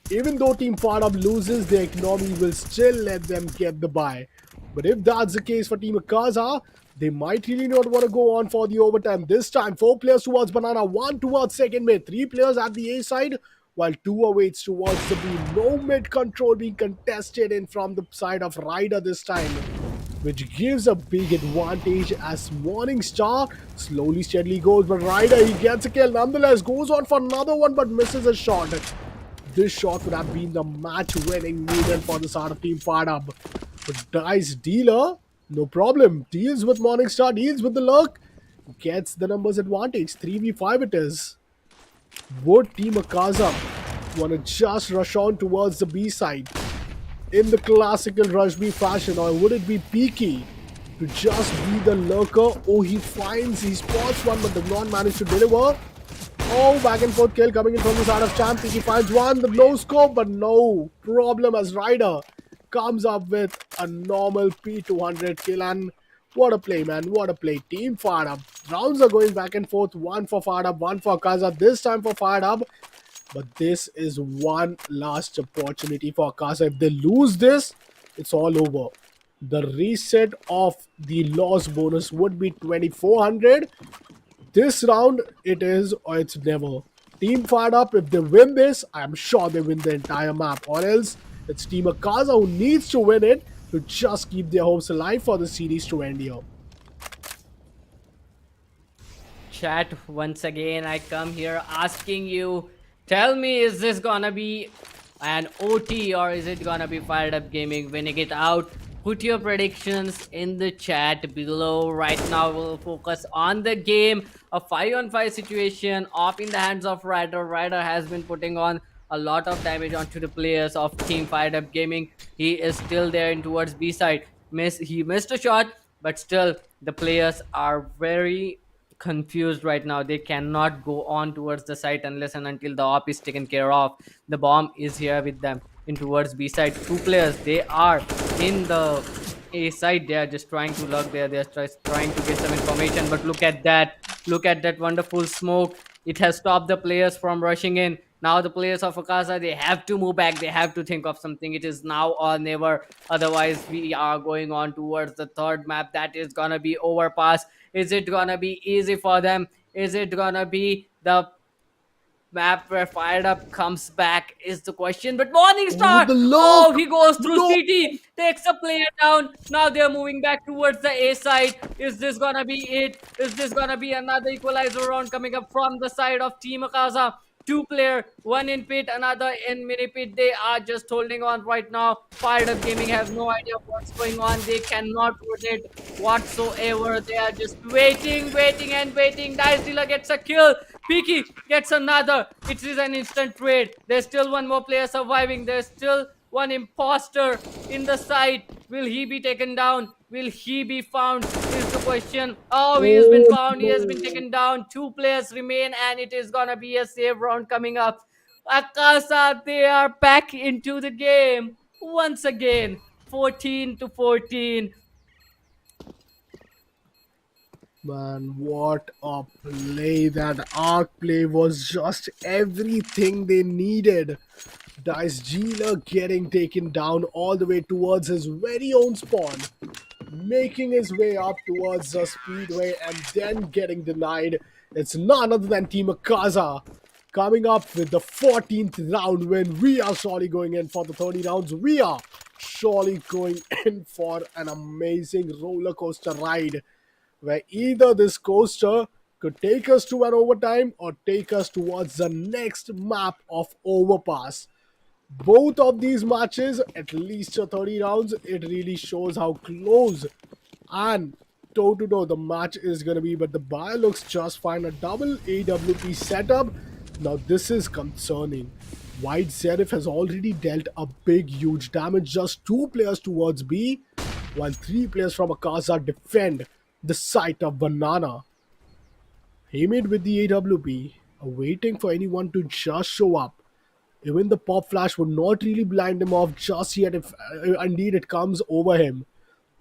Even though Team FIREDUP loses, their economy will still let them get the bye. But if that's the case for Team Akaza, they might really not want to go on for the overtime. This time, 4 players towards Banana, 1 towards second mid, 3 players at the A side, while 2 awaits towards the B. No mid control being contested in from the side of Ryder this time, which gives a big advantage as Morningstar slowly steadily goes. But Ryder, he gets a kill nonetheless, goes on for another one but misses a shot. This shot would have been the match-winning movement for the side of Team FIREDUP. But Dice Dealer, no problem, deals with Morningstar, deals with the luck, gets the numbers advantage. 3v5 it is. Would Team Akaza want to just rush on towards the B side in the classical Rush B fashion, or would it be Peaky to just be the lurker? Oh, he spots one but does not manage to deliver. Oh, back and forth kill coming in from the side of Champ. He finds one, the no scope, but no problem as Ryder comes up with a normal P200 kill. And what a play, man, what a play. Team FIREDUP. Rounds are going back and forth. One for FIREDUP, one for Akaza. This time for FIREDUP. But this is one last opportunity for Akasha. If they lose this, it's all over. The reset of the loss bonus would be 2400. This round, it is or it's never. Team FIREDUP, if they win this, I'm sure they win the entire map. Or else, it's Team Akasha who needs to win it to just keep their hopes alive for the series to end here. Chat, once again, I come here asking you, tell me, is this gonna be an OT or is it gonna be FIREDUP-Gaming winning it out? Put your predictions in the chat below. Right now, we'll focus on the game. A 5-on-5 situation off in the hands of Ryder. Ryder has been putting on a lot of damage onto the players of Team FIREDUP-Gaming. He is still there in towards B side. He missed a shot, but still, the players are very confused right now. They cannot go on towards the site unless and until the op is taken care of. The bomb is here with them in towards B side. 2 players, they are in the A side. They are just trying to lurk there. They're trying to get some information. But look at that. Look at that wonderful smoke. It has stopped the players from rushing in. Now the players of Akasha, they have to move back. They have to think of something. It is now or never. Otherwise, we are going on towards the third map. That is gonna be overpass. Is it gonna be easy for them? Is it gonna be the map where FIREDUP comes back is the question. But Oh, Morningstar, the oh, look! he goes through No! CT, takes a player down. Now they're moving back towards the A side. Is this gonna be it? Is this gonna be another equalizer round coming up from the side of Team Akaza? 2 player, one in pit, another in mini pit. They are just holding on right now. FIREDUP-Gaming has no idea what's going on. They cannot predict whatsoever. They are just waiting, waiting, and waiting. Dice Dealer gets a kill. Peaky gets another. It is an instant trade. There's still one more player surviving. There's still one imposter in the side. Will he be taken down? Will he be found? Is the question. Oh, he has been Oh, found. He has been no! taken down. 2 players remain, and it is gonna be a save round coming up. Akasha, they are back into the game once again. 14-14. Man, what a play. That arc play was just everything they needed. Dice Dealer getting taken down all the way towards his very own spawn, making his way up towards the speedway and then getting denied. It's none other than Team Akaza coming up with the 14th round win. We are surely going in for the 30 rounds. We are surely going in for an amazing roller coaster ride where either this coaster could take us to an overtime or take us towards the next map of overpass. Both of these matches, at least 30 rounds, it really shows how close and toe to toe the match is going to be. But the buyer looks just fine. A double AWP setup. Now, this is concerning. White Serif has already dealt a big, huge damage. Just two players towards B, while three players from Akasha defend the site of Banana. Hamid with the AWP, waiting for anyone to just show up. Even the pop flash would not really blind him off just yet if indeed it comes over him.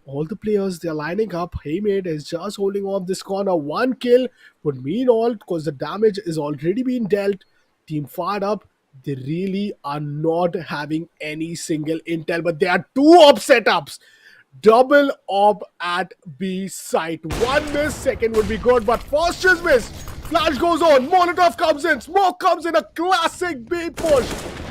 All the players, they're lining up. Hamid is just holding off this corner. One kill would mean all because the damage is already being dealt. Team fired up. They really are not having any single intel, but there are two op setups. Double op at B site. One miss, second would be good, but first is missed. Flash goes on, Molotov comes in, smoke comes in, a classic B push.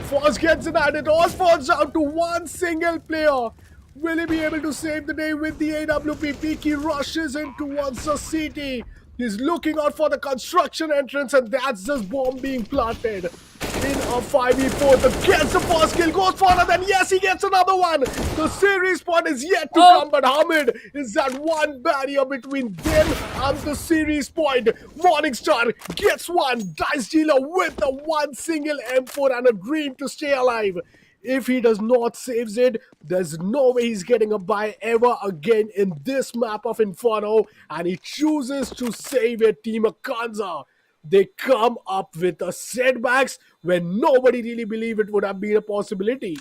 First gets it, and it all falls down to one single player. Will he be able to save the day with the AWP? Peaky rushes in towards the CT. He's looking out for the construction entrance, and that's just bomb being planted. In a 5v4, the gets the first kill, goes for another, and yes, he gets another one. The series point is yet to come, but Hamid is that one barrier between them and the series point. Morningstar gets one. Dice Dealer with the one single M4 and a dream to stay alive. If he does not saves it, there's no way he's getting a buy ever again in this map of Inferno, and he chooses to save it. Team Akanza, they come up with a setbacks when nobody really believed it would have been a possibility.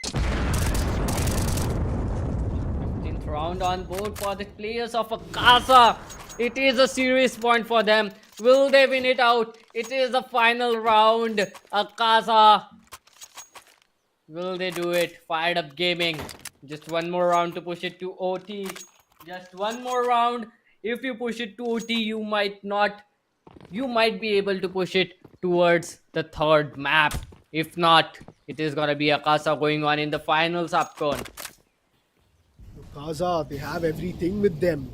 15th round on board for the players of Akasha. It is a serious point for them. Will they win it out? It is the final round. Akasha, will they do it? Fired Up Gaming. Just one more round to push it to OT. Just one more round. If you push it to OT, you might not. You might be able to push it towards the third map. If not, it is gonna be Akasha going on in the finals, Upcon. Kaza, they have everything with them.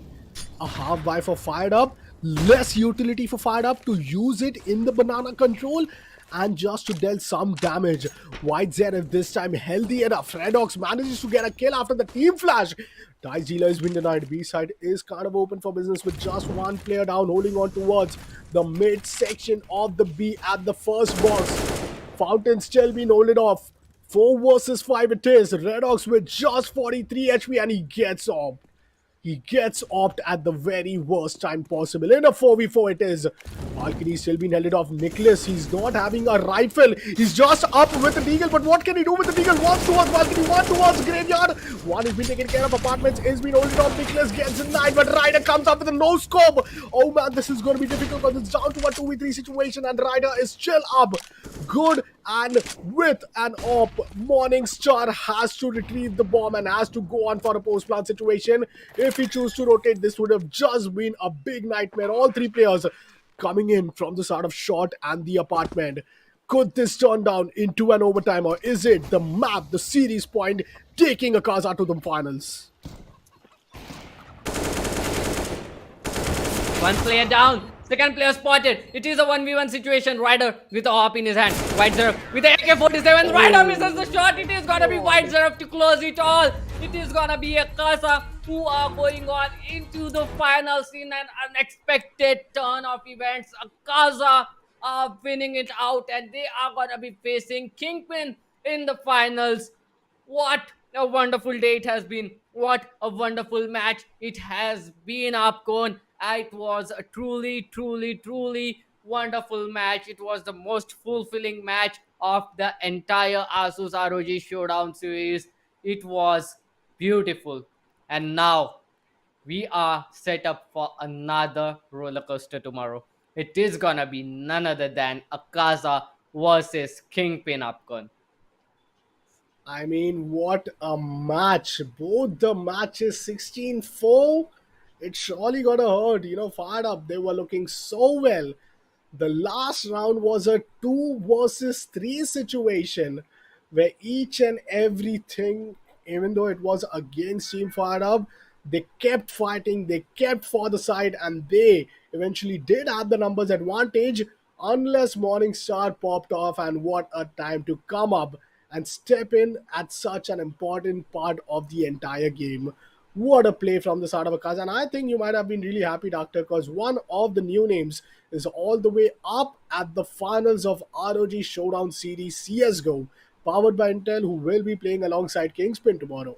A half buy for Fired Up, less utility for Fired Up to use it in the banana control and just to deal some damage. White Zenith this time healthy enough. Redox manages to get a kill after the team flash. Dice Dealer has been denied. B side is kind of open for business with just one player down, holding on towards the mid section of the B at the first box. Fountain still being holded off. 4 versus 5 it is. Redox with just 43 HP and he gets off. He gets opt at the very worst time possible. In a 4v4 it is. Balcony still being held off. Nicholas, he's not having a rifle. He's just up with the deagle, but what can he do with the deagle? One towards balcony, one towards graveyard. One has been taken care of. Apartments is being holding off. Nicholas gets denied, but Ryder comes up with a no scope. Oh man, this is going to be difficult because it's down to a 2v3 situation and Ryder is still up. Good, and with an op, Morningstar has to retrieve the bomb and has to go on for a post-plant situation. If he chooses to rotate, this would have just been a big nightmare. All three players coming in from the side of short and the apartment. Could this turn down into an overtime, or is it the map, the series point, taking Akasha to the finals? One player down. Second player spotted. It is a 1v1 situation. Ryder with a hop in his hand. White Zerf with the AK-47. Ryder misses the shot. It is gonna be White Zerf to close it all. It is gonna be Akasha who are going on into the finals in an unexpected turn of events. Akasha are winning it out and they are gonna be facing Kingpin in the finals. What a wonderful day it has been. What a wonderful match it has been, Upcon. It was a truly wonderful match. It was the most fulfilling match of the entire ASUS ROG Showdown series. It was beautiful. And now we are set up for another roller coaster tomorrow. It is gonna be none other than Akasha versus Kingpin, Upcon. I mean, what a match. Both the matches 16-4. It surely got hurt. Fired up. They were looking so well. The last round was a 2 versus 3 situation. where each and everything, even though it was against Team Fired Up, they kept fighting, they kept for the side, and they eventually did have the numbers advantage unless Morning Star popped off. And what a time to come up and step in at such an important part of the entire game. What a play from the side of Akasha. And I think you might have been really happy, Doctor, because one of the new names is all the way up at the finals of ROG Showdown Series CSGO, powered by Intel, who will be playing alongside Kingspin tomorrow.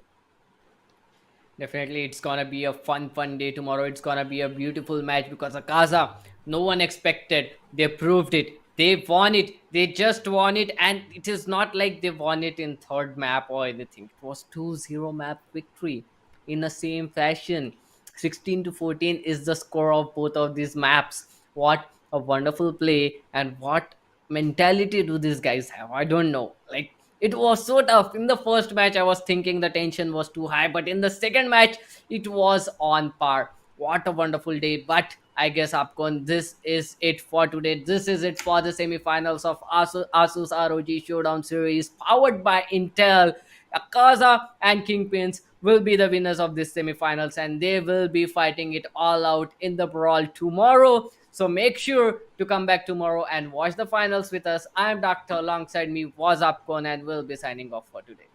Definitely, it's gonna be a fun day tomorrow. It's gonna be a beautiful match because Akaza, no one expected. They proved it. They won it. They just won it, and it is not like they won it in third map or anything. It was 2-0 map victory in the same fashion. 16 to 14 is the score of both of these maps. What a wonderful play, and what mentality do these guys have? I don't know. Like, it was so tough. In the first match, I was thinking the tension was too high, but in the second match, it was on par. What a wonderful day. But I guess, Upcon, this is it for today. This is it for the semifinals of Asus ROG Showdown Series, powered by Intel. Akaza and Kingpins will be the winners of this semifinals, and they will be fighting it all out in the brawl tomorrow. So make sure to come back tomorrow and watch the finals with us. I am Doctor. Alongside me was Upcon, and we'll be signing off for today.